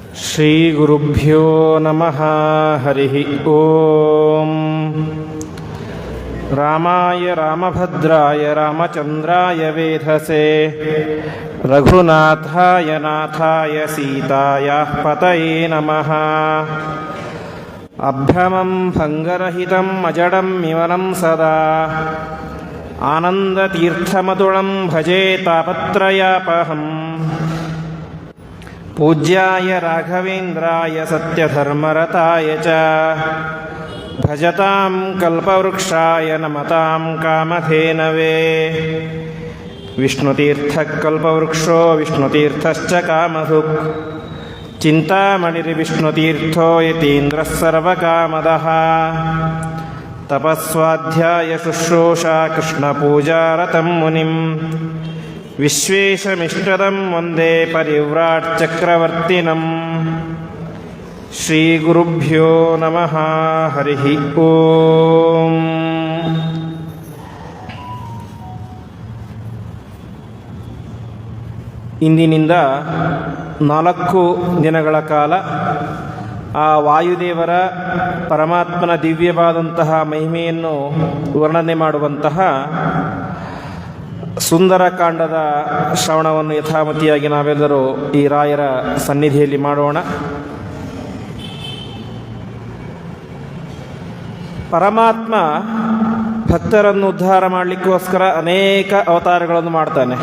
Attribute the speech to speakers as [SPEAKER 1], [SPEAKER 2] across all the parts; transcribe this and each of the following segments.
[SPEAKER 1] ಶ್ರೀಗುರುಭ್ಯೋ ನಮಃ. ಹರಿ ಓಂ. ರಾಮಾಯ ರಾಮಭದ್ರಾಯ ರಾಮಚಂದ್ರಾಯ ವೇಧಸೆ ರಘುನಾಥಾಯ ನಾಥಾಯ ಸೀತಾಯಾಃ ಪತಯೇ ನಮಃ. ಅಭ್ರಮಂ ಭಂಗರಹಿತಂ ಅಜಡಂ ವಿಮಲಂ ಸದಾ ಆನಂದತೀರ್ಥಮತುಳಂ ಭಜೆ ತಾಪತ್ರಯಾಪಹಂ. ಪೂಜ್ಯಾಯ ರಾಘವೇಂದ್ರಾಯ ಸತ್ಯಧರ್ಮರತಾಯ ಚ ಭಜತಾಂ ಕಲ್ಪವೃಕ್ಷಾಯ ನಮತಾಂ ಕಾಮಧೇನವೇ. ವಿಷ್ಣುತೀರ್ಥಕಲ್ಪವೃಕ್ಷೋ ವಿಷ್ಣುತೀರ್ಥಶ್ಚ ಕಾಮಧುಕ್ ಚಿಂತಾಮಣಿರ್ವಿಷ್ಣುತೀರ್ಥೋ ಯತೀಂದ್ರಃ ಸರ್ವಕಾಮದಃ. ತಪಸ್ವಾಧ್ಯಾಯ ಶುಶ್ರೂಷಾ ಕೃಷ್ಣಪೂಜಾರತಂ ಮುನಿಂ ವಿಶ್ವೇಶಮಿಷ್ಟದಂ ವಂದೇ ಪರಿವ್ರಾಟ್ ಚಕ್ರವರ್ತಿನಂ. ಶ್ರೀಗುರುಭ್ಯೋ ನಮಃ. ಹರಿ ಓಂ. ಇಂದಿನಿಂದ 4 ದಿನಗಳ ಕಾಲ ಆ ವಾಯುದೇವರ ಪರಮಾತ್ಮನ ದಿವ್ಯವಾದಂತಹ ಮಹಿಮೆಯನ್ನು ವರ್ಣನೆ ಮಾಡುವಂತಹ ಸುಂದರಕಾಂಡದ ಶ್ರವಣವನ್ನು ಯಥಾಮತಿಯಾಗಿ ನಾವೆಲ್ಲರೂ ಈ ರಾಯರ ಸನ್ನಿಧಿಯಲ್ಲಿ ಮಾಡೋಣ. ಪರಮಾತ್ಮ ಭಕ್ತರನ್ನು ಉದ್ಧಾರ ಮಾಡಲಿಕ್ಕೋಸ್ಕರ ಅನೇಕ ಅವತಾರಗಳನ್ನು ಮಾಡ್ತಾನೆ.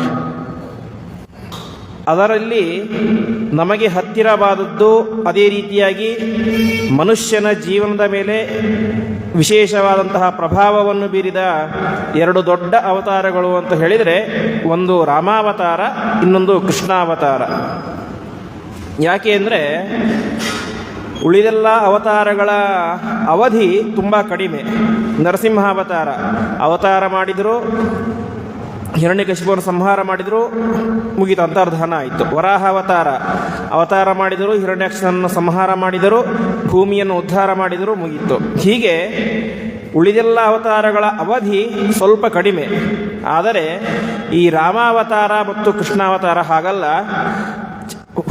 [SPEAKER 1] ಅದರಲ್ಲಿ ನಮಗೆ ಹತ್ತಿರವಾದದ್ದು, ಅದೇ ರೀತಿಯಾಗಿ ಮನುಷ್ಯನ ಜೀವನದ ಮೇಲೆ ವಿಶೇಷವಾದಂತಹ ಪ್ರಭಾವವನ್ನು ಬೀರಿದ 2 ದೊಡ್ಡ ಅವತಾರಗಳು ಅಂತ ಹೇಳಿದರೆ, ಒಂದು ರಾಮಾವತಾರ, ಇನ್ನೊಂದು ಕೃಷ್ಣಾವತಾರ. ಯಾಕೆ ಅಂದರೆ ಉಳಿದೆಲ್ಲ ಅವತಾರಗಳ ಅವಧಿ ತುಂಬ ಕಡಿಮೆ. ನರಸಿಂಹಾವತಾರ ಅವತಾರ ಮಾಡಿದರು, ಹಿರಣ್ಯಕಶಿಪುವನ್ನು ಸಂಹಾರ ಮಾಡಿದರು, ಮುಗಿತು, ಅಂತರ್ಧಾನ ಆಯಿತು. ವರಾಹಾವತಾರ ಅವತಾರ ಮಾಡಿದರು, ಹಿರಣ್ಯಾಕ್ಷನನ್ನು ಸಂಹಾರ ಮಾಡಿದರು, ಭೂಮಿಯನ್ನು ಉದ್ಧಾರ ಮಾಡಿದರು, ಮುಗಿತು. ಹೀಗೆ ಉಳಿದೆಲ್ಲ ಅವತಾರಗಳ ಅವಧಿ ಸ್ವಲ್ಪ ಕಡಿಮೆ. ಆದರೆ ಈ ರಾಮಾವತಾರ ಮತ್ತು ಕೃಷ್ಣಾವತಾರ ಹಾಗಲ್ಲ.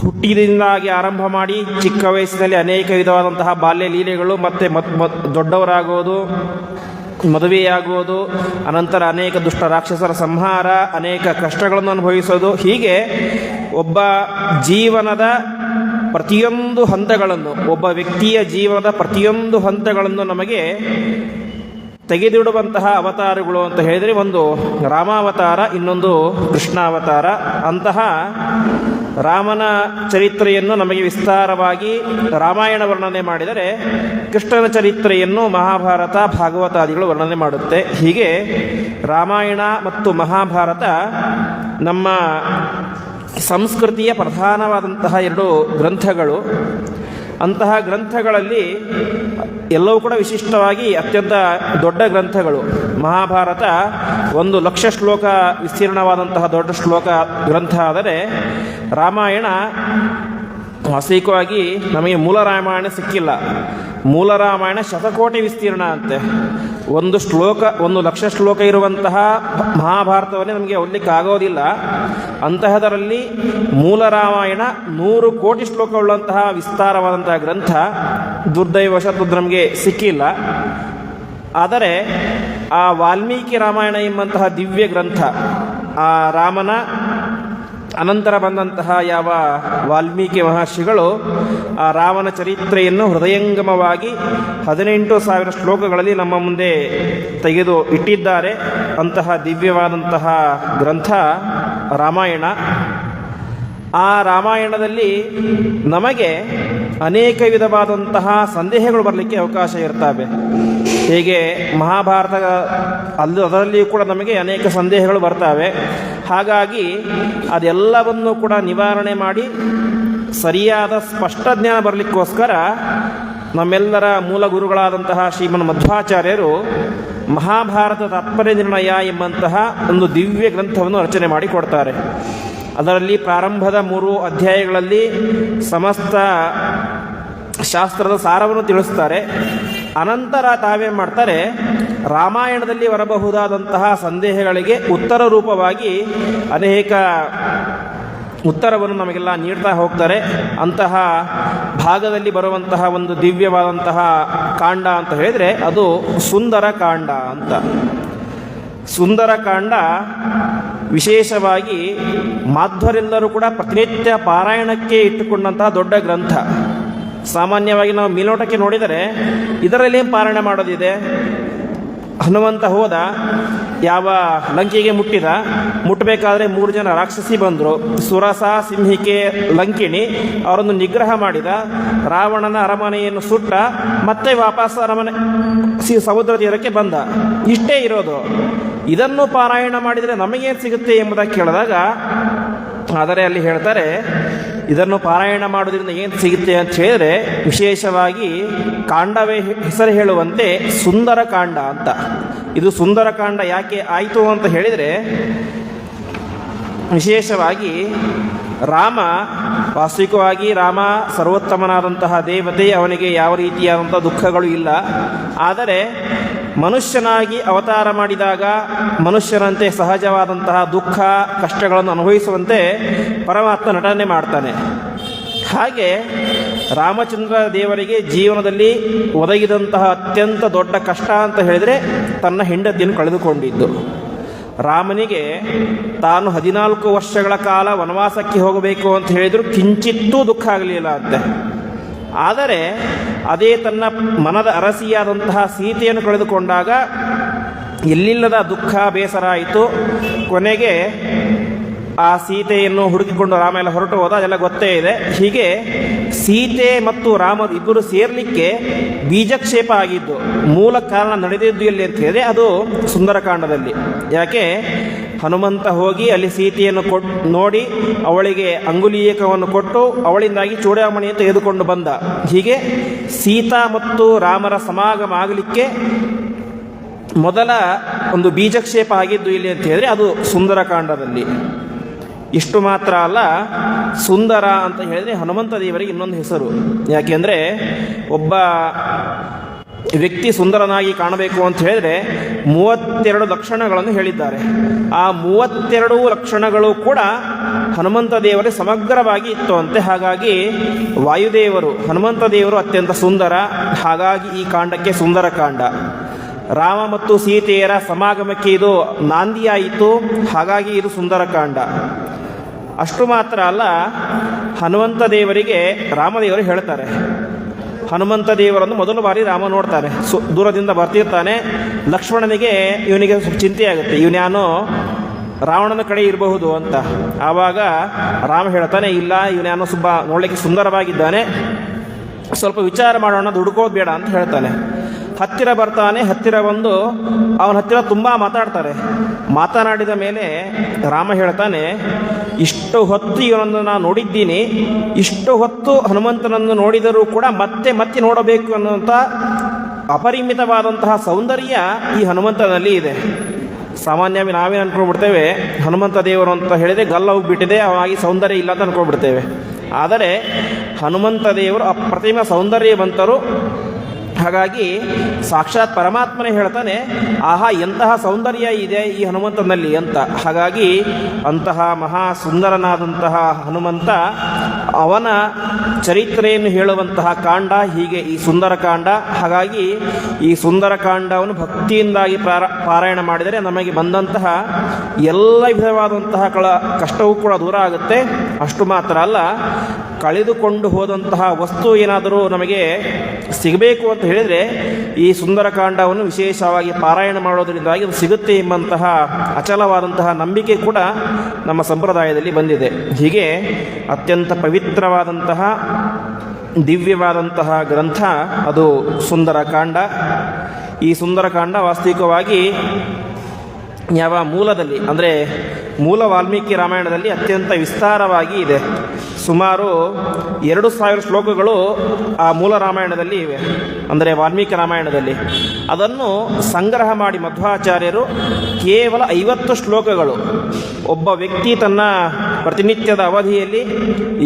[SPEAKER 1] ಹುಟ್ಟಿದಿಂದಾಗಿ ಆರಂಭ ಮಾಡಿ ಚಿಕ್ಕ ವಯಸ್ಸಿನಲ್ಲಿ ಅನೇಕ ವಿಧವಾದಂತಹ ಬಾಲ್ಯ ಲೀಲೆಗಳು, ಮತ್ತು ದೊಡ್ಡವರಾಗೋದು, ಮದುವೆಯಾಗುವುದು, ಅನಂತರ ಅನೇಕ ದುಷ್ಟ ರಾಕ್ಷಸರ ಸಂಹಾರ, ಅನೇಕ ಕಷ್ಟಗಳನ್ನು ಅನುಭವಿಸೋದು, ಹೀಗೆ ಒಬ್ಬ ಜೀವನದ ಪ್ರತಿಯೊಂದು ಹಂತಗಳನ್ನು, ಒಬ್ಬ ವ್ಯಕ್ತಿಯ ಜೀವನದ ಪ್ರತಿಯೊಂದು ಹಂತಗಳನ್ನು ನಮಗೆ ತೆಗೆದಿಡುವಂತಹ ಅವತಾರಗಳು ಅಂತ ಹೇಳಿದರೆ, ಒಂದು ರಾಮಾವತಾರ, ಇನ್ನೊಂದು ಕೃಷ್ಣಾವತಾರ. ಅಂತಹ ರಾಮನ ಚರಿತ್ರೆಯನ್ನು ನಮಗೆ ವಿಸ್ತಾರವಾಗಿ ರಾಮಾಯಣ ವರ್ಣನೆ ಮಾಡಿದರೆ, ಕೃಷ್ಣನ ಚರಿತ್ರೆಯನ್ನು ಮಹಾಭಾರತ, ಭಾಗವತಾದಿಗಳು ವರ್ಣನೆ ಮಾಡುತ್ತೆ. ಹೀಗೆ ರಾಮಾಯಣ ಮತ್ತು ಮಹಾಭಾರತ ನಮ್ಮ ಸಂಸ್ಕೃತಿಯ ಪ್ರಧಾನವಾದಂತಹ 2 ಗ್ರಂಥಗಳು. ಅಂತಹ ಗ್ರಂಥಗಳಲ್ಲಿ ಎಲ್ಲವೂ ಕೂಡ ವಿಶಿಷ್ಟವಾಗಿ ಅತ್ಯಂತ ದೊಡ್ಡ ಗ್ರಂಥಗಳು. ಮಹಾಭಾರತ 1,00,000 ಶ್ಲೋಕ ವಿಸ್ತೀರ್ಣವಾದಂತಹ ದೊಡ್ಡ ಶ್ಲೋಕ ಗ್ರಂಥ ಆದರೆ, ರಾಮಾಯಣ ವಾಸ್ತವಿಕವಾಗಿ ನಮಗೆ ಮೂಲ ರಾಮಾಯಣ ಸಿಕ್ಕಿಲ್ಲ. ಮೂಲ ರಾಮಾಯಣ ಶತಕೋಟಿ ವಿಸ್ತೀರ್ಣ ಅಂತೆ. 1,00,000 ಶ್ಲೋಕ ಇರುವಂತಹ ಮಹಾಭಾರತವನ್ನೇ ನಮಗೆ ಓದಲಿಕ್ಕೆ ಆಗೋದಿಲ್ಲ. ಅಂತಹದರಲ್ಲಿ ಮೂಲ ರಾಮಾಯಣ 100 ಕೋಟಿ ಶ್ಲೋಕವುಳ್ಳಂತಹ ವಿಸ್ತಾರವಾದಂತಹ ಗ್ರಂಥ ದುರ್ದೈವಶಾತ್ ನಮಗೆ ಸಿಕ್ಕಿಲ್ಲ. ಆದರೆ ಆ ವಾಲ್ಮೀಕಿ ರಾಮಾಯಣ ಎಂಬಂತಹ ದಿವ್ಯ ಗ್ರಂಥ, ಆ ರಾಮನ ಅನಂತರ ಬಂದಂತಹ ಯಾವ ವಾಲ್ಮೀಕಿ ಮಹರ್ಷಿಗಳು ಆ ರಾಮನ ಚರಿತ್ರೆಯನ್ನು ಹೃದಯಂಗಮವಾಗಿ 18,000 ಶ್ಲೋಕಗಳಲ್ಲಿ ನಮ್ಮ ಮುಂದೆ ತೆಗೆದು ಇಟ್ಟಿದ್ದಾರೆ. ಅಂತಹ ದಿವ್ಯವಾದಂತಹ ಗ್ರಂಥ ರಾಮಾಯಣ. ಆ ರಾಮಾಯಣದಲ್ಲಿ ನಮಗೆ ಅನೇಕ ವಿಧವಾದಂತಹ ಸಂದೇಹಗಳು ಬರಲಿಕ್ಕೆ ಅವಕಾಶ ಇರ್ತವೆ. ಹೇಗೆ ಮಹಾಭಾರತ ಅದರಲ್ಲಿಯೂ ಕೂಡ ನಮಗೆ ಅನೇಕ ಸಂದೇಹಗಳು ಬರ್ತವೆ. ಹಾಗಾಗಿ ಅದೆಲ್ಲವನ್ನು ಕೂಡ ನಿವಾರಣೆ ಮಾಡಿ ಸರಿಯಾದ ಸ್ಪಷ್ಟ ಜ್ಞಾನ ಬರಲಿಕ್ಕೋಸ್ಕರ ನಮ್ಮೆಲ್ಲರ ಮೂಲ ಗುರುಗಳಾದಂತಹ ಶ್ರೀಮನ್ ಮಧ್ವಾಚಾರ್ಯರು ಮಹಾಭಾರತ ತಾತ್ಪರ್ಯ ನಿರ್ಣಯ ಎಂಬಂತಹ ಒಂದು ದಿವ್ಯ ಗ್ರಂಥವನ್ನು ರಚನೆ ಮಾಡಿ ಕೊಡ್ತಾರೆ. ಅದರಲ್ಲಿ ಪ್ರಾರಂಭದ 3 ಅಧ್ಯಾಯಗಳಲ್ಲಿ ಸಮಸ್ತ ಶಾಸ್ತ್ರದ ಸಾರವನ್ನು ತಿಳಿಸ್ತಾರೆ. ಅನಂತರ ತಾವೇನು ಮಾಡ್ತಾರೆ, ರಾಮಾಯಣದಲ್ಲಿ ಬರಬಹುದಾದಂತಹ ಸಂದೇಹಗಳಿಗೆ ಉತ್ತರ ರೂಪವಾಗಿ ಅನೇಕ ಉತ್ತರವನ್ನು ನಮಗೆಲ್ಲ ನೀಡ್ತಾ ಹೋಗ್ತಾರೆ. ಅಂತಹ ಭಾಗದಲ್ಲಿ ಬರುವಂತಹ ಒಂದು ದಿವ್ಯವಾದಂತಹ ಕಾಂಡ ಅಂತ ಹೇಳಿದರೆ ಅದು ಸುಂದರ ಕಾಂಡ ಅಂತ. ಸುಂದರ ಕಾಂಡ ವಿಶೇಷವಾಗಿ ಮಾಧ್ವರೆಲ್ಲರೂ ಕೂಡ ಪ್ರತಿನಿತ್ಯ ಪಾರಾಯಣಕ್ಕೆ ಇಟ್ಟುಕೊಂಡಂತಹ ದೊಡ್ಡ ಗ್ರಂಥ. ಸಾಮಾನ್ಯವಾಗಿ ನಾವು ಮೇಲ್ನೋಟಕ್ಕೆ ನೋಡಿದರೆ ಇದರಲ್ಲಿ ಪಾರಾಯಣ ಮಾಡೋದಿದೆ. ಹನುಮಂತ ಹೋದ, ಯಾವ ಲಂಕೆಗೆ ಮುಟ್ಟಬೇಕಾದ್ರೆ 3 ಜನ ರಾಕ್ಷಸಿ ಬಂದರು. ಸುರಸ, ಸಿಂಹಿಕೆ, ಲಂಕಿಣಿ ಅವರನ್ನು ನಿಗ್ರಹ ಮಾಡಿದ. ರಾವಣನ ಅರಮನೆಯನ್ನು ಸುಟ್ಟ, ಮತ್ತೆ ವಾಪಸ್ ಅರಮನೆ ಸಮುದ್ರ ತೀರಕ್ಕೆ ಬಂದ. ಇಷ್ಟೇ ಇರೋದು. ಇದನ್ನು ಪಾರಾಯಣ ಮಾಡಿದರೆ ನಮಗೇನು ಸಿಗುತ್ತೆ ಎಂಬುದಾಗಿ ಕೇಳಿದಾಗ, ಆದರೆ ಅಲ್ಲಿ ಹೇಳ್ತಾರೆ ಇದನ್ನು ಪಾರಾಯಣ ಮಾಡೋದ್ರಿಂದ ಏನು ಸಿಗುತ್ತೆ ಅಂತ ಹೇಳಿದರೆ ವಿಶೇಷವಾಗಿ ಕಾಂಡವೇ ಹೆಸರು ಹೇಳುವಂತೆ ಸುಂದರ ಕಾಂಡ ಅಂತ. ಇದು ಸುಂದರ ಕಾಂಡ ಯಾಕೆ ಆಯಿತು ಅಂತ ಹೇಳಿದರೆ, ವಿಶೇಷವಾಗಿ ರಾಮ, ವಾಸ್ತವಿಕವಾಗಿ ರಾಮ ಸರ್ವೋತ್ತಮನಾದಂತಹ ದೇವತೆ, ಅವನಿಗೆ ಯಾವ ರೀತಿಯಾದಂಥ ದುಃಖಗಳು ಇಲ್ಲ. ಆದರೆ ಮನುಷ್ಯನಾಗಿ ಅವತಾರ ಮಾಡಿದಾಗ ಮನುಷ್ಯರಂತೆ ಸಹಜವಾದಂತಹ ದುಃಖ ಕಷ್ಟಗಳನ್ನು ಅನುಭವಿಸುವಂತೆ ಪರಮಾತ್ಮ ನಟನೆ ಮಾಡ್ತಾನೆ. ಹಾಗೆ ರಾಮಚಂದ್ರ ದೇವರಿಗೆ ಜೀವನದಲ್ಲಿ ಒದಗಿದಂತಹ ಅತ್ಯಂತ ದೊಡ್ಡ ಕಷ್ಟ ಅಂತ ಹೇಳಿದರೆ ತನ್ನ ಹೆಂಡತಿಯನ್ನು ಕಳೆದುಕೊಂಡಿದ್ದು. ರಾಮನಿಗೆ ತಾನು 14 ವರ್ಷಗಳ ಕಾಲ ವನವಾಸಕ್ಕೆ ಹೋಗಬೇಕು ಅಂತ ಹೇಳಿದರೂ ಕಿಂಚಿತ್ತೂ ದುಃಖ ಆಗಲಿಲ್ಲ ಅಂತೆ. ಆದರೆ ಅದೇ ತನ್ನ ಮನದ ಅರಸಿಯಾದಂತಹ ಸೀತೆಯನ್ನು ಕಳೆದುಕೊಂಡಾಗ ಎಲ್ಲಿಲ್ಲದ ದುಃಖ ಬೇಸರ ಆಯಿತು. ಕೊನೆಗೆ ಆ ಸೀತೆಯನ್ನು ಹುಡುಕಿಕೊಂಡು ರಾಮ ಎಲ್ಲ ಹೊರಟು ಹೋದ, ಅದೆಲ್ಲ ಗೊತ್ತೇ ಇದೆ. ಹೀಗೆ ಸೀತೆ ಮತ್ತು ರಾಮ ಇಬ್ಬರು ಸೇರಲಿಕ್ಕೆ ಬೀಜಕ್ಷೇಪ ಆಗಿದ್ದು, ಮೂಲ ಕಾರಣ ನಡೆದಿದ್ದು ಎಲ್ಲಿ ಅಂತ ಹೇಳಿದ್ರೆ ಅದು ಸುಂದರಕಾಂಡದಲ್ಲಿ. ಯಾಕೆ ಹನುಮಂತ ಹೋಗಿ ಅಲ್ಲಿ ಸೀತೆಯನ್ನು ನೋಡಿ ಅವಳಿಗೆ ಅಂಗುಲೀಯಕವನ್ನು ಕೊಟ್ಟು ಅವಳಿಂದಾಗಿ ಚೂಡಾಮಣಿಯನ್ನು ತೆಗೆದುಕೊಂಡು ಬಂದ. ಹೀಗೆ ಸೀತಾ ಮತ್ತು ರಾಮರ ಸಮಾಗಮ ಆಗಲಿಕ್ಕೆ ಮೊದಲ ಒಂದು ಬೀಜಕ್ಷೇಪ ಆಗಿದ್ದು ಇಲ್ಲಿ ಅಂತ ಹೇಳಿದ್ರೆ ಅದು ಸುಂದರಕಾಂಡದಲ್ಲಿ. ಇಷ್ಟು ಮಾತ್ರ ಅಲ್ಲ, ಸುಂದರ ಅಂತ ಹೇಳಿದರೆ ಹನುಮಂತ ದೇವರಿಗೆ ಇನ್ನೊಂದು ಹೆಸರು. ಯಾಕೆಂದರೆ ಒಬ್ಬ ವ್ಯಕ್ತಿ ಸುಂದರನಾಗಿ ಕಾಣಬೇಕು ಅಂತ ಹೇಳಿದರೆ 32 ಲಕ್ಷಣಗಳನ್ನು ಹೇಳಿದ್ದಾರೆ. ಆ 32 ಲಕ್ಷಣಗಳು ಕೂಡ ಹನುಮಂತ ದೇವರೇ ಸಮಗ್ರವಾಗಿ ಇತ್ತು ಅಂತೆ. ಹಾಗಾಗಿ ವಾಯುದೇವರು, ಹನುಮಂತ ದೇವರು ಅತ್ಯಂತ ಸುಂದರ. ಹಾಗಾಗಿ ಈ ಕಾಂಡಕ್ಕೆ ಸುಂದರಕಾಂಡ. ರಾಮ ಮತ್ತು ಸೀತೆಯರ ಸಮಾಗಮಕ್ಕೆ ಇದು ನಾಂದಿಯಾಯಿತು. ಹಾಗಾಗಿ ಇದು ಸುಂದರಕಾಂಡ. ಅಷ್ಟು ಮಾತ್ರ ಅಲ್ಲ, ಹನುಮಂತ ದೇವರಿಗೆ ರಾಮದೇವರು ಹೇಳ್ತಾರೆ, ಹನುಮಂತ ದೇವರನ್ನು ಮೊದಲ ಬಾರಿ ರಾಮ ನೋಡ್ತಾನೆ. ದೂರದಿಂದ ಬರ್ತಿರ್ತಾನೆ. ಲಕ್ಷ್ಮಣನಿಗೆ ಇವನಿಗೆ ಸ್ವಲ್ಪ ಚಿಂತೆಯಾಗುತ್ತೆ, ಇವನ್ಯಾನೋ ರಾವಣನ ಕಡೆ ಇರಬಹುದು ಅಂತ. ಆವಾಗ ರಾಮ ಹೇಳ್ತಾನೆ, ಇಲ್ಲ, ಇವನ್ಯಾನೋ ನೋಡಲಿಕ್ಕೆ ಸುಂದರವಾಗಿದ್ದಾನೆ, ಸ್ವಲ್ಪ ವಿಚಾರ ಮಾಡೋಣ, ಹುಡುಕೋದು ಬೇಡ ಅಂತ ಹೇಳ್ತಾನೆ. ಹತ್ತಿರ ಬರ್ತಾನೆ. ಹತ್ತಿರ ಬಂದು ಅವನ ಹತ್ತಿರ ತುಂಬ ಮಾತಾಡ್ತಾರೆ. ಮಾತನಾಡಿದ ಮೇಲೆ ರಾಮ ಹೇಳ್ತಾನೆ, ಇಷ್ಟು ಹೊತ್ತು ಇವನನ್ನು ನಾನು ನೋಡಿದ್ದೀನಿ, ಇಷ್ಟು ಹೊತ್ತು ಹನುಮಂತನನ್ನು ನೋಡಿದರೂ ಕೂಡ ಮತ್ತೆ ಮತ್ತೆ ನೋಡಬೇಕು ಅನ್ನುವಂಥ ಅಪರಿಮಿತವಾದಂತಹ ಸೌಂದರ್ಯ ಈ ಹನುಮಂತನಲ್ಲಿ ಇದೆ. ಸಾಮಾನ್ಯವಾಗಿ ನಾವೇ ಅಂದ್ಕೊಂಡ್ಬಿಡ್ತೇವೆ ಹನುಮಂತ ದೇವರು ಅಂತ ಹೇಳಿದರೆ ಗಲ್ಲ ಹೋಗಿಬಿಟ್ಟಿದೆ, ಅವಾಗಿ ಸೌಂದರ್ಯ ಇಲ್ಲ ಅಂತ ಅಂದ್ಕೊಂಡ್ಬಿಡ್ತೇವೆ. ಆದರೆ ಹನುಮಂತ ದೇವರು ಅಪ್ರತಿಮ ಸೌಂದರ್ಯವಂತರು. ಹಾಗಾಗಿ ಸಾಕ್ಷಾತ್ ಪರಮಾತ್ಮನೇ ಹೇಳ್ತಾನೆ, ಆಹಾ ಎಂತಹ ಸೌಂದರ್ಯ ಇದೆ ಈ ಹನುಮಂತನಲ್ಲಿ ಅಂತ. ಹಾಗಾಗಿ ಅಂತಹ ಮಹಾ ಸುಂದರನಾದಂತಹ ಹನುಮಂತ, ಅವನ ಚರಿತ್ರೆಯನ್ನು ಹೇಳುವಂತಹ ಕಾಂಡ ಹೀಗೆ ಈ ಸುಂದರಕಾಂಡ. ಹಾಗಾಗಿ ಈ ಸುಂದರಕಾಂಡವನ್ನು ಭಕ್ತಿಯಿಂದಾಗಿ ಪಾರಾಯಣ ಮಾಡಿದರೆ ನಮಗೆ ಬಂದಂತಹ ಎಲ್ಲ ವಿಧವಾದಂತಹ ಕಷ್ಟವೂ ಕೂಡ ದೂರ ಆಗುತ್ತೆ. ಅಷ್ಟು ಮಾತ್ರ ಅಲ್ಲ, ಕಳೆದುಕೊಂಡು ಹೋದಂತಹ ವಸ್ತು ಏನಾದರೂ ನಮಗೆ ಸಿಗಬೇಕು ಅಂತ ಹೇಳಿದರೆ ಈ ಸುಂದರಕಾಂಡವನ್ನು ವಿಶೇಷವಾಗಿ ಪಾರಾಯಣ ಮಾಡೋದರಿಂದಾಗಿ ಅದು ಸಿಗುತ್ತೆ ಎಂಬಂತಹ ಅಚಲವಾದಂತಹ ನಂಬಿಕೆ ಕೂಡ ನಮ್ಮ ಸಂಪ್ರದಾಯದಲ್ಲಿ ಬಂದಿದೆ. ಹೀಗೆ ಅತ್ಯಂತ ಪವಿತ್ರವಾದಂತಹ ದಿವ್ಯವಾದಂತಹ ಗ್ರಂಥ ಅದು ಸುಂದರಕಾಂಡ. ಈ ಸುಂದರಕಾಂಡ ವಾಸ್ತವಿಕವಾಗಿ ಯಾವ ಮೂಲದಲ್ಲಿ ಅಂದರೆ ಮೂಲ ವಾಲ್ಮೀಕಿ ರಾಮಾಯಣದಲ್ಲಿ ಅತ್ಯಂತ ವಿಸ್ತಾರವಾಗಿ ಇದೆ. ಸುಮಾರು 2000 ಶ್ಲೋಕಗಳು ಆ ಮೂಲ ರಾಮಾಯಣದಲ್ಲಿ ಇವೆ, ಅಂದರೆ ವಾಲ್ಮೀಕಿ ರಾಮಾಯಣದಲ್ಲಿ. ಅದನ್ನು ಸಂಗ್ರಹ ಮಾಡಿ ಮಧ್ವಾಚಾರ್ಯರು ಕೇವಲ 50 ಶ್ಲೋಕಗಳು ಒಬ್ಬ ವ್ಯಕ್ತಿ ತನ್ನ ಪ್ರತಿನಿತ್ಯದ ಅವಧಿಯಲ್ಲಿ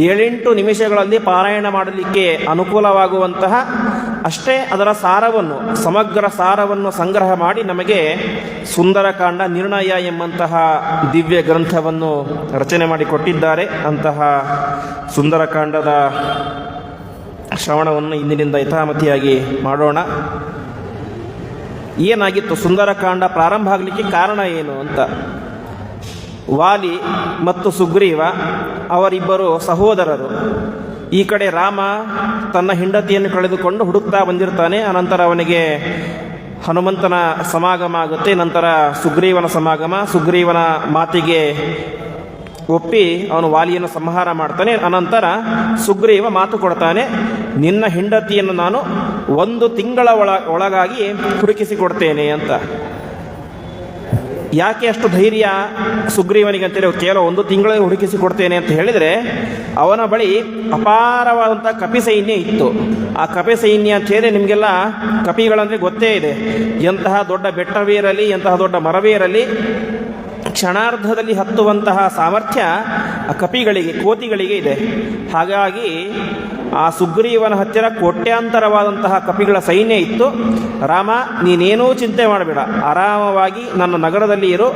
[SPEAKER 1] 7-8 ನಿಮಿಷಗಳಲ್ಲಿ ಪಾರಾಯಣ ಮಾಡಲಿಕ್ಕೆ ಅನುಕೂಲವಾಗುವಂತಹ ಅಷ್ಟೇ ಅದರ ಸಾರವನ್ನು, ಸಮಗ್ರ ಸಾರವನ್ನು ಸಂಗ್ರಹ ಮಾಡಿ ನಮಗೆ ಸುಂದರಕಾಂಡ ನಿರ್ಣಯ ಎಂಬಂತಹ ದಿವ್ಯ ಗ್ರಂಥವನ್ನು ರಚನೆ ಮಾಡಿಕೊಟ್ಟಿದ್ದಾರೆ. ಅಂತಹ ಸುಂದರಕಾಂಡದ ಶ್ರವಣವನ್ನು ಇಂದಿನಿಂದ ಯಥಾಮತಿಯಾಗಿ ಮಾಡೋಣ. ಏನಾಗಿತ್ತು ಸುಂದರಕಾಂಡ ಪ್ರಾರಂಭ ಆಗಲಿಕ್ಕೆ ಕಾರಣ ಏನು ಅಂತ. ವಾಲಿ ಮತ್ತು ಸುಗ್ರೀವ ಅವರಿಬ್ಬರು ಸಹೋದರರು. ಈ ಕಡೆ ರಾಮ ತನ್ನ ಹೆಂಡತಿಯನ್ನು ಕಳೆದುಕೊಂಡು ಹುಡುಕ್ತಾ ಬಂದಿರ್ತಾನೆ. ಅನಂತರ ಅವನಿಗೆ ಹನುಮಂತನ ಸಮಾಗಮ ಆಗುತ್ತೆ. ನಂತರ ಸುಗ್ರೀವನ ಸಮಾಗಮ. ಸುಗ್ರೀವನ ಮಾತಿಗೆ ಒಪ್ಪಿ ಅವನು ವಾಲಿಯನ್ನು ಸಂಹಾರ ಮಾಡ್ತಾನೆ. ಅನಂತರ ಸುಗ್ರೀವ ಮಾತು ಕೊಡ್ತಾನೆ, ನಿನ್ನ ಹೆಂಡತಿಯನ್ನು ನಾನು 1 ತಿಂಗಳ ಒಳಗಾಗಿ ಹುಡುಕಿಸಿಕೊಡ್ತೇನೆ ಅಂತ. ಯಾಕೆ ಅಷ್ಟು ಧೈರ್ಯ ಸುಗ್ರೀವನಿಗೆ ಅಂತೇಳಿ ಕೇವಲ 1 ತಿಂಗಳಲ್ಲಿ ಹುಡುಕಿಸಿಕೊಡ್ತೇನೆ ಅಂತ ಹೇಳಿದರೆ, ಅವನ ಬಳಿ ಅಪಾರವಾದಂಥ ಕಪಿ ಸೈನ್ಯ ಇತ್ತು. ಆ ಕಪಿ ಸೈನ್ಯ ಅಂತ ಹೇಳಿದ್ರೆ ನಿಮಗೆಲ್ಲ ಕಪಿಗಳಂದರೆ ಗೊತ್ತೇ ಇದೆ. ಎಂತಹ ದೊಡ್ಡ ಬೆಟ್ಟವೇ ಇರಲಿ, ಎಂತಹ ದೊಡ್ಡ ಮರವೇ ಇರಲಿ, ಕ್ಷಣಾರ್ಧದಲ್ಲಿ ಹತ್ತುವಂತಹ ಸಾಮರ್ಥ್ಯ ಆ ಕಪಿಗಳಿಗೆ, ಕೋತಿಗಳಿಗೆ ಇದೆ. ಹಾಗಾಗಿ ಆ ಸುಗ್ರೀವನ ಹತ್ತಿರ ಕೋಟ್ಯಾಂತರವಾದಂತಹ ಕಪಿಗಳ ಸೈನ್ಯ ಇತ್ತು. ರಾಮ, ನೀನೇನೂ ಚಿಂತೆ ಮಾಡಬೇಡ, ಆರಾಮವಾಗಿ ನನ್ನ ನಗರದಲ್ಲಿ ಇರು.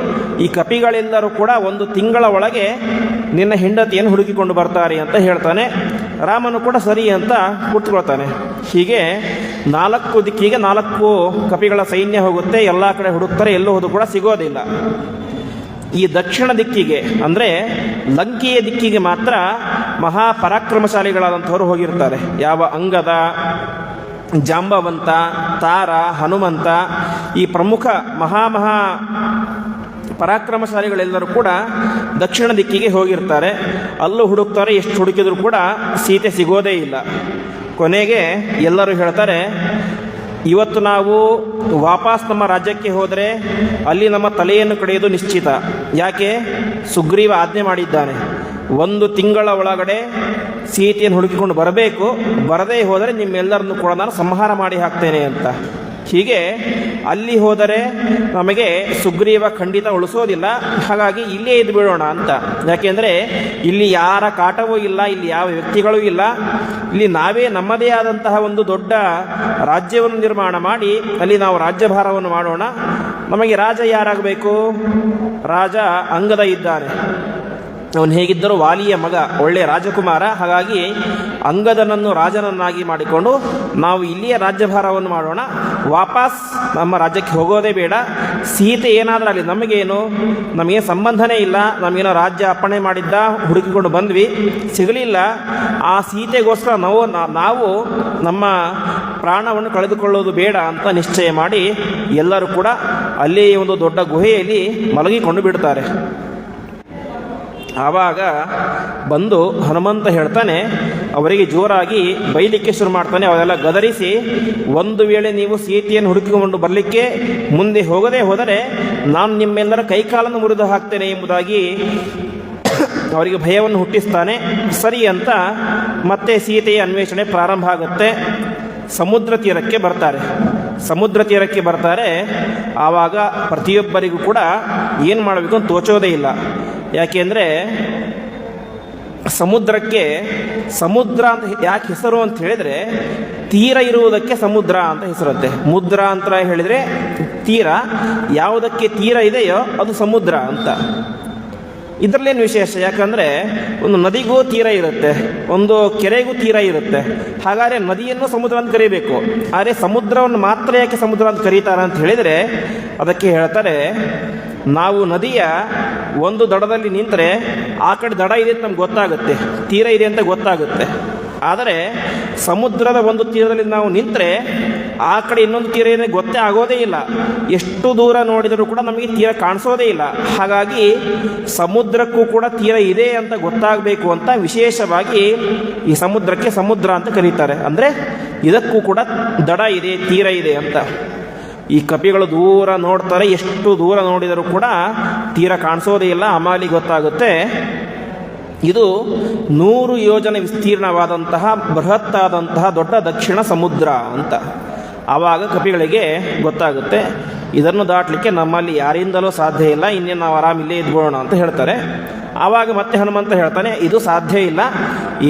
[SPEAKER 1] ಈ ಕಪಿಗಳೆಲ್ಲರೂ ಕೂಡ 1 ತಿಂಗಳ ಒಳಗೆ ನಿನ್ನ ಹೆಂಡತಿಯನ್ನು ಹುಡುಕಿಕೊಂಡು ಬರ್ತಾರೆ ಅಂತ ಹೇಳ್ತಾನೆ. ರಾಮನು ಕೂಡ ಸರಿ ಅಂತ ಕೂತ್ಕೊಳ್ತಾನೆ. ಹೀಗೆ 4 ದಿಕ್ಕಿಗೆ 4 ಕಪಿಗಳ ಸೈನ್ಯ ಹೋಗುತ್ತೆ. ಎಲ್ಲ ಕಡೆ ಹುಡುಕ್ತಾರೆ, ಎಲ್ಲೂ ಹೋದು ಕೂಡ ಸಿಗೋದಿಲ್ಲ. ಈ ದಕ್ಷಿಣ ದಿಕ್ಕಿಗೆ ಅಂದರೆ ಲಂಕೆಯ ದಿಕ್ಕಿಗೆ ಮಾತ್ರ ಮಹಾಪರಾಕ್ರಮಶಾಲಿಗಳಾದಂಥವರು ಹೋಗಿರ್ತಾರೆ. ಯಾವ ಅಂಗದ, ಜಾಂಬವಂತ, ತಾರ, ಹನುಮಂತ, ಈ ಪ್ರಮುಖ ಮಹಾ ಪರಾಕ್ರಮಶಾಲಿಗಳೆಲ್ಲರೂ ಕೂಡ ದಕ್ಷಿಣ ದಿಕ್ಕಿಗೆ ಹೋಗಿರ್ತಾರೆ. ಅಲ್ಲೂ ಹುಡುಕ್ತಾರೆ. ಎಷ್ಟು ಹುಡುಕಿದ್ರು ಕೂಡ ಸೀತೆ ಸಿಗೋದೇ ಇಲ್ಲ. ಕೊನೆಗೆ ಎಲ್ಲರೂ ಹೇಳ್ತಾರೆ, ಇವತ್ತು ನಾವು ವಾಪಸ್ ನಮ್ಮ ರಾಜ್ಯಕ್ಕೆ ಹೋದರೆ ಅಲ್ಲಿ ನಮ್ಮ ತಲೆಯನ್ನು ಕಡಿಯೋದು ನಿಶ್ಚಿತ. ಯಾಕೆ? ಸುಗ್ರೀವ ಆಜ್ಞೆ ಮಾಡಿದ್ದಾನೆ, 1 ತಿಂಗಳ ಒಳಗಡೆ ಸೀತೆಯನ್ನು ಹುಡುಕಿಕೊಂಡು ಬರಬೇಕು. ಬರದೇ ಹೋದರೆ ನಿಮ್ಮೆಲ್ಲರನ್ನು ಕೂಡ ನಾನು ಸಂಹಾರ ಮಾಡಿ ಹಾಕ್ತೇನೆ ಅಂತ. ಹೀಗೆ ಅಲ್ಲಿ ಹೋದರೆ ನಮಗೆ ಸುಗ್ರೀವ ಖಂಡಿತ ಉಳಿಸೋದಿಲ್ಲ. ಹಾಗಾಗಿ ಇಲ್ಲೇ ಇದ್ದು ಬಿಡೋಣ ಅಂತ. ಯಾಕೆಂದರೆ ಇಲ್ಲಿ ಯಾರ ಕಾಟವೂ ಇಲ್ಲ, ಇಲ್ಲಿ ಯಾವ ವ್ಯಕ್ತಿಗಳೂ ಇಲ್ಲ. ಇಲ್ಲಿ ನಾವೇ ನಮ್ಮದೇ ಆದಂತಹ ಒಂದು ದೊಡ್ಡ ರಾಜ್ಯವನ್ನು ನಿರ್ಮಾಣ ಮಾಡಿ ಅಲ್ಲಿ ನಾವು ರಾಜ್ಯಭಾರವನ್ನು ಮಾಡೋಣ. ನಮಗೆ ರಾಜ ಯಾರಾಗಬೇಕು? ರಾಜ ಅಂಗದ ಇದ್ದಾನೆ. ಅವನು ಹೇಗಿದ್ದರೂ ವಾಲಿಯ ಮಗ, ಒಳ್ಳೆಯ ರಾಜಕುಮಾರ. ಹಾಗಾಗಿ ಅಂಗದನನ್ನು ರಾಜನನ್ನಾಗಿ ಮಾಡಿಕೊಂಡು ನಾವು ಇಲ್ಲಿಯ ರಾಜ್ಯಭಾರವನ್ನು ಮಾಡೋಣ. ವಾಪಸ್ ನಮ್ಮ ರಾಜ್ಯಕ್ಕೆ ಹೋಗೋದೇ ಬೇಡ. ಸೀತೆ ಏನಾದರೂ ಅಲ್ಲಿ ನಮಗೇನು, ನಮಗೆ ಸಂಬಂಧನೇ ಇಲ್ಲ. ನಮಗೇನೋ ರಾಜ್ಯ ಅಪ್ಪಣೆ ಮಾಡಿದ್ದ, ಹುಡುಕಿಕೊಂಡು ಬಂದ್ವಿ, ಸಿಗಲಿಲ್ಲ. ಆ ಸೀತೆಗೋಸ್ಕರ ನಾವು ನಮ್ಮ ಪ್ರಾಣವನ್ನು ಕಳೆದುಕೊಳ್ಳೋದು ಬೇಡ ಅಂತ ನಿಶ್ಚಯ ಮಾಡಿ ಎಲ್ಲರೂ ಕೂಡ ಅಲ್ಲಿ ಒಂದು ದೊಡ್ಡ ಗುಹೆಯಲ್ಲಿ ಮಲಗಿಕೊಂಡು ಬಿಡ್ತಾರೆ. ಆವಾಗ ಬಂದು ಹನುಮಂತ ಹೇಳ್ತಾನೆ, ಅವರಿಗೆ ಜೋರಾಗಿ ಬೈಲಿಕ್ಕೆ ಶುರು ಮಾಡ್ತಾನೆ. ಅವರೆಲ್ಲ ಗದರಿಸಿ, ಒಂದು ವೇಳೆ ನೀವು ಸೀತೆಯನ್ನು ಹುಡುಕಿಕೊಂಡು ಬರಲಿಕ್ಕೆ ಮುಂದೆ ಹೋಗದೇ ಹೋದರೆ ನಾನು ನಿಮ್ಮೆಲ್ಲರ ಕೈಕಾಲನ್ನು ಮುರಿದು ಹಾಕ್ತೇನೆ ಎಂಬುದಾಗಿ ಅವರಿಗೆ ಭಯವನ್ನು ಹುಟ್ಟಿಸ್ತಾನೆ. ಸರಿ ಅಂತ ಮತ್ತೆ ಸೀತೆಯ ಅನ್ವೇಷಣೆ ಪ್ರಾರಂಭ ಆಗುತ್ತೆ. ಸಮುದ್ರ ತೀರಕ್ಕೆ ಬರ್ತಾರೆ. ಆವಾಗ ಪ್ರತಿಯೊಬ್ಬರಿಗೂ ಕೂಡ ಏನು ಮಾಡಬೇಕು ಅಂತ ತೋಚೋದೇ ಇಲ್ಲ. ಯಾಕೆಂದರೆ ಸಮುದ್ರಕ್ಕೆ ಸಮುದ್ರ ಅಂತ ಯಾಕೆ ಹೆಸರು ಅಂತ ಹೇಳಿದರೆ, ತೀರ ಇರುವುದಕ್ಕೆ ಸಮುದ್ರ ಅಂತ ಹೆಸರುತ್ತೆ. ಮುದ್ರ ಅಂತ ಹೇಳಿದರೆ ತೀರ, ಯಾವುದಕ್ಕೆ ತೀರ ಇದೆಯೋ ಅದು ಸಮುದ್ರ ಅಂತ. ಇದರಲ್ಲೇನು ವಿಶೇಷ? ಯಾಕಂದರೆ ಒಂದು ನದಿಗೂ ತೀರ ಇರುತ್ತೆ, ಒಂದು ಕೆರೆಗೂ ತೀರ ಇರುತ್ತೆ. ಹಾಗಾದರೆ ನದಿಯನ್ನು ಸಮುದ್ರ ಅಂತ ಕರೀಬೇಕು. ಆದರೆ ಸಮುದ್ರವನ್ನು ಮಾತ್ರ ಯಾಕೆ ಸಮುದ್ರ ಅಂತ ಕರೀತಾರೆ ಅಂತ ಹೇಳಿದರೆ, ಅದಕ್ಕೆ ಹೇಳ್ತಾರೆ, ನಾವು ನದಿಯ ಒಂದು ದಡದಲ್ಲಿ ನಿಂತರೆ ಆ ಕಡೆ ದಡ ಇದೆ ಅಂತ ನಮ್ಗೆ ಗೊತ್ತಾಗುತ್ತೆ, ತೀರ ಇದೆ ಅಂತ ಗೊತ್ತಾಗುತ್ತೆ. ಆದರೆ ಸಮುದ್ರದ ಒಂದು ತೀರದಲ್ಲಿ ನಾವು ನಿಂತರೆ ಆ ಕಡೆ ಇನ್ನೊಂದು ತೀರ ಏನೇ ಗೊತ್ತೇ ಆಗೋದೇ ಇಲ್ಲ. ಎಷ್ಟು ದೂರ ನೋಡಿದರೂ ಕೂಡ ನಮಗೆ ತೀರ ಕಾಣಿಸೋದೇ ಇಲ್ಲ. ಹಾಗಾಗಿ ಸಮುದ್ರಕ್ಕೂ ಕೂಡ ತೀರ ಇದೆ ಅಂತ ಗೊತ್ತಾಗಬೇಕು ಅಂತ ವಿಶೇಷವಾಗಿ ಈ ಸಮುದ್ರಕ್ಕೆ ಸಮುದ್ರ ಅಂತ ಕರೀತಾರೆ. ಅಂದರೆ ಇದಕ್ಕೂ ಕೂಡ ದಡ ಇದೆ, ತೀರ ಇದೆ ಅಂತ. ಈ ಕಪಿಗಳು ದೂರ ನೋಡ್ತಾರೆ, ಎಷ್ಟು ದೂರ ನೋಡಿದರೂ ಕೂಡ ತೀರ ಕಾಣಿಸೋದೇ ಇಲ್ಲ. ಅಮಾಲಿ ಗೊತ್ತಾಗುತ್ತೆ, ಇದು 100 ಯೋಜನೆ ವಿಸ್ತೀರ್ಣವಾದಂತಹ ಬೃಹತ್ತಾದಂತಹ ದೊಡ್ಡ ದಕ್ಷಿಣ ಸಮುದ್ರ ಅಂತ. ಆವಾಗ ಕಪಿಗಳಿಗೆ ಗೊತ್ತಾಗುತ್ತೆ, ಇದನ್ನು ದಾಟಲಿಕ್ಕೆ ನಮ್ಮಲ್ಲಿ ಯಾರಿಂದಲೂ ಸಾಧ್ಯ ಇಲ್ಲ, ಇನ್ನೇನು ನಾವು ಆರಾಮ ಇಲ್ಲೇ ಇದ್ಬೋಣ ಅಂತ ಹೇಳ್ತಾರೆ. ಆವಾಗ ಮತ್ತೆ ಹನುಮಂತ ಹೇಳ್ತಾನೆ, ಇದು ಸಾಧ್ಯ ಇಲ್ಲ,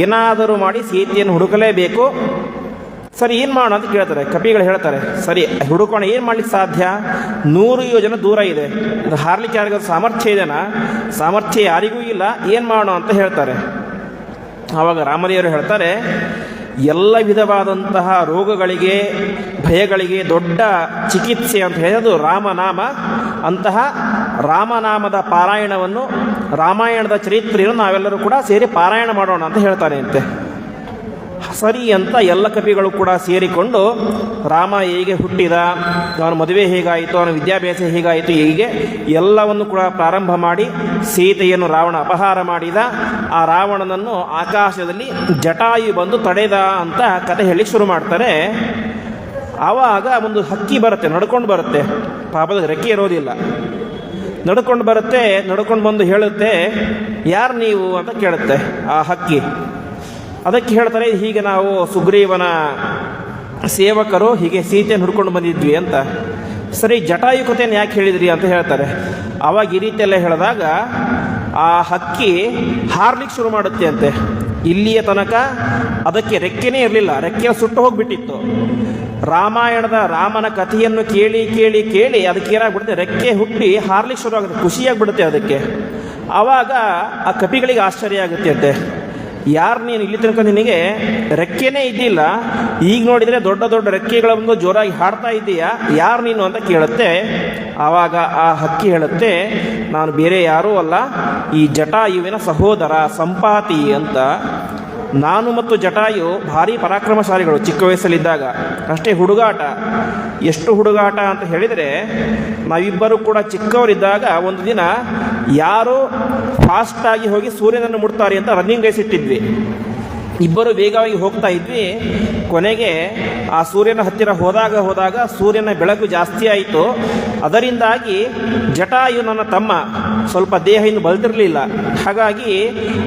[SPEAKER 1] ಏನಾದರೂ ಮಾಡಿ ಸೀತೆಯನ್ನು ಹುಡುಕಲೇಬೇಕು. ಸರಿ ಏನು ಮಾಡೋಣ ಅಂತ ಕೇಳ್ತಾರೆ. ಕಪಿಗಳು ಹೇಳ್ತಾರೆ, ಸರಿ ಹುಡುಕೋಣ, ಏನು ಮಾಡ್ಲಿಕ್ಕೆ ಸಾಧ್ಯ, 100 ಯೋಜನೆ ದೂರ ಇದೆ, ಇದು ಹಾರ್ಲಿಕ್ಕೆ ಯಾರಿಗಾದ್ರು ಸಾಮರ್ಥ್ಯ ಇದೆನಾ, ಸಾಮರ್ಥ್ಯ ಯಾರಿಗೂ ಇಲ್ಲ, ಏನು ಮಾಡೋಣ ಅಂತ ಹೇಳ್ತಾರೆ. ಆವಾಗ ರಾಮದೇವರು ಹೇಳ್ತಾರೆ, ಎಲ್ಲ ವಿಧವಾದಂತಹ ರೋಗಗಳಿಗೆ ಭಯಗಳಿಗೆ ದೊಡ್ಡ ಚಿಕಿತ್ಸೆ ಅಂತ ಹೇಳೋದು ರಾಮನಾಮ. ಅಂತಹ ರಾಮನಾಮದ ಪಾರಾಯಣವನ್ನು, ರಾಮಾಯಣದ ಚರಿತ್ರೆಯನ್ನು ನಾವೆಲ್ಲರೂ ಕೂಡ ಸೇರಿ ಪಾರಾಯಣ ಮಾಡೋಣ ಅಂತ ಹೇಳ್ತಾನೆ ಅಂತೆ. ಸರಿ ಅಂತ ಎಲ್ಲ ಕಪಿಗಳು ಕೂಡ ಸೇರಿಕೊಂಡು ರಾಮ ಹೇಗೆ ಹುಟ್ಟಿದ, ಅವನ ಮದುವೆ ಹೇಗಾಯಿತು, ಅವನ ವಿದ್ಯಾಭ್ಯಾಸ ಹೇಗಾಯಿತು, ಹೀಗೆ ಎಲ್ಲವನ್ನು ಕೂಡ ಪ್ರಾರಂಭ ಮಾಡಿ ಸೀತೆಯನ್ನು ರಾವಣ ಅಪಹಾರ ಮಾಡಿದ, ಆ ರಾವಣನನ್ನು ಆಕಾಶದಲ್ಲಿ ಜಟಾಯು ಬಂದು ತಡೆದ ಅಂತ ಕತೆ ಹೇಳಿ ಶುರು ಮಾಡ್ತಾರೆ. ಆವಾಗ ಒಂದು ಹಕ್ಕಿ ಬರುತ್ತೆ, ನಡ್ಕೊಂಡು ಬರುತ್ತೆ, ಪಾಪದ ರೆಕ್ಕೆ ಇರೋದಿಲ್ಲ, ನಡ್ಕೊಂಡು ಬರುತ್ತೆ. ನಡ್ಕೊಂಡು ಬಂದು ಹೇಳುತ್ತೆ, ಯಾರು ನೀವು ಅಂತ ಕೇಳುತ್ತೆ ಆ ಹಕ್ಕಿ. ಅದಕ್ಕೆ ಹೇಳ್ತಾರೆ, ಹೀಗೆ ನಾವು ಸುಗ್ರೀವನ ಸೇವಕರು, ಹೀಗೆ ಸೀತೆಯನ್ನು ಹುಡ್ಕೊಂಡು ಬಂದಿದ್ವಿ ಅಂತ. ಸರಿ, ಜಟಾಯು ಕಥೆಯನ್ನು ಯಾಕೆ ಹೇಳಿದ್ರಿ ಅಂತ ಹೇಳ್ತಾರೆ. ಆವಾಗ ಈ ರೀತಿಯೆಲ್ಲ ಹೇಳಿದಾಗ ಆ ಹಕ್ಕಿ ಹಾರ್ಲಿಕ್ಕೆ ಶುರು ಮಾಡುತ್ತೆ ಅಂತೆ. ಇಲ್ಲಿಯ ತನಕ ಅದಕ್ಕೆ ರೆಕ್ಕೆನೇ ಇರಲಿಲ್ಲ, ರೆಕ್ಕೆ ಸುಟ್ಟು ಹೋಗಿಬಿಟ್ಟಿತ್ತು. ರಾಮಾಯಣದ ರಾಮನ ಕಥೆಯನ್ನು ಕೇಳಿ ಕೇಳಿ ಕೇಳಿ ಅದಕ್ಕೆ ಏನಾಗ್ಬಿಡುತ್ತೆ, ರೆಕ್ಕೆ ಹುಟ್ಟಿ ಹಾರ್ಲಿಕ್ಕೆ ಶುರು ಆಗುತ್ತೆ, ಖುಷಿಯಾಗಿಬಿಡುತ್ತೆ ಅದಕ್ಕೆ. ಆವಾಗ ಆ ಕಪಿಗಳಿಗೆ ಆಶ್ಚರ್ಯ ಆಗುತ್ತೆ ಅಂತೆ, ಯಾರು ನೀನು ಇಲ್ಲಿ ತನಕ ನಿನಗೆ ರೆಕ್ಕೆನೇ ಇದ್ದಿಲ್ಲ, ಈಗ ನೋಡಿದರೆ ದೊಡ್ಡ ದೊಡ್ಡ ರೆಕ್ಕೆಗಳ ಒಂದು ಜೋರಾಗಿ ಹಾಡ್ತಾ ಇದ್ದೀಯಾ, ಯಾರು ನೀನು ಅಂತ ಕೇಳುತ್ತೆ. ಆವಾಗ ಆ ಹಕ್ಕಿ ಹೇಳುತ್ತೆ, ನಾನು ಬೇರೆ ಯಾರೂ ಅಲ್ಲ, ಈ ಜಟಾಯುವಿನ ಸಹೋದರ ಸಂಪಾತಿ ಅಂತ. ನಾನು ಮತ್ತು ಜಟಾಯು ಭಾರಿ ಪರಾಕ್ರಮಶಾಲಿಗಳು ಚಿಕ್ಕ ವಯಸ್ಸಲ್ಲಿದ್ದಾಗ, ಅಷ್ಟೇ ಹುಡುಗಾಟ. ಎಷ್ಟು ಹುಡುಗಾಟ ಅಂತ ಹೇಳಿದರೆ, ನಾವಿಬ್ಬರು ಕೂಡ ಚಿಕ್ಕವರಿದ್ದಾಗ ಒಂದು ದಿನ ಯಾರೋ ಫಾಸ್ಟಾಗಿ ಹೋಗಿ ಸೂರ್ಯನನ್ನು ಮುಟ್ತಾರೆ ಅಂತ ರನ್ನಿಂಗ್ ರೇಸ್ ಇಟ್ಟಿದ್ವಿ. ಇಬ್ಬರು ವೇಗವಾಗಿ ಹೋಗ್ತಾ ಇದ್ವಿ. ಕೊನೆಗೆ ಆ ಸೂರ್ಯನ ಹತ್ತಿರ ಹೋದಾಗ ಸೂರ್ಯನ ಬೆಳಕು ಜಾಸ್ತಿ ಆಯಿತು. ಅದರಿಂದಾಗಿ ಜಟಾಯು ನನ್ನ ತಮ್ಮ ಸ್ವಲ್ಪ ದೇಹ ಇನ್ನು ಬಲ್ತಿರಲಿಲ್ಲ, ಹಾಗಾಗಿ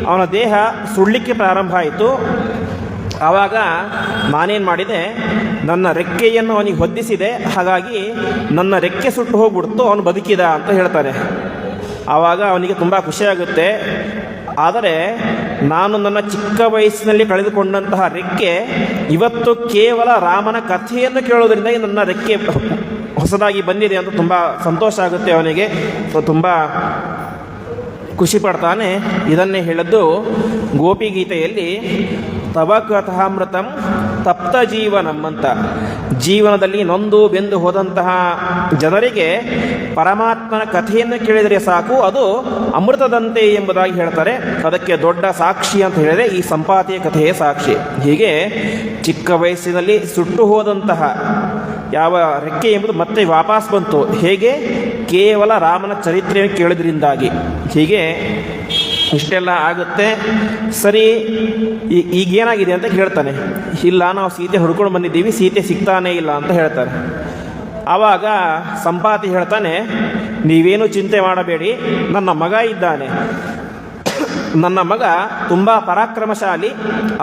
[SPEAKER 1] ಅವನ ದೇಹ ಸುಡಲಿಕ್ಕೆ ಪ್ರಾರಂಭ ಆಯಿತು. ಆವಾಗ ನಾನೇನು ಮಾಡಿದೆ, ನನ್ನ ರೆಕ್ಕೆಯನ್ನು ಅವನಿಗೆ ಹೊದ್ದಿಸಿದೆ, ಹಾಗಾಗಿ ನನ್ನ ರೆಕ್ಕೆ ಸುಟ್ಟು ಹೋಗ್ಬಿಡ್ತು, ಅವನು ಬದುಕಿದ ಅಂತ ಹೇಳ್ತಾನೆ. ಆವಾಗ ಅವನಿಗೆ ತುಂಬ ಖುಷಿಯಾಗುತ್ತೆ. ಆದರೆ ನಾನು ನನ್ನ ಚಿಕ್ಕ ವಯಸ್ಸಿನಲ್ಲಿ ಕಳೆದುಕೊಂಡಂತಹ ರೆಕ್ಕೆ ಇವತ್ತು ಕೇವಲ ರಾಮನ ಕಥೆಯನ್ನು ಕೇಳೋದ್ರಿಂದ ನನ್ನ ರೆಕ್ಕೆ ಹೊಸದಾಗಿ ಬಂದಿದೆ ಅಂತ ತುಂಬ ಸಂತೋಷ ಆಗುತ್ತೆ ಅವನಿಗೆ. ತುಂಬ ಖುಷಿ ಪಡ್ತಾನೆ. ಇದನ್ನೇ ಹೇಳಿದ್ದು ಗೋಪಿಗೀತೆಯಲ್ಲಿ, ತವ ಕಥಾಮೃತಂ ತಪ್ತ ಜೀವನಂ ಅಂತ. ಜೀವನದಲ್ಲಿ ನೊಂದು ಬೆಂದು ಹೋದಂತಹ ಜನರಿಗೆ ಪರಮಾತ್ಮನ ಕಥೆಯನ್ನು ಕೇಳಿದರೆ ಸಾಕು, ಅದು ಅಮೃತದಂತೆ ಎಂಬುದಾಗಿ ಹೇಳ್ತಾರೆ. ಅದಕ್ಕೆ ದೊಡ್ಡ ಸಾಕ್ಷಿ ಅಂತ ಹೇಳಿದರೆ ಈ ಸಂಪಾತಿಯ ಕಥೆಯೇ ಸಾಕ್ಷಿ. ಹೀಗೆ ಚಿಕ್ಕ ವಯಸ್ಸಿನಲ್ಲಿ ಸುಟ್ಟು ಹೋದಂತಹ ಯಾವ ರೆಕ್ಕೆ ಎಂಬುದು ಮತ್ತೆ ವಾಪಸ್ ಬಂತು, ಹೇಗೆ ಕೇವಲ ರಾಮನ ಚರಿತ್ರೆಯನ್ನು ಕೇಳಿದ್ರಿಂದಾಗಿ. ಹೀಗೆ ಇಷ್ಟೆಲ್ಲ ಆಗುತ್ತೆ. ಸರಿ, ಈಗೇನಾಗಿದೆ ಅಂತ ಕೇಳ್ತಾನೆ. ಇಲ್ಲ, ನಾವು ಸೀತೆ ಹುಡ್ಕೊಂಡು ಬಂದಿದ್ದೀವಿ, ಸೀತೆ ಸಿಗ್ತಾನೇ ಇಲ್ಲ ಅಂತ ಹೇಳ್ತಾರೆ. ಆವಾಗ ಸಂಪಾತಿ ಹೇಳ್ತಾನೆ, ನೀವೇನು ಚಿಂತೆ ಮಾಡಬೇಡಿ, ನನ್ನ ಮಗ ಇದ್ದಾನೆ, ನನ್ನ ಮಗ ತುಂಬ ಪರಾಕ್ರಮಶಾಲಿ,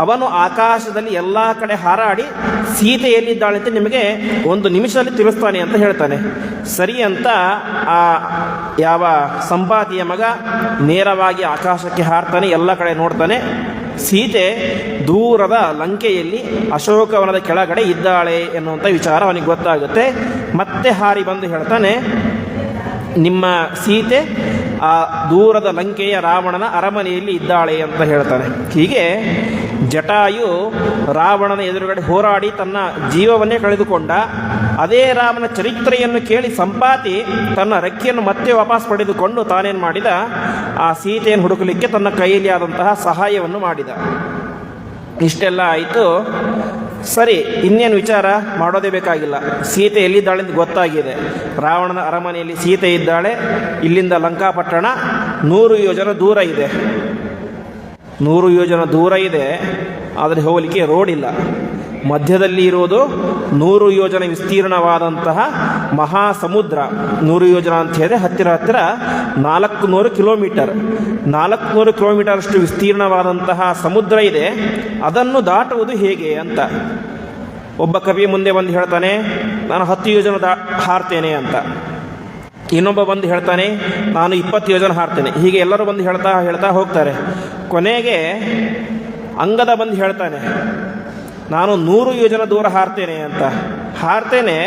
[SPEAKER 1] ಅವನು ಆಕಾಶದಲ್ಲಿ ಎಲ್ಲ ಕಡೆ ಹಾರಾಡಿ ಸೀತೆ ಎಲ್ಲಿದ್ದಾಳೆ ಅಂತ ನಿಮಗೆ 1 ನಿಮಿಷದಲ್ಲಿ ತಿಳಿಸ್ತಾನೆ ಅಂತ ಹೇಳ್ತಾನೆ. ಸರಿ ಅಂತ ಆ ಯಾವ ಸಂಪಾತಿಯ ಮಗ ನೇರವಾಗಿ ಆಕಾಶಕ್ಕೆ ಹಾರ್ತಾನೆ, ಎಲ್ಲ ಕಡೆ ನೋಡ್ತಾನೆ. ಸೀತೆ ದೂರದ ಲಂಕೆಯಲ್ಲಿ ಅಶೋಕವನದ ಕೆಳಗಡೆ ಇದ್ದಾಳೆ ಎನ್ನುವಂಥ ವಿಚಾರ ಅವನಿಗೆ ಗೊತ್ತಾಗುತ್ತೆ. ಮತ್ತೆ ಹಾರಿ ಬಂದು ಹೇಳ್ತಾನೆ, ನಿಮ್ಮ ಸೀತೆ ಆ ದೂರದ ಲಂಕೆಯ ರಾವಣನ ಅರಮನೆಯಲ್ಲಿ ಇದ್ದಾಳೆ ಅಂತ ಹೇಳ್ತಾನೆ. ಹೀಗೆ ಜಟಾಯು ರಾವಣನ ಎದುರುಗಡೆ ಹೋರಾಡಿ ತನ್ನ ಜೀವವನ್ನೇ ಕಳೆದುಕೊಂಡ. ಅದೇ ರಾಮನ ಚರಿತ್ರೆಯನ್ನು ಕೇಳಿ ಸಂಪಾತಿ ತನ್ನ ರೆಕ್ಕೆಯನ್ನು ಮತ್ತೆ ವಾಪಸ್ ಪಡೆದುಕೊಂಡು ತಾನೇನು ಮಾಡಿದ, ಆ ಸೀತೆಯನ್ನು ಹುಡುಕಲಿಕ್ಕೆ ತನ್ನ ಕೈಯಲ್ಲಿ ಆದಂತಹ ಸಹಾಯವನ್ನು ಮಾಡಿದ. ಇಷ್ಟೆಲ್ಲ ಆಯಿತು. ಸರಿ, ಇನ್ನೇನು ವಿಚಾರ ಮಾಡೋದೇ ಬೇಕಾಗಿಲ್ಲ. ಸೀತೆ ಎಲ್ಲಿದ್ದಾಳೆ ಅಂತ ಗೊತ್ತಾಗಿದೆ. ರಾವಣನ ಅರಮನೆಯಲ್ಲಿ ಸೀತೆ ಇದ್ದಾಳೆ. ಇಲ್ಲಿಂದ ಲಂಕಾಪಟ್ಟಣ 100 ಯೋಜನ ದೂರ ಇದೆ. 100 ಯೋಜನ ದೂರ ಇದೆ, ಆದರೆ ಹೋಗಲಿಕ್ಕೆ ರೋಡ್ ಇಲ್ಲ. ಮಧ್ಯದಲ್ಲಿ ಇರುವುದು 100 ಯೋಜನ ವಿಸ್ತೀರ್ಣವಾದಂತಹ ಮಹಾಸಮುದ್ರ. 100 ಯೋಜನ ಅಂತ ಹೇಳಿದ್ರೆ ಹತ್ತಿರ 400 ಕಿಲೋಮೀಟರ್. 400 ಕಿಲೋಮೀಟರ್ ಅಷ್ಟು ವಿಸ್ತೀರ್ಣವಾದಂತಹ ಸಮುದ್ರ ಇದೆ. ಅದನ್ನು ದಾಟುವುದು ಹೇಗೆ ಅಂತ ಒಬ್ಬ ಕವಿ ಮುಂದೆ ಬಂದು ಹೇಳ್ತಾನೆ, ನಾನು 10 ಯೋಜನ ಹಾರ್ತೇನೆ ಅಂತ. ಇನ್ನೊಬ್ಬ ಬಂದು ಹೇಳ್ತಾನೆ, ನಾನು 20 ಯೋಜನ ಹಾರ್ತೇನೆ. ಹೀಗೆ ಎಲ್ಲರೂ ಬಂದು ಹೇಳ್ತಾ ಹೋಗ್ತಾರೆ. ಕೊನೆಗೆ ಅಂಗದ ಬಂದು ಹೇಳ್ತಾನೆ, ನಾನು 100 ಯೋಜನ ದೂರ ಹಾರ್ತೇನೆ ಅಂತ. ಹಾರ್ತೇನೆ,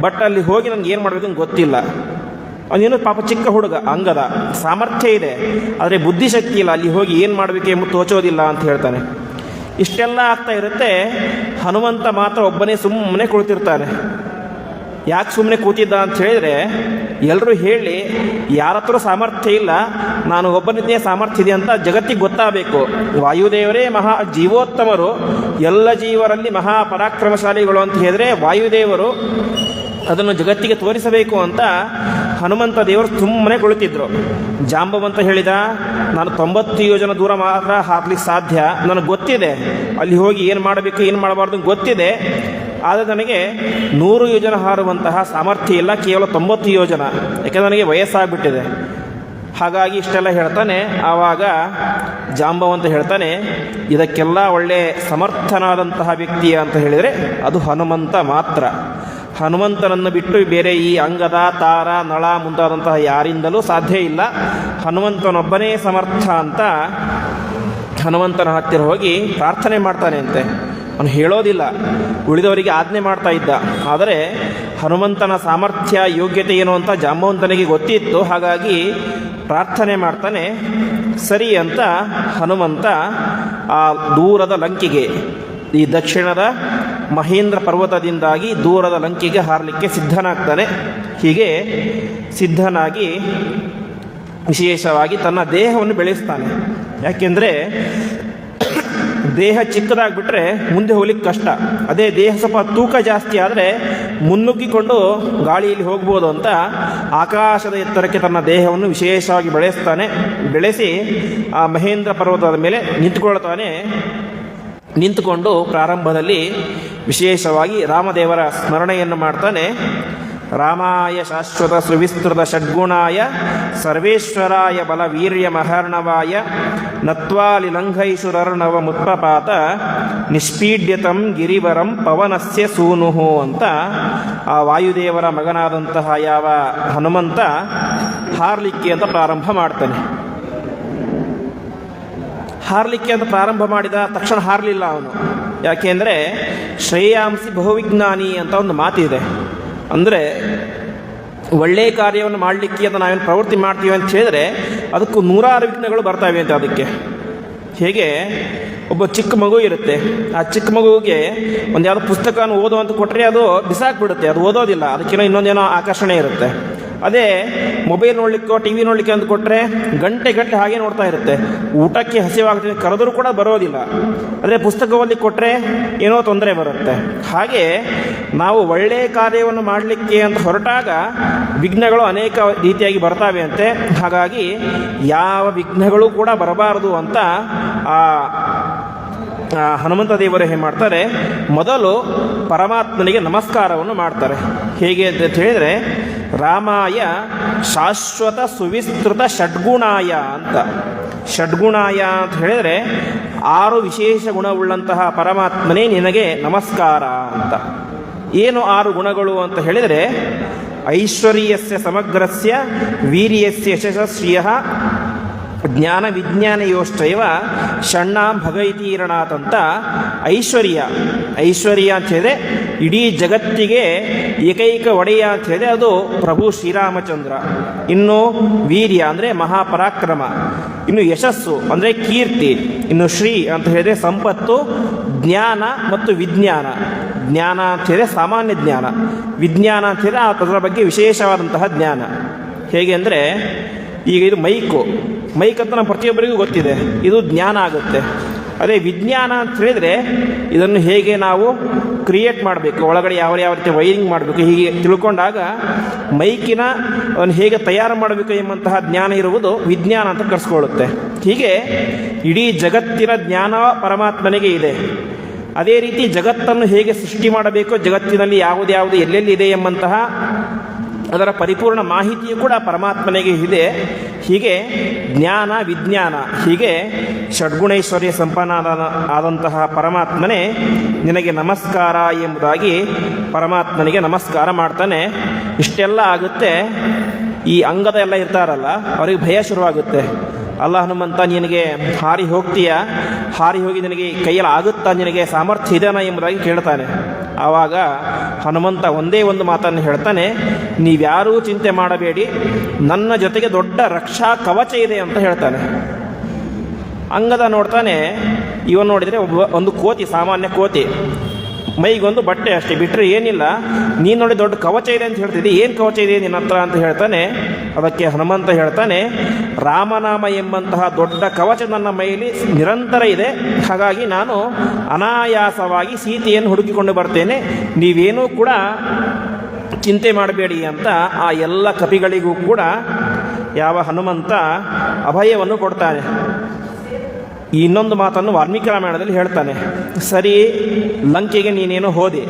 [SPEAKER 1] ಬಟ್ ಅಲ್ಲಿ ಹೋಗಿ ನನಗೆ ಏನು ಮಾಡಬೇಕು ಅಂತ ಗೊತ್ತಿಲ್ಲ. ಅವನೇನು ಪಾಪ ಚಿಕ್ಕ ಹುಡುಗ, ಅಂಗದ ಸಾಮರ್ಥ್ಯ ಇದೆ, ಆದರೆ ಬುದ್ಧಿಶಕ್ತಿ ಇಲ್ಲ, ಅಲ್ಲಿ ಹೋಗಿ ಏನು ಮಾಡಬೇಕು ಎಂಬುದು ತೋಚೋದಿಲ್ಲ ಅಂತ ಹೇಳ್ತಾನೆ. ಇಷ್ಟೆಲ್ಲ ಆಗ್ತಾ ಇರುತ್ತೆ. ಹನುಮಂತ ಮಾತ್ರ ಒಬ್ಬನೇ ಸುಮ್ಮನೆ ಕುಳಿತಿರ್ತಾನೆ. ಯಾಕೆ ಸುಮ್ಮನೆ ಕೂತಿದ್ದ ಅಂತ ಹೇಳಿದರೆ, ಎಲ್ಲರೂ ಹೇಳಿ ಯಾರ ಹತ್ರ ಸಾಮರ್ಥ್ಯ ಇಲ್ಲ, ನಾನು ಒಬ್ಬನಿದ್ದೇ ಸಾಮರ್ಥ್ಯ ಇದೆ ಅಂತ ಜಗತ್ತಿಗೆ ಗೊತ್ತಾಗಬೇಕು. ವಾಯುದೇವರೇ ಮಹಾ ಜೀವೋತ್ತಮರು, ಎಲ್ಲ ಜೀವರಲ್ಲಿ ಮಹಾಪರಾಕ್ರಮಶಾಲಿಗಳು ಅಂತ ಹೇಳಿದರೆ ವಾಯುದೇವರು ಅದನ್ನು ಜಗತ್ತಿಗೆ ತೋರಿಸಬೇಕು ಅಂತ ಹನುಮಂತ ದೇವರು ಸುಮ್ಮನೆ ಕುಳಿತಿದ್ರು. ಜಾಂಬವಂತ ಹೇಳಿದ, ನಾನು 90 ಯೋಜನ ದೂರ ಮಾತ್ರ ಹಾರ್ಲಿಕ್ಕೆ ಸಾಧ್ಯ, ನನಗೆ ಗೊತ್ತಿದೆ ಅಲ್ಲಿ ಹೋಗಿ ಏನು ಮಾಡಬೇಕು ಏನು ಮಾಡಬಾರ್ದು ಗೊತ್ತಿದೆ, ಆದರೆ ನನಗೆ 100 ಯೋಜನ ಹಾರುವಂತಹ ಸಾಮರ್ಥ್ಯ ಇಲ್ಲ, ಕೇವಲ 90 ಯೋಜನ, ಯಾಕೆಂದರೆ ನನಗೆ ವಯಸ್ಸಾಗ್ಬಿಟ್ಟಿದೆ. ಹಾಗಾಗಿ ಇಷ್ಟೆಲ್ಲ ಹೇಳ್ತಾನೆ. ಆವಾಗ ಜಾಂಬವಂತ ಹೇಳ್ತಾನೆ, ಇದಕ್ಕೆಲ್ಲ ಒಳ್ಳೆ ಸಮರ್ಥನಾದಂತಹ ವ್ಯಕ್ತಿ ಅಂತ ಹೇಳಿದರೆ ಅದು ಹನುಮಂತ ಮಾತ್ರ. ಹನುಮಂತನನ್ನು ಬಿಟ್ಟು ಬೇರೆ ಈ ಅಂಗದ, ತಾರ, ನಳ ಮುಂತಾದಂತಹ ಯಾರಿಂದಲೂ ಸಾಧ್ಯ ಇಲ್ಲ, ಹನುಮಂತನೊಬ್ಬನೇ ಸಮರ್ಥ ಅಂತ ಹನುಮಂತನ ಹತ್ತಿರ ಹೋಗಿ ಪ್ರಾರ್ಥನೆ ಮಾಡ್ತಾನೆ ಅಂತೆ. ಅವನು ಹೇಳೋದಿಲ್ಲ, ಉಳಿದವರಿಗೆ ಆಜ್ಞೆ ಮಾಡ್ತಾ ಇದ್ದ. ಆದರೆ ಹನುಮಂತನ ಸಾಮರ್ಥ್ಯ ಯೋಗ್ಯತೆ ಏನು ಅಂತ ಜಾಂಬವಂತನಿಗೆ ಗೊತ್ತಿತ್ತು. ಹಾಗಾಗಿ ಪ್ರಾರ್ಥನೆ ಮಾಡ್ತಾನೆ. ಸರಿ ಅಂತ ಹನುಮಂತ ಆ ದೂರದ ಲಂಕೆಗೆ, ಈ ದಕ್ಷಿಣದ ಮಹೇಂದ್ರ ಪರ್ವತದಿಂದಾಗಿ ದೂರದ ಲಂಕೆಗೆ ಹಾರಲಿಕ್ಕೆ ಸಿದ್ಧನಾಗ್ತಾನೆ. ಹೀಗೆ ಸಿದ್ಧನಾಗಿ ವಿಶೇಷವಾಗಿ ತನ್ನ ದೇಹವನ್ನು ಬೆಳೆಸ್ತಾನೆ. ಯಾಕೆಂದರೆ ದೇಹ ಚಿಕ್ಕದಾಗಿಬಿಟ್ರೆ ಮುಂದೆ ಹೋಗ್ಲಿಕ್ಕೆ ಕಷ್ಟ. ಅದೇ ದೇಹ ಸ್ವಲ್ಪ ತೂಕ ಜಾಸ್ತಿ ಆದರೆ ಮುನ್ನುಗ್ಗಿಕೊಂಡು ಗಾಳಿಯಲ್ಲಿ ಹೋಗ್ಬೋದು ಅಂತ ಆಕಾಶದ ಎತ್ತರಕ್ಕೆ ತನ್ನ ದೇಹವನ್ನು ವಿಶೇಷವಾಗಿ ಬೆಳೆಸ್ತಾನೆ. ಬೆಳೆಸಿ ಆ ಮಹೇಂದ್ರ ಪರ್ವತದ ಮೇಲೆ ನಿಂತುಕೊಳ್ತಾನೆ. ನಿಂತುಕೊಂಡು ಪ್ರಾರಂಭದಲ್ಲಿ ವಿಶೇಷವಾಗಿ ರಾಮದೇವರ ಸ್ಮರಣೆಯನ್ನು ಮಾಡ್ತಾನೆ. ರಾಮಾಯ ಶಾಶ್ವತ ಸುವಿಸ್ತೃತ ಷಡ್ಗುಣಾಯ ಸರ್ವೇಶ್ವರಾಯ ಬಲವೀರ್ಯ ಮಹರ್ಣವಾಯ ನತ್ವಾಲಿ ಲಂಘೈಸುರರ್ಣವ ಮುತ್ಪಪಾತ ನಿಷ್ಪೀಡ್ಯತಂ ಗಿರಿವರಂ ಪವನಸ್ಯ ಸೂನುಹು ಅಂತ ಆ ವಾಯುದೇವರ ಮಗನಾದಂತಹ ಯಾವ ಹನುಮಂತ ಹಾರಲಿಕ್ಕೆ ಅಂತ ಪ್ರಾರಂಭ ಮಾಡ್ತಾನೆ. ಹಾರಲಿಕ್ಕೆ ಅಂತ ಪ್ರಾರಂಭ ಮಾಡಿದ ತಕ್ಷಣ ಹಾರಲಿಲ್ಲ ಅವನು. ಯಾಕೆಂದರೆ ಶ್ರೇಯಾಂಸಿ ಬಹುವಿಜ್ಞಾನಿ ಅಂತ ಒಂದು ಮಾತಿದೆ. ಅಂದರೆ ಒಳ್ಳೆಯ ಕಾರ್ಯವನ್ನು ಮಾಡಲಿಕ್ಕೆ ಅಂತ ನಾವೇನು ಪ್ರವೃತ್ತಿ ಮಾಡ್ತೀವಿ ಅಂತ ಹೇಳಿದರೆ ಅದಕ್ಕೂ 100 ವಿಘ್ನಗಳು ಬರ್ತಾವೆ ಅಂತ. ಅದಕ್ಕೆ ಹೇಗೆ ಒಬ್ಬ ಚಿಕ್ಕ ಮಗು ಇರುತ್ತೆ, ಆ ಚಿಕ್ಕ ಮಗುವಿಗೆ ಒಂದು ಯಾವುದೋ ಪುಸ್ತಕವನ್ನು ಓದೋ ಅಂತ ಕೊಟ್ಟರೆ ಅದು ಬಿಸಾಕ್ಬಿಡುತ್ತೆ, ಅದು ಓದೋದಿಲ್ಲ, ಅದಕ್ಕೇನೋ ಇನ್ನೊಂದೇನೋ ಆಕರ್ಷಣೆ ಇರುತ್ತೆ. ಅದೇ ಮೊಬೈಲ್ ನೋಡಲಿಕ್ಕೋ ಟಿ ವಿ ನೋಡಲಿಕ್ಕೆ ಅಂತ ಕೊಟ್ಟರೆ ಗಂಟೆ ಹಾಗೆ ನೋಡ್ತಾ ಇರುತ್ತೆ, ಊಟಕ್ಕೆ ಹಸಿವಾಗ್ತದೆ, ಕರೆದರೂ ಕೂಡ ಬರೋದಿಲ್ಲ. ಆದರೆ ಪುಸ್ತಕ ಓದಲಿಕ್ಕೆ ಕೊಟ್ಟರೆ ಏನೋ ತೊಂದರೆ ಬರುತ್ತೆ. ಹಾಗೆ ನಾವು ಒಳ್ಳೆಯ ಕಾರ್ಯವನ್ನು ಮಾಡಲಿಕ್ಕೆ ಅಂತ ಹೊರಟಾಗ ವಿಘ್ನಗಳು ಅನೇಕ ರೀತಿಯಾಗಿ ಬರ್ತಾವೆ ಅಂತೆ. ಹಾಗಾಗಿ ಯಾವ ವಿಘ್ನಗಳು ಕೂಡ ಬರಬಾರದು ಅಂತ ಹನುಮಂತ ದೇವರು ಏನು ಮಾಡ್ತಾರೆ, ಮೊದಲು ಪರಮಾತ್ಮನಿಗೆ ನಮಸ್ಕಾರವನ್ನು ಮಾಡ್ತಾರೆ. ಹೇಗೆ ಅಂತ ಹೇಳಿದರೆ ರಾಮಾಯ ಶಾಶ್ವತ ಸುವಿಸ್ತೃತ ಷಡ್ಗುಣಾಯ ಅಂತ. ಷಡ್ಗುಣಾಯ ಅಂತ ಹೇಳಿದರೆ 6 ವಿಶೇಷ ಗುಣವುಳ್ಳಂತಹ ಪರಮಾತ್ಮನೇ ನಿನಗೆ ನಮಸ್ಕಾರ ಅಂತ. ಏನು 6 ಗುಣಗಳು ಅಂತ ಹೇಳಿದರೆ ಐಶ್ವರ್ಯಸ್ಯ ಸಮಗ್ರಸ್ಯ ವೀರ್ಯಸ್ಯ ಯಶಸ್ವಿಯಃ ಜ್ಞಾನ ವಿಜ್ಞಾನಯೋಶ್ಚೈವ ಷಣ್ಣಾಂ ಭಗೈತೀರಣಾತ್ ಅಂತ. ಐಶ್ವರ್ಯ ಅಂತ ಹೇಳಿದ್ರೆ ಇಡೀ ಜಗತ್ತಿಗೆ ಏಕೈಕ ಒಡೆಯ ಅಂತ ಹೇಳಿದ್ರೆ ಅದು ಪ್ರಭು ಶ್ರೀರಾಮಚಂದ್ರ. ಇನ್ನು ವೀರ್ಯ ಅಂದರೆ ಮಹಾಪರಾಕ್ರಮ, ಇನ್ನು ಯಶಸ್ಸು ಅಂದರೆ ಕೀರ್ತಿ, ಇನ್ನು ಶ್ರೀ ಅಂತ ಹೇಳಿದ್ರೆ ಸಂಪತ್ತು, ಜ್ಞಾನ ಮತ್ತು ವಿಜ್ಞಾನ. ಜ್ಞಾನ ಅಂತ ಹೇಳಿದ್ರೆ ಸಾಮಾನ್ಯ ಜ್ಞಾನ, ವಿಜ್ಞಾನ ಅಂತ ಹೇಳಿದ್ರೆ ಅದರ ಬಗ್ಗೆ ವಿಶೇಷವಾದಂತಹ ಜ್ಞಾನ. ಹೇಗೆ ಅಂದರೆ ಈಗ ಇದು ಮೈಕ್ ಅಂತ ನಮ್ಮ ಪ್ರತಿಯೊಬ್ಬರಿಗೂ ಗೊತ್ತಿದೆ, ಇದು ಜ್ಞಾನ ಆಗುತ್ತೆ. ಅದೇ ವಿಜ್ಞಾನ ಅಂತ ಹೇಳಿದರೆ ಇದನ್ನು ಹೇಗೆ ನಾವು ಕ್ರಿಯೇಟ್ ಮಾಡಬೇಕು, ಒಳಗಡೆ ಯಾವ ರೀತಿ ವೈರಿಂಗ್ ಮಾಡಬೇಕು, ಹೀಗೆ ತಿಳ್ಕೊಂಡಾಗ ಮೈಕಿನ ಅದನ್ನು ಹೇಗೆ ತಯಾರು ಮಾಡಬೇಕು ಎಂಬಂತಹ ಜ್ಞಾನ ಇರುವುದು ವಿಜ್ಞಾನ ಅಂತ ಕರೆಸ್ಕೊಳ್ಳುತ್ತೆ. ಹೀಗೆ ಇಡೀ ಜಗತ್ತಿನ ಜ್ಞಾನ ಪರಮಾತ್ಮನಿಗೆ ಇದೆ. ಅದೇ ರೀತಿ ಜಗತ್ತನ್ನು ಹೇಗೆ ಸೃಷ್ಟಿ ಮಾಡಬೇಕು, ಜಗತ್ತಿನಲ್ಲಿ ಯಾವುದು ಎಲ್ಲೆಲ್ಲಿ ಎಂಬಂತಹ ಅದರ ಪರಿಪೂರ್ಣ ಮಾಹಿತಿಯು ಕೂಡ ಪರಮಾತ್ಮನಿಗೆ ಇದೆ. ಹೀಗೆ ಜ್ಞಾನ ವಿಜ್ಞಾನ, ಹೀಗೆ ಷಡ್ಗುಣೈಶ್ವರ್ಯ ಆದಂತಹ ಪರಮಾತ್ಮನೇ ನಿನಗೆ ನಮಸ್ಕಾರ ಎಂಬುದಾಗಿ ಪರಮಾತ್ಮನಿಗೆ ನಮಸ್ಕಾರ ಮಾಡ್ತಾನೆ. ಇಷ್ಟೆಲ್ಲ ಆಗುತ್ತೆ. ಈ ಅಂಗದ ಎಲ್ಲ ಇರ್ತಾರಲ್ಲ ಅವರಿಗೆ ಭಯ ಶುರುವಾಗುತ್ತೆ. ಅಲ್ಲ ಹನುಮಂತ, ನಿನಗೆ ಹಾರಿ ಹೋಗ್ತೀಯಾ, ಹಾರಿ ಹೋಗಿ ನಿನಗೆ ಕೈಯಲ್ಲಿ ಆಗುತ್ತಾ, ನಿನಗೆ ಸಾಮರ್ಥ್ಯ ಇದೆನಾ ಎಂಬುದಾಗಿ ಕೇಳ್ತಾನೆ. ಆವಾಗ ಹನುಮಂತ ಒಂದೇ ಒಂದು ಮಾತನ್ನು ಹೇಳ್ತಾನೆ, ನೀವ್ಯಾರೂ ಚಿಂತೆ ಮಾಡಬೇಡಿ, ನನ್ನ ಜೊತೆಗೆ ದೊಡ್ಡ ರಕ್ಷಾ ಕವಚ ಇದೆ ಅಂತ ಹೇಳ್ತಾನೆ. ಅಂಗದ ನೋಡ್ತಾನೆ, ಇವನು ನೋಡಿದರೆ ಒಂದು ಕೋತಿ, ಸಾಮಾನ್ಯ ಕೋತಿ, ಮೈಗೊಂದು ಬಟ್ಟೆ ಅಷ್ಟೇ, ಬಿಟ್ಟರೆ ಏನಿಲ್ಲ. ನೀನು ನೋಡಿ ದೊಡ್ಡ ಕವಚ ಇದೆ ಅಂತ ಹೇಳ್ತಿದ್ದೆ, ಏನು ಕವಚ ಇದೆ ನಿನ್ನ ಹತ್ರ ಅಂತ ಹೇಳ್ತಾನೆ. ಅದಕ್ಕೆ ಹನುಮಂತ ಹೇಳ್ತಾನೆ, ರಾಮನಾಮ ಎಂಬಂತಹ ದೊಡ್ಡ ಕವಚ ನನ್ನ ಮೈಯಲ್ಲಿ ನಿರಂತರ ಇದೆ, ಹಾಗಾಗಿ ನಾನು ಅನಾಯಾಸವಾಗಿ ಸೀತೆಯನ್ನು ಹುಡುಕಿಕೊಂಡು ಬರ್ತೇನೆ, ನೀವೇನೂ ಕೂಡ ಚಿಂತೆ ಮಾಡಬೇಡಿ ಅಂತ ಆ ಎಲ್ಲ ಕಪಿಗಳಿಗೂ ಕೂಡ ಯಾವ ಹನುಮಂತ ಅಭಯವನ್ನು ಕೊಡ್ತಾನೆ. ಇನ್ನೊಂದು ಮಾತನ್ನು ವಾಲ್ಮೀಕಿ ರಾಮಾಯಣದಲ್ಲಿ ಹೇಳ್ತಾನೆ, ಸರಿ ಲಂಕೆಗೆ ನೀನೇನು ಹೋದೆ,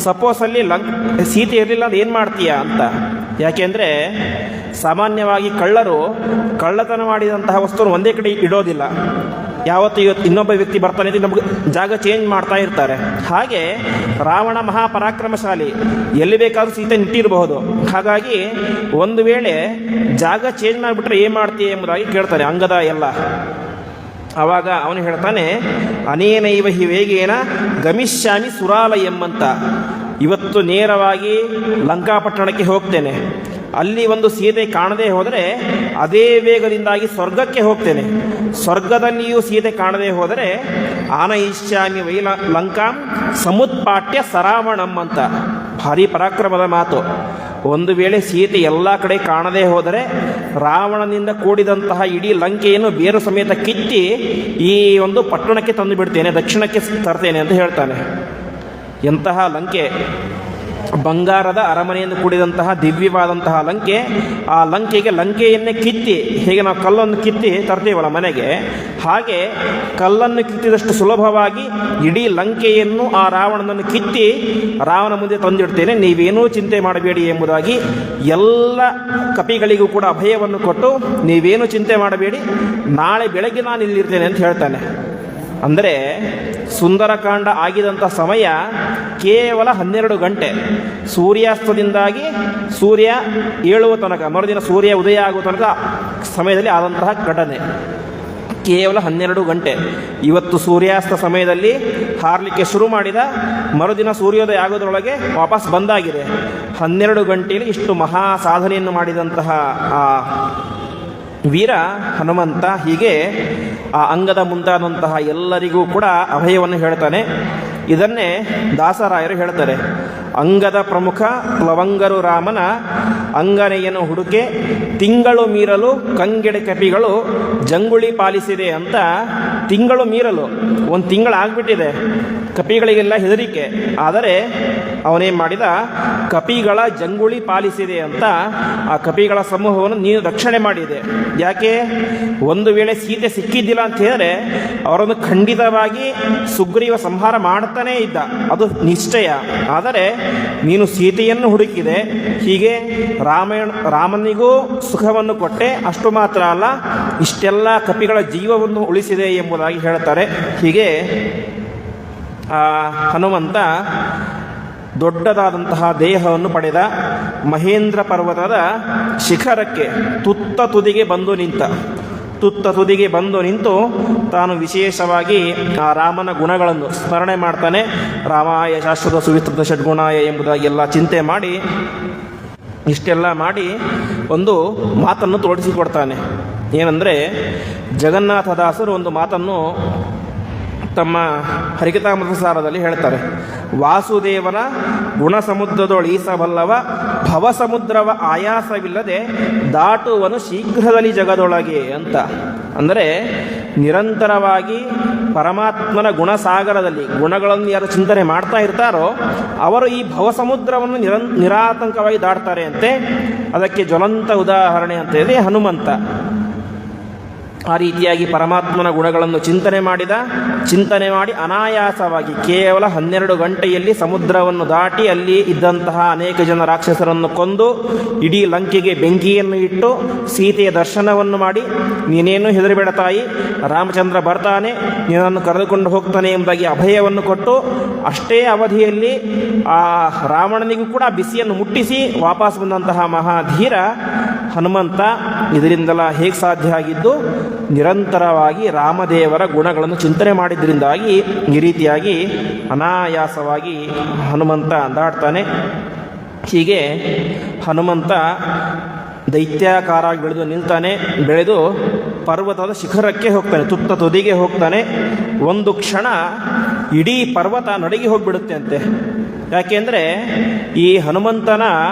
[SPEAKER 1] ಸಪೋಸ್ ಅಲ್ಲಿ ಸೀತೆ ಇರಲಿಲ್ಲ ಅದು ಏನು ಮಾಡ್ತೀಯಾ ಅಂತ. ಯಾಕೆಂದರೆ ಸಾಮಾನ್ಯವಾಗಿ ಕಳ್ಳರು ಕಳ್ಳತನ ಮಾಡಿದಂತಹ ವಸ್ತುವನ್ನು ಒಂದೇ ಕಡೆ ಇಡೋದಿಲ್ಲ, ಯಾವತ್ತು ಇವತ್ತು ಇನ್ನೊಬ್ಬ ವ್ಯಕ್ತಿ ಬರ್ತಾನೆ ಅಂತ ನಮಗೆ ಜಾಗ ಚೇಂಜ್ ಮಾಡ್ತಾ ಇರ್ತಾರೆ. ಹಾಗೆ ರಾವಣ ಮಹಾಪರಾಕ್ರಮಶಾಲಿ, ಎಲ್ಲಿ ಬೇಕಾದರೂ ಸೀತೆ ನಿಂತಿರಬಹುದು. ಹಾಗಾಗಿ ಒಂದು ವೇಳೆ ಜಾಗ ಚೇಂಜ್ ಮಾಡಿಬಿಟ್ರೆ ಏನು ಮಾಡ್ತೀಯ ಎಂಬುದಾಗಿ ಕೇಳ್ತಾನೆ ಅಂಗದ ಎಲ್ಲ. ಆವಾಗ ಅವನು ಹೇಳ್ತಾನೆ, ಅನೇನೈವ ಹಿ ವೇಗೇನ ಗಮಿಷ್ಯಾಮಿ ಸುರಾಲಯಂ ಅಂತ. ಇವತ್ತು ನೇರವಾಗಿ ಲಂಕಾಪಟ್ಟಣಕ್ಕೆ ಹೋಗ್ತೇನೆ, ಅಲ್ಲಿ ಒಂದು ಸೀತೆ ಕಾಣದೇ ಹೋದರೆ ಅದೇ ವೇಗದಿಂದಾಗಿ ಸ್ವರ್ಗಕ್ಕೆ ಹೋಗ್ತೇನೆ, ಸ್ವರ್ಗದಲ್ಲಿಯೂ ಸೀತೆ ಕಾಣದೇ ಹೋದರೆ ಆನಯಿಷ್ಯಾಮಿ ಲಂಕಾಂ ಸಮುತ್ಪಾಟ್ಯ ಸರಾವಣಂ ಅಂತ. ಭಾರಿ ಪರಾಕ್ರಮದ ಮಾತು. ಒಂದು ವೇಳೆ ಸೀತೆ ಎಲ್ಲ ಕಡೆ ಕಾಣದೇ ಹೋದರೆ ರಾವಣನಿಂದ ಕೂಡಿದಂತಹ ಇಡೀ ಲಂಕೆಯನ್ನು ಬೇರು ಸಮೇತ ಕಿತ್ತಿ ಈ ಒಂದು ಪಟ್ಟಣಕ್ಕೆ ತಂದು ಬಿಡ್ತೇನೆ, ದಕ್ಷಿಣಕ್ಕೆ ತರ್ತೇನೆ ಅಂತ ಹೇಳ್ತಾನೆ. ಎಂತಹ ಲಂಕೆ! ಬಂಗಾರದ ಅರಮನೆಯಿಂದ ಕೂಡಿದಂತಹ ದಿವ್ಯವಾದಂತಹ ಲಂಕೆ. ಆ ಲಂಕೆಯನ್ನೇ ಕಿತ್ತಿ, ಹೇಗೆ ನಾವು ಕಲ್ಲನ್ನು ಕಿತ್ತಿ ತರ್ತೀವಲ್ಲ ಮನೆಗೆ, ಹಾಗೆ ಕಲ್ಲನ್ನು ಕಿತ್ತಿದಷ್ಟು ಸುಲಭವಾಗಿ ಇಡೀ ಲಂಕೆಯನ್ನು ಆ ರಾವಣನನ್ನು ಕಿತ್ತಿ ರಾವಣ ಮುಂದೆ ತಂದಿಡ್ತೇನೆ, ನೀವೇನೂ ಚಿಂತೆ ಮಾಡಬೇಡಿ ಎಂಬುದಾಗಿ ಎಲ್ಲ ಕಪಿಗಳಿಗೂ ಕೂಡ ಅಭಯವನ್ನು ಕೊಟ್ಟು, ನೀವೇನೂ ಚಿಂತೆ ಮಾಡಬೇಡಿ, ನಾಳೆ ಬೆಳಗ್ಗೆ ನಾನು ಇಲ್ಲಿರ್ತೇನೆ ಅಂತ ಹೇಳ್ತಾನೆ. ಅಂದರೆ ಸುಂದರಕಾಂಡ ಆಗಿದಂಥ ಸಮಯ ಕೇವಲ 12 ಗಂಟೆ. ಸೂರ್ಯಾಸ್ತದಿಂದಾಗಿ ಸೂರ್ಯ ಏಳುವ ತನಕ, ಮರುದಿನ ಸೂರ್ಯ ಉದಯ ಆಗುವ ತನಕ ಸಮಯದಲ್ಲಿ ಆದಂತಹ ಘಟನೆ ಕೇವಲ 12 ಗಂಟೆ. ಇವತ್ತು ಸೂರ್ಯಾಸ್ತ ಸಮಯದಲ್ಲಿ ಹಾರಲಿಕ್ಕೆ ಶುರು ಮಾಡಿದ, ಮರುದಿನ ಸೂರ್ಯೋದಯ ಆಗೋದ್ರೊಳಗೆ ವಾಪಸ್ ಬಂದಾಗಿದೆ. 12 ಗಂಟೆಯಲ್ಲಿ ಇಷ್ಟು ಮಹಾ ಸಾಧನೆಯನ್ನು ಮಾಡಿದಂತಹ ಆ ವೀರ ಹನುಮಂತ ಹೀಗೆ ಆ ಅಂಗದ ಮುಂತಾದಂತಹ ಎಲ್ಲರಿಗೂ ಕೂಡ ಅಭಯವನ್ನು ಹೇಳ್ತಾನೆ. ಇದನ್ನೇ ದಾಸರಾಯರು ಹೇಳ್ತಾರೆ, ಅಂಗದ ಪ್ರಮುಖ ಲವಂಗರು ರಾಮನ ಅಂಗನೆಯನ್ನು ಹುಡುಕೆ ತಿಂಗಳು ಮೀರಲು ಕಂಗೆಡೆ ಕಪಿಗಳು ಜಂಗುಳಿ ಪಾಲಿಸಿದೆ ಅಂತ. ತಿಂಗಳು ಮೀರಲು ಒಂದು ತಿಂಗಳಾಗ್ಬಿಟ್ಟಿದೆ, ಕಪಿಗಳಿಗೆಲ್ಲ ಹೆದರಿಕೆ. ಆದರೆ ಅವನೇನು ಮಾಡಿದ, ಕಪಿಗಳ ಜಂಗುಳಿ ಪಾಲಿಸಿದೆ ಅಂತ ಆ ಕಪಿಗಳ ಸಮೂಹವನ್ನು ನೀನು ರಕ್ಷಣೆ ಮಾಡಿದೆ. ಯಾಕೆ? ಒಂದು ವೇಳೆ ಸೀತೆ ಸಿಕ್ಕಿದ್ದಿಲ್ಲ ಅಂತ ಹೇಳಿದ್ರೆ ಅವರನ್ನು ಖಂಡಿತವಾಗಿ ಸುಗ್ರೀವ ಸಂಹಾರ ಮಾಡ್ತಾನೇ ಇದ್ದ, ಅದು ನಿಶ್ಚಯ. ಆದರೆ ನೀನು ಸೀತೆಯನ್ನು ಹುಡುಕಿದೆ, ಹೀಗೆ ರಾಮನಿಗೂ ಸುಖವನ್ನು ಕೊಟ್ಟೆ, ಅಷ್ಟು ಮಾತ್ರ ಅಲ್ಲ, ಇಷ್ಟೆಲ್ಲ ಕಪಿಗಳ ಜೀವವನ್ನು ಉಳಿಸಿದೆ ಎಂಬುದಾಗಿ ಹೇಳ್ತಾರೆ. ಹೀಗೆ ಹನುಮಂತ ದೊಡ್ಡದಾದಂತಹ ದೇಹವನ್ನು ಪಡೆದ, ಮಹೇಂದ್ರ ಪರ್ವತದ ಶಿಖರಕ್ಕೆ ತುತ್ತ ತುದಿಗೆ ಬಂದು ನಿಂತು ತಾನು ವಿಶೇಷವಾಗಿ ಆ ರಾಮನ ಗುಣಗಳನ್ನು ಸ್ಮರಣೆ ಮಾಡ್ತಾನೆ. ರಾಮಾಯ ಶಾಶ್ವತ ಸುವಿಸ್ತೃತ ಷಡ್ಗುಣಾಯ ಎಂಬುದಾಗಿ ಎಲ್ಲ ಚಿಂತೆ ಮಾಡಿ, ಇಷ್ಟೆಲ್ಲ ಮಾಡಿ ಒಂದು ಮಾತನ್ನು ತೋರಿಸಿಕೊಡ್ತಾನೆ. ಏನಂದರೆ, ಜಗನ್ನಾಥದಾಸರು ಒಂದು ಮಾತನ್ನು ತಮ್ಮ ಹರಿಕಥಾಮೃತ ಸಾರದಲ್ಲಿ ಹೇಳ್ತಾರೆ, ವಾಸುದೇವನ ಗುಣಸಮುದ್ರದೊಳೀಸಬಲ್ಲವ ಭವಸಮುದ್ರವ ಆಯಾಸವಿಲ್ಲದೆ ದಾಟುವನು ಶೀಘ್ರದಲ್ಲಿ ಜಗದೊಳಗೆ ಅಂತ. ಅಂದರೆ ನಿರಂತರವಾಗಿ ಪರಮಾತ್ಮನ ಗುಣಸಾಗರದಲ್ಲಿ ಗುಣಗಳನ್ನು ಯಾರು ಚಿಂತನೆ ಮಾಡ್ತಾ ಇರ್ತಾರೋ ಅವರು ಈ ಭವಸಮುದ್ರವನ್ನು ನಿರಾತಂಕವಾಗಿ ದಾಟ್ತಾರೆ ಅಂತೆ. ಅದಕ್ಕೆ ಜ್ವಲಂತ ಉದಾಹರಣೆ ಅಂತ ಇದೆ ಹನುಮಂತ. ಆ ರೀತಿಯಾಗಿ ಪರಮಾತ್ಮನ ಗುಣಗಳನ್ನು ಚಿಂತನೆ ಮಾಡಿ ಅನಾಯಾಸವಾಗಿ ಕೇವಲ 12 ಗಂಟೆಯಲ್ಲಿ ಸಮುದ್ರವನ್ನು ದಾಟಿ ಅಲ್ಲಿ ಇದ್ದಂತಹ ಅನೇಕ ಜನ ರಾಕ್ಷಸರನ್ನು ಕೊಂದು ಇಡೀ ಲಂಕೆಗೆ ಬೆಂಕಿಯನ್ನು ಇಟ್ಟು ಸೀತೆಯ ದರ್ಶನವನ್ನು ಮಾಡಿ, ನೀನೇನು ಹೆದರಿಬೇಡ ತಾಯಿ, ರಾಮಚಂದ್ರ ಬರ್ತಾನೆ, ನೀನನ್ನು ಕರೆದುಕೊಂಡು ಹೋಗ್ತಾನೆ ಎಂಬುದಾಗಿ ಅಭಯವನ್ನು ಕೊಟ್ಟು, ಅಷ್ಟೇ ಅವಧಿಯಲ್ಲಿ ಆ ರಾವಣನಿಗೂ ಕೂಡ ಬಿಸಿಯನ್ನು ಮುಟ್ಟಿಸಿ ವಾಪಸ್ ಬಂದಂತಹ ಮಹಾಧೀರ ಹನುಮಂತ. ಇದರಿಂದೆಲ್ಲ ಹೇಗೆ ಸಾಧ್ಯ ಆಗಿದ್ದು? ನಿರಂತರವಾಗಿ ರಾಮದೇವರ ಗುಣಗಳನ್ನು ಚಿಂತನೆ ಮಾಡಿದ್ರಿಂದಾಗಿ ಈ ರೀತಿಯಾಗಿ ಅನಾಯಾಸವಾಗಿ ಹನುಮಂತ ಅಂದಾಡ್ತಾನೆ. ಹೀಗೆ ಹನುಮಂತ ದೈತ್ಯಾಕಾರವಾಗಿ ಬೆಳೆದು ನಿಲ್ತಾನೆ. ಬೆಳೆದು ಪರ್ವತದ ಶಿಖರಕ್ಕೆ ಹೋಗ್ತಾನೆ, ತುತ್ತ ತುದಿಗೆ ಹೋಗ್ತಾನೆ. ಒಂದು ಕ್ಷಣ ಇಡೀ ಪರ್ವತ ನಡುಗಿ ಹೋಗಿಬಿಡುತ್ತೆ ಅಂತೆ. ಯಾಕೆಂದರೆ ಈ ಹನುಮಂತನ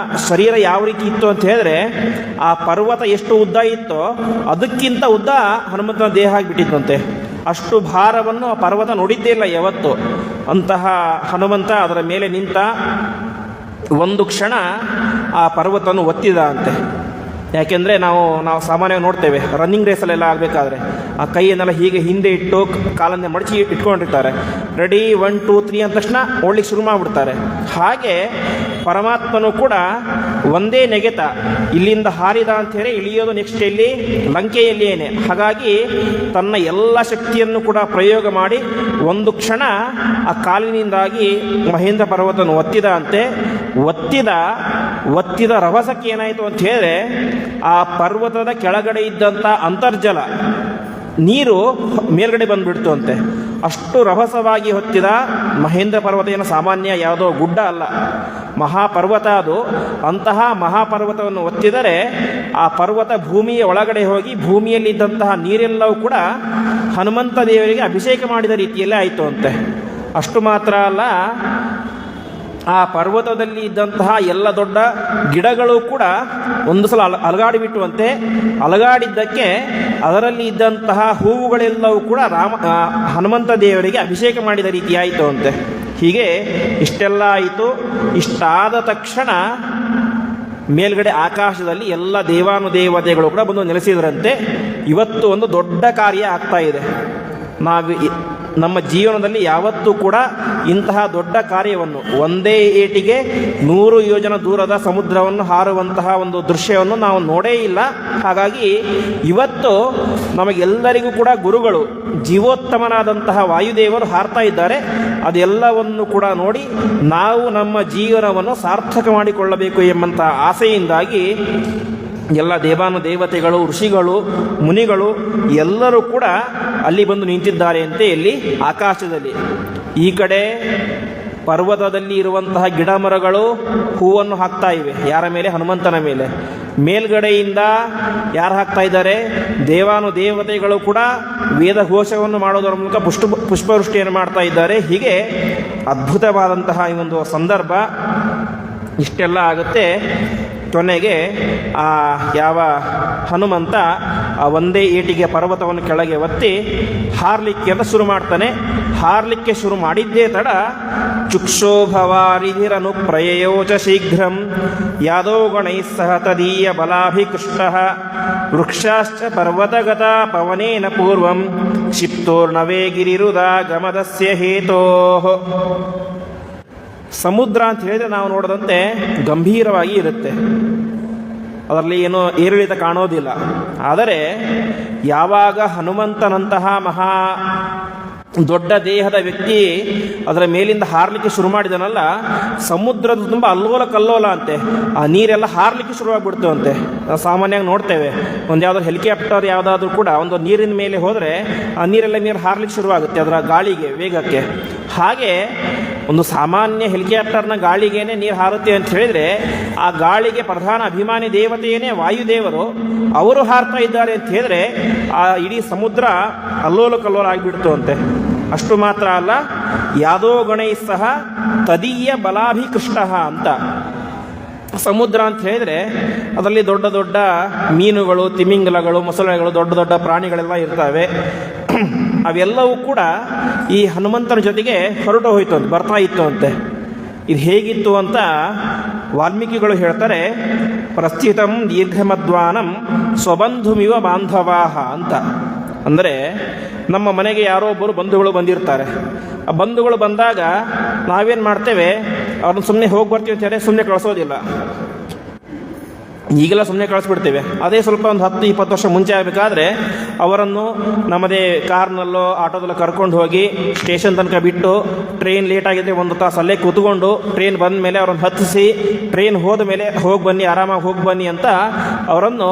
[SPEAKER 1] ಶರೀರ ಯಾವ ರೀತಿ ಇತ್ತು ಅಂತ ಹೇಳಿದ್ರೆ, ಆ ಪರ್ವತ ಎಷ್ಟು ಉದ್ದ ಇತ್ತೋ ಅದಕ್ಕಿಂತ ಉದ್ದ ಹನುಮಂತನ ದೇಹ ಆಗಿಬಿಟ್ಟಿತ್ತಂತೆ. ಅಷ್ಟು ಭಾರವನ್ನು ಆ ಪರ್ವತ ನೋಡಿದ್ದೇ ಇಲ್ಲ ಯಾವತ್ತು. ಅಂತಹ ಹನುಮಂತ ಅದರ ಮೇಲೆ ನಿಂತ ಒಂದು ಕ್ಷಣ ಆ ಪರ್ವತವನ್ನು ಒತ್ತಿದ ಅಂತೆ. ಯಾಕೆಂದರೆ ನಾವು ಸಾಮಾನ್ಯವಾಗಿ ನೋಡ್ತೇವೆ, ರನ್ನಿಂಗ್ ರೇಸಲ್ಲೆಲ್ಲ ಆಗಬೇಕಾದ್ರೆ ಆ ಕೈಯನ್ನೆಲ್ಲ ಹೀಗೆ ಹಿಂದೆ ಇಟ್ಟು ಕಾಲನ್ನೇ ಮಡಚಿ ಇಟ್ಕೊಂಡಿರ್ತಾರೆ. ರೆಡಿ 1 2 3 ಅಂದ ತಕ್ಷಣ ಓಡ್ಲಿಕ್ಕೆ ಶುರು ಮಾಡಿಬಿಡ್ತಾರೆ. ಹಾಗೆ ಪರಮಾತ್ಮನು ಕೂಡ ಒಂದೇ ನೆಗೆತ ಇಲ್ಲಿಂದ ಹಾರಿದ ಅಂಥೇಳಿ ಇಳಿಯೋದು ನೆಕ್ಸ್ಟ್ ಎಲ್ಲಿ, ಲಂಕೆಯಲ್ಲಿಯೇನೆ. ಹಾಗಾಗಿ ತನ್ನ ಎಲ್ಲ ಶಕ್ತಿಯನ್ನು ಕೂಡ ಪ್ರಯೋಗ ಮಾಡಿ ಒಂದು ಕ್ಷಣ ಆ ಕಾಲಿನಿಂದಾಗಿ ಮಹೇಂದ್ರ ಪರ್ವತವನ್ನು ಒತ್ತಿದ ಅಂತೆ. ಒತ್ತಿದ ರಭಸಕ್ಕೆ ಏನಾಯಿತು ಅಂತ ಹೇಳಿದ್ರೆ, ಆ ಪರ್ವತದ ಕೆಳಗಡೆ ಇದ್ದಂಥ ಅಂತರ್ಜಲ ನೀರು ಮೇಲ್ಗಡೆ ಬಂದುಬಿಡ್ತು ಅಂತೆ. ಅಷ್ಟು ರಭಸವಾಗಿ ಹೊತ್ತಿದ ಮಹೇಂದ್ರ ಪರ್ವತ ಏನು ಸಾಮಾನ್ಯ ಯಾವುದೋ ಗುಡ್ಡ ಅಲ್ಲ, ಮಹಾಪರ್ವತ ಅದು. ಅಂತಹ ಮಹಾಪರ್ವತವನ್ನು ಒತ್ತಿದರೆ ಆ ಪರ್ವತ ಭೂಮಿಯ ಒಳಗಡೆ ಹೋಗಿ ಭೂಮಿಯಲ್ಲಿದ್ದಂತಹ ನೀರೆಲ್ಲವೂ ಕೂಡ ಹನುಮಂತ ದೇವರಿಗೆ ಅಭಿಷೇಕ ಮಾಡಿದ ರೀತಿಯಲ್ಲೇ ಆಯಿತು ಅಂತೆ. ಅಷ್ಟು ಮಾತ್ರ ಅಲ್ಲ, ಆ ಪರ್ವತದಲ್ಲಿ ಇದ್ದಂತಹ ಎಲ್ಲ ದೊಡ್ಡ ಗಿಡಗಳು ಕೂಡ ಒಂದು ಸಲ ಅಲಗಾಡಿಬಿಟ್ಟುವಂತೆ. ಅಲಗಾಡಿದ್ದಕ್ಕೆ ಅದರಲ್ಲಿ ಇದ್ದಂತಹ ಹೂವುಗಳೆಲ್ಲವೂ ಕೂಡ ಹನುಮಂತ ದೇವರಿಗೆ ಅಭಿಷೇಕ ಮಾಡಿದ ರೀತಿ ಆಯಿತು ಅಂತೆ. ಹೀಗೆ ಇಷ್ಟೆಲ್ಲ ಆಯಿತು. ಇಷ್ಟಾದ ತಕ್ಷಣ ಮೇಲ್ಗಡೆ ಆಕಾಶದಲ್ಲಿ ಎಲ್ಲ ದೇವಾನುದೇವತೆಗಳು ಕೂಡ ಬಂದು ನೆಲೆಸಿದರಂತೆ. ಇವತ್ತು ಒಂದು ದೊಡ್ಡ ಕಾರ್ಯ ಆಗ್ತಾ ಇದೆ. ನಮ್ಮ ಜೀವನದಲ್ಲಿ ಯಾವತ್ತೂ ಕೂಡ ಇಂತಹ ದೊಡ್ಡ ಕಾರ್ಯವನ್ನು, ಒಂದೇ ಏಟಿಗೆ 100 ಯೋಜನ ದೂರದ ಸಮುದ್ರವನ್ನು ಹಾರುವಂತಹ ಒಂದು ದೃಶ್ಯವನ್ನು ನಾವು ನೋಡೇ ಇಲ್ಲ. ಹಾಗಾಗಿ ಇವತ್ತು ನಮಗೆಲ್ಲರಿಗೂ ಕೂಡ ಗುರುಗಳು, ಜೀವೋತ್ತಮನಾದಂತಹ ವಾಯುದೇವರು ಹಾರ್ತಾ ಇದ್ದಾರೆ. ಅದೆಲ್ಲವನ್ನು ಕೂಡ ನೋಡಿ ನಾವು ನಮ್ಮ ಜೀವನವನ್ನು ಸಾರ್ಥಕ ಮಾಡಿಕೊಳ್ಳಬೇಕು ಎಂಬಂಥ ಆಸೆಯಿಂದಾಗಿ ಎಲ್ಲ ದೇವಾನುದೇವತೆಗಳು, ಋಷಿಗಳು, ಮುನಿಗಳು ಎಲ್ಲರೂ ಕೂಡ ಅಲ್ಲಿ ಬಂದು ನಿಂತಿದ್ದಾರೆ ಅಂತೆ. ಎಲ್ಲಿ? ಆಕಾಶದಲ್ಲಿ. ಈ ಕಡೆ ಪರ್ವತದಲ್ಲಿ ಇರುವಂತಹ ಗಿಡ ಮರಗಳು ಹೂವನ್ನು ಹಾಕ್ತಾ ಇವೆ. ಯಾರ ಮೇಲೆ? ಹನುಮಂತನ ಮೇಲೆ. ಮೇಲ್ಗಡೆಯಿಂದ ಯಾರು ಹಾಕ್ತಾ ಇದ್ದಾರೆ? ದೇವಾನುದೇವತೆಗಳು ಕೂಡ ವೇದ ಘೋಷವನ್ನು ಮಾಡೋದರ ಮೂಲಕ ಪುಷ್ಪವೃಷ್ಟಿಯನ್ನು ಮಾಡ್ತಾ ಇದ್ದಾರೆ. ಹೀಗೆ ಅದ್ಭುತವಾದಂತಹ ಈ ಒಂದು ಸಂದರ್ಭ. ಇಷ್ಟೆಲ್ಲ ಆಗುತ್ತೆ. ಕೊನೆಗೆ ಯಾವ ಹನುಮಂತ ಒಂದೇ ಏಟಿಗೆ ಪರ್ವತವನ್ನು ಕೆಳಗೆ ಒತ್ತಿ ಹಾರಲಿಕ್ಕೆ ಅಂತ ಶುರು ಮಾಡ್ತಾನೆ. ಹಾರಲಿಕ್ಕೆ ಶುರು ಮಾಡಿದ್ದೇ ತಡ ಚುಕ್ಷೋಭವಾರಿಧಿರನು ಪ್ರಯಯೋಚ ಶೀಘ್ರಂ ಯಾದೋ ಗಣೈ ಸಹ ತದೀಯ ಬಲಾಭಿಕೃಷ್ಟ ವೃಕ್ಷಾಶ್ಚ ಪರ್ವತಗತ ಪವನೇನ ಪೂರ್ವಂ ಕ್ಷಿಪ್ತೋರ್ಣವೇ ಗಿರಿರುದ ಗಮದಸ್ಯ ಹೇತೋಃ. ಸಮುದ್ರ ಅಂತ ಹೇಳಿದರೆ ನಾವು ನೋಡದಂತೆ ಗಂಭೀರವಾಗಿ ಇರುತ್ತೆ, ಅದರಲ್ಲಿ ಏನೋ ಏರಿಳಿತ ಕಾಣೋದಿಲ್ಲ. ಆದರೆ ಯಾವಾಗ ಹನುಮಂತನಂತಹ ಮಹಾ ದೊಡ್ಡ ದೇಹದ ವ್ಯಕ್ತಿ ಅದರ ಮೇಲಿಂದ ಹಾರಲಿಕ್ಕೆ ಶುರು ಮಾಡಿದನಲ್ಲ, ಸಮುದ್ರದ ತುಂಬ ಅಲ್ಲೋಲ ಕಲ್ಲೋಲ ಅಂತೆ. ಆ ನೀರೆಲ್ಲ ಹಾರಲಿಕ್ಕೆ ಶುರುವಾಗ್ಬಿಡ್ತು ಅಂತೆ. ನಾವು ಸಾಮಾನ್ಯವಾಗಿ ನೋಡ್ತೇವೆ, ಒಂದು ಯಾವುದಾದ್ರು ಹೆಲಿಕಾಪ್ಟರ್ ಯಾವುದಾದ್ರೂ ಕೂಡ ಒಂದು ನೀರಿನ ಮೇಲೆ ಹೋದರೆ ಆ ನೀರು ಹಾರಲಿಕ್ಕೆ ಶುರುವಾಗುತ್ತೆ ಅದರ ಗಾಳಿಗೆ, ವೇಗಕ್ಕೆ. ಹಾಗೆ ಒಂದು ಸಾಮಾನ್ಯ ಹೆಲಿಕಾಪ್ಟರ್ನ ಗಾಳಿಗೇನೆ ನೀರು ಹಾರುತ್ತೆ ಅಂತ ಹೇಳಿದರೆ, ಆ ಗಾಳಿಗೆ ಪ್ರಧಾನ ಅಭಿಮಾನಿ ದೇವತೆಯೇ ವಾಯುದೇವರು, ಅವರು ಹಾರ್ತಾ ಇದ್ದಾರೆ ಅಂತ ಹೇಳಿದ್ರೆ ಆ ಇಡೀ ಸಮುದ್ರ ಅಲ್ಲೋಲ ಕಲ್ಲೋಲ ಆಗಿಬಿಡ್ತು ಅಂತೆ. ಅಷ್ಟು ಮಾತ್ರ ಅಲ್ಲ, ಯಾದೋ ಗಣೈ ಸಹ ತದೀಯ ಬಲಾಭಿಕೃಷ್ಟ ಅಂತ. ಸಮುದ್ರ ಅಂತ ಹೇಳಿದರೆ ಅದರಲ್ಲಿ ದೊಡ್ಡ ದೊಡ್ಡ ಮೀನುಗಳು, ತಿಮಿಂಗಲಗಳು, ಮೊಸಳೆಗಳು, ದೊಡ್ಡ ದೊಡ್ಡ ಪ್ರಾಣಿಗಳೆಲ್ಲ ಇರ್ತವೆ. ಅವೆಲ್ಲವೂ ಕೂಡ ಈ ಹನುಮಂತನ ಜೊತೆಗೆ ಹೊರಟು ಹೋಯಿತು ಅಂತ, ಬರ್ತಾ ಇತ್ತು ಅಂತೆ. ಇದು ಹೇಗಿತ್ತು ಅಂತ ವಾಲ್ಮೀಕಿಗಳು ಹೇಳ್ತಾರೆ, ಪ್ರಸ್ಥಿತಂ ದೀರ್ಘಮದ್ವಾನಂ ಸ್ವಬಂಧುಮಿವ ಬಾಂಧವಾಹ ಅಂತ. ಅಂದರೆ ನಮ್ಮ ಮನೆಗೆ ಯಾರೋ ಒಬ್ಬರು ಬಂಧುಗಳು ಬಂದಿರ್ತಾರೆ. ಆ ಬಂಧುಗಳು ಬಂದಾಗ ನಾವೇನು ಮಾಡ್ತೇವೆ, ಅವ್ರನ್ನ ಸುಮ್ಮನೆ ಹೋಗಿ ಬರ್ತೀವಿ ಅಂತ ಹೇಳಿ ಸುಮ್ಮನೆ ಕಳಿಸೋದಿಲ್ಲ. ಈಗೆಲ್ಲ ಸುಮ್ಮನೆ ಕಳಿಸ್ಬಿಡ್ತೇವೆ. ಅದೇ ಸ್ವಲ್ಪ ಒಂದು 10-20 ವರ್ಷ ಮುಂಚೆ ಆಗಬೇಕಾದ್ರೆ ಅವರನ್ನು ನಮ್ಮದೇ ಕಾರ್ನಲ್ಲೋ ಆಟೋದಲ್ಲೋ ಕರ್ಕೊಂಡು ಹೋಗಿ ಸ್ಟೇಷನ್ ತನಕ ಬಿಟ್ಟು, ಟ್ರೈನ್ ಲೇಟ್ ಆಗಿದ್ದರೆ 1 ತಾಸು ಅಲ್ಲೇ ಕೂತ್ಕೊಂಡು, ಟ್ರೈನ್ ಬಂದ ಮೇಲೆ ಅವರನ್ನು ಹತ್ತಿಸಿ, ಟ್ರೈನ್ ಹೋದ ಮೇಲೆ ಹೋಗಿ ಬನ್ನಿ, ಆರಾಮಾಗಿ ಹೋಗಿ ಬನ್ನಿ ಅಂತ ಅವರನ್ನು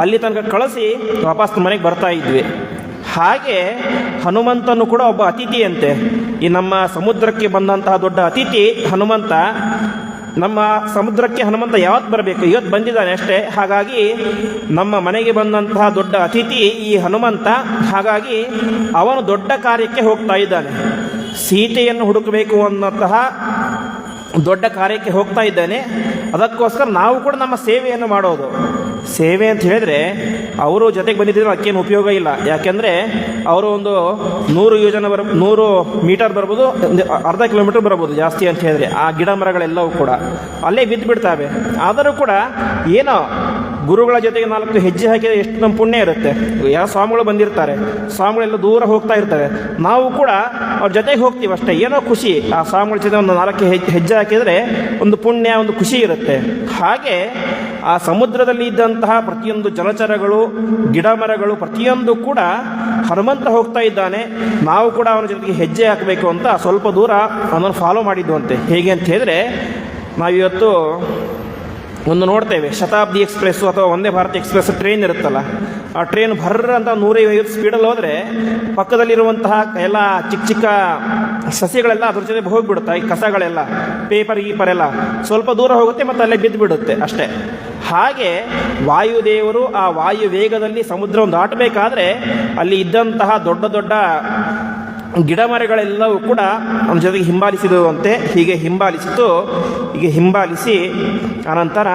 [SPEAKER 1] ಅಲ್ಲಿ ತನಕ ಕಳಿಸಿ ವಾಪಸ್ ಮನೆಗೆ ಬರ್ತಾ ಇದ್ವಿ. ಹಾಗೆ ಹನುಮಂತನು ಕೂಡ ಒಬ್ಬ ಅತಿಥಿಯಂತೆ. ಈ ನಮ್ಮ ಸಮುದ್ರಕ್ಕೆ ಬಂದಂತಹ ದೊಡ್ಡ ಅತಿಥಿ ಹನುಮಂತ. ನಮ್ಮ ಸಮುದ್ರಕ್ಕೆ ಹನುಮಂತ ಯಾವತ್ತು ಬರಬೇಕು, ಇವತ್ತು ಬಂದಿದ್ದಾನೆ ಅಷ್ಟೇ. ಹಾಗಾಗಿ ನಮ್ಮ ಮನೆಗೆ ಬಂದಂತಹ ದೊಡ್ಡ ಅತಿಥಿ ಈ ಹನುಮಂತ. ಹಾಗಾಗಿ ಅವನು ದೊಡ್ಡ ಕಾರ್ಯಕ್ಕೆ ಹೋಗ್ತಾ ಇದ್ದಾನೆ. ಸೀತೆಯನ್ನು ಹುಡುಕಬೇಕು ಅನ್ನೋಂತಹ ದೊಡ್ಡ ಕಾರ್ಯಕ್ಕೆ ಹೋಗ್ತಾ ಇದ್ದಾನೆ. ಅದಕ್ಕೋಸ್ಕರ ನಾವು ಕೂಡ ನಮ್ಮ ಸೇವೆಯನ್ನು ಮಾಡೋದು. ಸೇವೆ ಅಂತ ಹೇಳಿದರೆ ಅವರು ಜೊತೆಗೆ ಬಂದಿದ್ದರೆ ಅದಕ್ಕೇನು ಉಪಯೋಗ ಇಲ್ಲ. ಯಾಕೆಂದರೆ ಅವರು ಒಂದು 100 ಮೀಟರ್ ಬರ್ಬೋದು, ಅರ್ಧ ಕಿಲೋಮೀಟರ್ ಬರ್ಬೋದು ಜಾಸ್ತಿ ಅಂತ ಹೇಳಿದ್ರೆ. ಆ ಗಿಡ ಮರಗಳೆಲ್ಲವೂ ಕೂಡ ಅಲ್ಲೇ ಬಿದ್ದು ಬಿಡ್ತಾವೆ. ಆದರೂ ಕೂಡ ಏನೋ ಗುರುಗಳ ಜೊತೆಗೆ 4 ಹೆಜ್ಜೆ ಹಾಕಿದರೆ ಎಷ್ಟು ನಮ್ಮ ಪುಣ್ಯ ಇರುತ್ತೆ. ಯಾವ ಸ್ವಾಮಿಗಳು ಬಂದಿರ್ತಾರೆ, ಸ್ವಾಮಿಗಳೆಲ್ಲ ದೂರ ಹೋಗ್ತಾ ಇರ್ತಾರೆ, ನಾವು ಕೂಡ ಅವ್ರ ಜೊತೆಗೆ ಹೋಗ್ತೀವಿ ಅಷ್ಟೇ. ಏನೋ ಖುಷಿ, ಆ ಸ್ವಾಮಿಗಳ ಜೊತೆ ಒಂದು 4 ಹೆಜ್ಜೆ ಹಾಕಿದರೆ ಒಂದು ಪುಣ್ಯ, ಒಂದು ಖುಷಿ ಇರುತ್ತೆ. ಹಾಗೆ ಆ ಸಮುದ್ರದಲ್ಲಿ ಇದ್ದಂತಹ ಪ್ರತಿಯೊಂದು ಜಲಚರಗಳು, ಗಿಡ ಮರಗಳು ಪ್ರತಿಯೊಂದು ಕೂಡ ಹನುಮಂತ ಹೋಗ್ತಾ ಇದ್ದಾನೆ, ನಾವು ಕೂಡ ಅವನ ಜೊತೆಗೆ ಹೆಜ್ಜೆ ಹಾಕಬೇಕು ಅಂತ ಸ್ವಲ್ಪ ದೂರ ಅವನನ್ನು ಫಾಲೋ ಮಾಡಿದ್ದು ಅಂತೆ. ಹೇಗೆ ಅಂತ ಹೇಳಿದ್ರೆ, ನಾವಿವತ್ತು ಒಂದು ನೋಡ್ತೇವೆ, ಶತಾಬ್ದಿ ಎಕ್ಸ್ಪ್ರೆಸ್ಸು ಅಥವಾ ವಂದೇ ಭಾರತ್ ಎಕ್ಸ್ಪ್ರೆಸ್ ಟ್ರೈನ್ ಇರುತ್ತಲ್ಲ, ಆ ಟ್ರೈನ್ ಭರ್ರ ಅಂತ 150 ಸ್ಪೀಡಲ್ಲಿ ಹೋದರೆ ಪಕ್ಕದಲ್ಲಿರುವಂತಹ ಎಲ್ಲ ಚಿಕ್ಕ ಚಿಕ್ಕ ಸಸ್ಯಗಳೆಲ್ಲ ಅದ್ರ ಜೊತೆ ಹೋಗಿಬಿಡುತ್ತೆ. ಈ ಕಸಗಳೆಲ್ಲ, ಪೇಪರ್ ಗೀಪರ್ ಎಲ್ಲ ಸ್ವಲ್ಪ ದೂರ ಹೋಗುತ್ತೆ ಮತ್ತು ಅಲ್ಲೇ ಬಿದ್ದು ಬಿಡುತ್ತೆ ಅಷ್ಟೇ. ಹಾಗೆ ವಾಯುದೇವರು ಆ ವಾಯು ವೇಗದಲ್ಲಿ ಸಮುದ್ರವನ್ನು ದಾಟಬೇಕಾದ್ರೆ ಅಲ್ಲಿ ಇದ್ದಂತಹ ದೊಡ್ಡ ದೊಡ್ಡ ಗಿಡ ಮರಗಳೆಲ್ಲವೂ ಕೂಡ ಅವನ ಜೊತೆಗೆ ಹಿಂಬಾಲಿಸಿದುವಂತೆ. ಹೀಗೆ ಹಿಂಬಾಲಿಸಿ ಅನಂತರ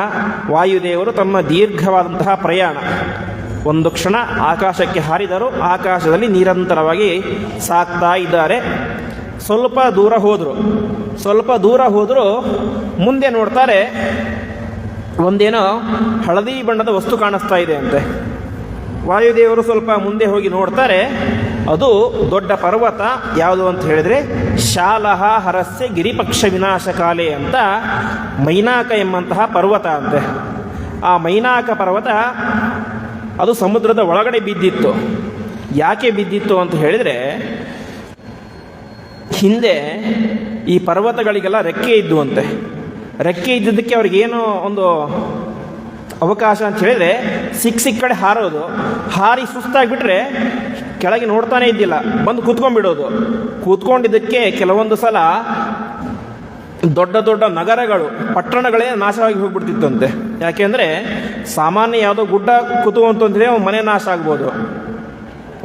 [SPEAKER 1] ವಾಯುದೇವರು ತಮ್ಮ ದೀರ್ಘವಾದಂತಹ ಪ್ರಯಾಣ, ಒಂದು ಕ್ಷಣ ಆಕಾಶಕ್ಕೆ ಹಾರಿದರು, ಆಕಾಶದಲ್ಲಿ ನಿರಂತರವಾಗಿ ಸಾಗ್ತಾ ಇದ್ದಾರೆ. ಸ್ವಲ್ಪ ದೂರ ಹೋದರು, ಮುಂದೆ ನೋಡ್ತಾರೆ ಒಂದೇನೋ ಹಳದಿ ಬಣ್ಣದ ವಸ್ತು ಕಾಣಿಸ್ತಾ ಇದೆ ಅಂತೆ. ವಾಯುದೇವರು ಸ್ವಲ್ಪ ಮುಂದೆ ಹೋಗಿ ನೋಡ್ತಾರೆ, ಅದು ದೊಡ್ಡ ಪರ್ವತ. ಯಾವುದು ಅಂತ ಹೇಳಿದರೆ ಶಾಲಹ ಹರಸ್ಯ ಗಿರಿಪಕ್ಷ ವಿನಾಶಕಾಲೆ ಅಂತ ಮೈನಾಕ ಎಂಬಂತಹ ಪರ್ವತ ಅಂತೆ. ಆ ಮೈನಾಕ ಪರ್ವತ ಅದು ಸಮುದ್ರದ ಒಳಗಡೆ ಬಿದ್ದಿತ್ತು. ಯಾಕೆ ಬಿದ್ದಿತ್ತು ಅಂತ ಹೇಳಿದರೆ, ಹಿಂದೆ ಈ ಪರ್ವತಗಳಿಗೆಲ್ಲ ರೆಕ್ಕೆ ಇದ್ದುವಂತೆ. ರೆಕ್ಕೆ ಇದ್ದಿದ್ದಕ್ಕೆ ಅವ್ರಿಗೇನೋ ಒಂದು ಅವಕಾಶ ಅಂತ ಹೇಳಿದರೆ ಸಿಕ್ಕ ಕಡೆ ಹಾರೋದು. ಹಾರಿ ಸುಸ್ತಾಗಿಬಿಟ್ರೆ ಕೆಳಗೆ ನೋಡ್ತಾನೆ ಇದ್ದಿಲ್ಲ, ಬಂದು ಕೂತ್ಕೊಂಡ್ಬಿಡೋದು. ಕೂತ್ಕೊಂಡಿದ್ದಕ್ಕೆ ಕೆಲವೊಂದು ಸಲ ದೊಡ್ಡ ದೊಡ್ಡ ನಗರಗಳು, ಪಟ್ಟಣಗಳೇ ನಾಶವಾಗಿ ಹೋಗ್ಬಿಡ್ತಿತ್ತಂತೆ. ಯಾಕೆಂದರೆ ಸಾಮಾನ್ಯ ಯಾವುದೋ ಗುಡ್ಡ ಕೂತುವಂತಂದರೆ ಮನೆ ನಾಶ ಆಗ್ಬೋದು.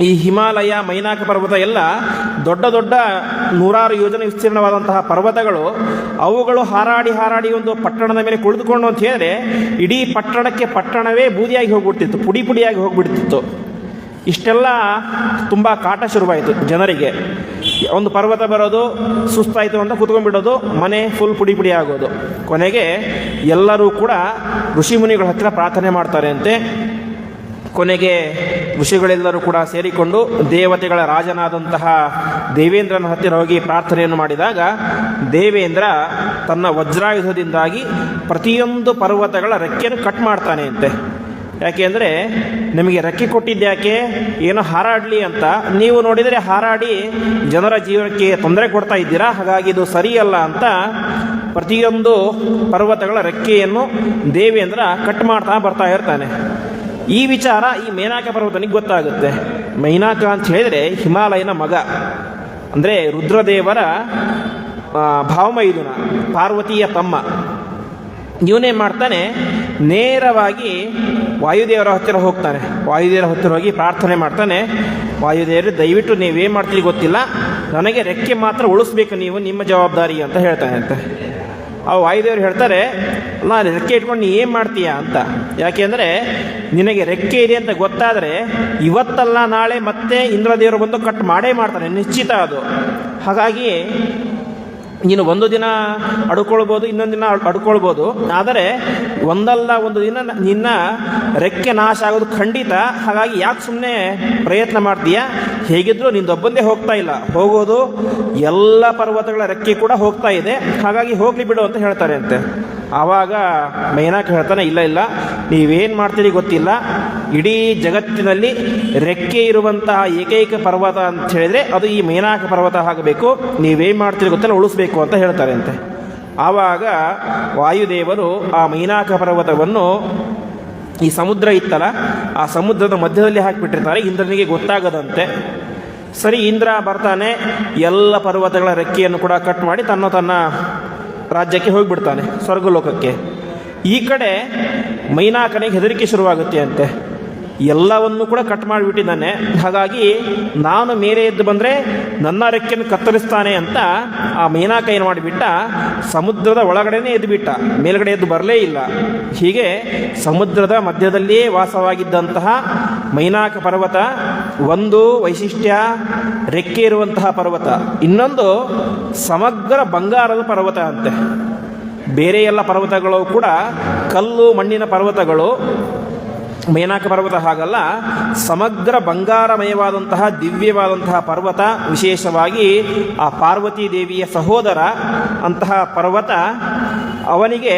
[SPEAKER 1] ಈ ಹಿಮಾಲಯ, ಮೈನಾಕ ಪರ್ವತ ಎಲ್ಲ ದೊಡ್ಡ ದೊಡ್ಡ 100 ಯೋಜನೆ ವಿಸ್ತೀರ್ಣವಾದಂತಹ ಪರ್ವತಗಳು. ಅವುಗಳು ಹಾರಾಡಿ ಒಂದು ಪಟ್ಟಣದ ಮೇಲೆ ಕುಳಿತುಕೊಂಡು ಅಂತ ಹೇಳಿದ್ರೆ ಇಡೀ ಪಟ್ಟಣವೇ ಬೂದಿಯಾಗಿ ಹೋಗ್ಬಿಡ್ತಿತ್ತು, ಪುಡಿಯಾಗಿ ಹೋಗ್ಬಿಡ್ತಿತ್ತು. ಇಷ್ಟೆಲ್ಲ ತುಂಬ ಕಾಟ ಶುರುವಾಯಿತು ಜನರಿಗೆ. ಒಂದು ಪರ್ವತ ಬರೋದು, ಸುಸ್ತಾಯಿತು ಅಂತ ಕೂತ್ಕೊಂಡ್ಬಿಡೋದು, ಮನೆ ಫುಲ್ ಪುಡಿ ಆಗೋದು. ಕೊನೆಗೆ ಎಲ್ಲರೂ ಕೂಡ ಋಷಿಮುನಿಗಳ ಹತ್ತಿರ ಪ್ರಾರ್ಥನೆ ಮಾಡ್ತಾರೆ ಅಂತೆ. ಕೊನೆಗೆ ಋಷಿಗಳೆಲ್ಲರೂ ಕೂಡ ಸೇರಿಕೊಂಡು ದೇವತೆಗಳ ರಾಜನಾದಂತಹ ದೇವೇಂದ್ರನ ಹತ್ತಿರ ಹೋಗಿ ಪ್ರಾರ್ಥನೆಯನ್ನು ಮಾಡಿದಾಗ, ದೇವೇಂದ್ರ ತನ್ನ ವಜ್ರಾಯುಧದಿಂದಾಗಿ ಪ್ರತಿಯೊಂದು ಪರ್ವತಗಳ ರೆಕ್ಕೆಯನ್ನು ಕಟ್ ಮಾಡ್ತಾನೆ ಅಂತೆ. ಯಾಕೆಂದರೆ ನಿಮಗೆ ರೆಕ್ಕೆ ಕೊಟ್ಟಿದ್ದ್ಯಾಕೆ, ಏನೋ ಹಾರಾಡಲಿ ಅಂತ. ನೀವು ನೋಡಿದರೆ ಹಾರಾಡಿ ಜನರ ಜೀವನಕ್ಕೆ ತೊಂದರೆ ಕೊಡ್ತಾ ಇದ್ದೀರಾ, ಹಾಗಾಗಿ ಇದು ಸರಿಯಲ್ಲ ಅಂತ ಪ್ರತಿಯೊಂದು ಪರ್ವತಗಳ ರೆಕ್ಕೆಯನ್ನು ದೇವೇಂದ್ರ ಕಟ್ ಮಾಡ್ತಾ ಬರ್ತಾ ಇರ್ತಾನೆ. ಈ ವಿಚಾರ ಈ ಮೈನಾಕ ಪರ್ವತನಿಗೆ ಗೊತ್ತಾಗುತ್ತೆ. ಮೈನಾಕ ಅಂತ ಹೇಳಿದರೆ ಹಿಮಾಲಯನ ಮಗ, ಅಂದರೆ ರುದ್ರದೇವರ ಭಾವಮೈದುನ, ಪಾರ್ವತಿಯ ತಮ್ಮ. ಇವನೇನು ಮಾಡ್ತಾನೆ, ನೇರವಾಗಿ ವಾಯುದೇವರ ಹತ್ತಿರ ಹೋಗ್ತಾನೆ. ವಾಯುದೇವರ ಹತ್ತಿರ ಹೋಗಿ ಪ್ರಾರ್ಥನೆ ಮಾಡ್ತಾನೆ, ವಾಯುದೇವರು ದಯವಿಟ್ಟು ನೀವೇನು ಮಾಡ್ತೀರಿ ಗೊತ್ತಿಲ್ಲ, ನನಗೆ ರೆಕ್ಕೆ ಮಾತ್ರ ಉಳಿಸ್ಬೇಕು, ನೀವು ನಿಮ್ಮ ಜವಾಬ್ದಾರಿ ಅಂತ ಹೇಳ್ತಾನೆ ಅಂತ. ಆ ವಾಯುದೇವರು ಹೇಳ್ತಾರೆ, ನಾನು ರೆಕ್ಕೆ ಇಟ್ಕೊಂಡು ನೀ ಏನು ಮಾಡ್ತೀಯಾ ಅಂತ. ಯಾಕೆಂದರೆ ನಿನಗೆ ರೆಕ್ಕೆ ಇದೆ ಅಂತ ಗೊತ್ತಾದರೆ ಇವತ್ತಲ್ಲ ನಾಳೆ ಮತ್ತೆ ಇಂದ್ರದೇವರು ಬಂದು ಕಟ್ ಮಾಡೇ ಮಾಡ್ತಾನೆ, ನಿಶ್ಚಿತ ಅದು. ಹಾಗಾಗಿ ನೀನು ಒಂದು ದಿನ ಅಡ್ಕೊಳ್ಬೋದು, ಇನ್ನೊಂದು ದಿನ ಅಡ್ಕೊಳ್ಬೋದು, ಆದರೆ ಒಂದಲ್ಲ ಒಂದು ದಿನ ನಿನ್ನ ರೆಕ್ಕೆ ನಾಶ ಆಗೋದು ಖಂಡಿತ. ಹಾಗಾಗಿ ಯಾಕೆ ಸುಮ್ಮನೆ ಪ್ರಯತ್ನ ಮಾಡ್ತೀಯಾ? ಹೇಗಿದ್ದರೂ ನಿಂದೊಬ್ಬಂದೇ ಹೋಗ್ತಾ ಇಲ್ಲ, ಹೋಗೋದು ಎಲ್ಲ ಪರ್ವತಗಳ ರೆಕ್ಕೆ ಕೂಡ ಹೋಗ್ತಾ ಇದೆ, ಹಾಗಾಗಿ ಹೋಗಲಿ ಬಿಡು ಅಂತ ಹೇಳ್ತಾರೆ ಅಂತೆ. ಆವಾಗ ಮೈನಾಕ ಹೇಳ್ತಾನೆ, ಇಲ್ಲ ನೀವೇನು ಮಾಡ್ತೀರಿ ಗೊತ್ತಿಲ್ಲ, ಇಡೀ ಜಗತ್ತಿನಲ್ಲಿ ರೆಕ್ಕೆ ಇರುವಂತಹ ಏಕೈಕ ಪರ್ವತ ಅಂತ ಹೇಳಿದರೆ ಅದು ಈ ಮೈನಾಕ ಪರ್ವತ ಆಗಬೇಕು, ನೀವೇನು ಮಾಡ್ತೀರಿ ಗೊತ್ತಿಲ್ಲ, ಉಳಿಸ್ಬೇಕು ಅಂತ ಹೇಳ್ತಾರೆ ಅಂತೆ. ಆವಾಗ ವಾಯುದೇವರು ಆ ಮೈನಾಕ ಪರ್ವತವನ್ನು ಈ ಸಮುದ್ರ ಇತ್ತಲ್ಲ, ಆ ಸಮುದ್ರದ ಮಧ್ಯದಲ್ಲಿ ಹಾಕಿಬಿಟ್ಟಿರ್ತಾರೆ, ಇಂದ್ರನಿಗೆ ಗೊತ್ತಾಗದಂತೆ. ಸರಿ, ಇಂದ್ರ ಬರ್ತಾನೆ, ಎಲ್ಲ ಪರ್ವತಗಳ ರೆಕ್ಕೆಯನ್ನು ಕೂಡ ಕಟ್ ಮಾಡಿ ತನ್ನ ರಾಜ್ಯಕ್ಕೆ ಹೋಗಿಬಿಡ್ತಾನೆ, ಸ್ವರ್ಗಲೋಕಕ್ಕೆ. ಈ ಕಡೆ ಮೈನಾಕನಿಗೆ ಹೆದರಿಕೆ ಶುರುವಾಗುತ್ತೆ ಅಂತೆ, ಎಲ್ಲವನ್ನು ಕೂಡ ಕಟ್ ಮಾಡಿಬಿಟ್ಟಿದ್ದಾನೆ, ಹಾಗಾಗಿ ನಾನು ಮೇಲೆ ಎದ್ದು ಬಂದರೆ ನನ್ನ ರೆಕ್ಕೆಯನ್ನು ಕತ್ತರಿಸ್ತಾನೆ ಅಂತ ಆ ಮೈನಾಕ ಏನು ಮಾಡಿಬಿಟ್ಟ, ಸಮುದ್ರದ ಒಳಗಡೆನೇ ಎದ್ದು ಬಿಟ್ಟ, ಮೇಲ್ಗಡೆ ಎದ್ದು ಬರಲೇ ಇಲ್ಲ. ಹೀಗೆ ಸಮುದ್ರದ ಮಧ್ಯದಲ್ಲಿಯೇ ವಾಸವಾಗಿದ್ದಂತಹ ಮೈನಾಕ ಪರ್ವತ ಒಂದು ವೈಶಿಷ್ಟ್ಯ, ರೆಕ್ಕೆ ಇರುವಂತಹ ಪರ್ವತ. ಇನ್ನೊಂದು ಸಮಗ್ರ ಬಂಗಾರದ ಪರ್ವತ ಅಂತೆ. ಬೇರೆ ಎಲ್ಲ ಪರ್ವತಗಳು ಕೂಡ ಕಲ್ಲು ಮಣ್ಣಿನ ಪರ್ವತಗಳು, ಮೈನಾಕ ಪರ್ವತ ಹಾಗಲ್ಲ, ಸಮಗ್ರ ಬಂಗಾರಮಯವಾದಂತಹ ದಿವ್ಯವಾದಂತಹ ಪರ್ವತ. ವಿಶೇಷವಾಗಿ ಆ ಪಾರ್ವತೀ ದೇವಿಯ ಸಹೋದರ ಅಂತಹ ಪರ್ವತ. ಅವನಿಗೆ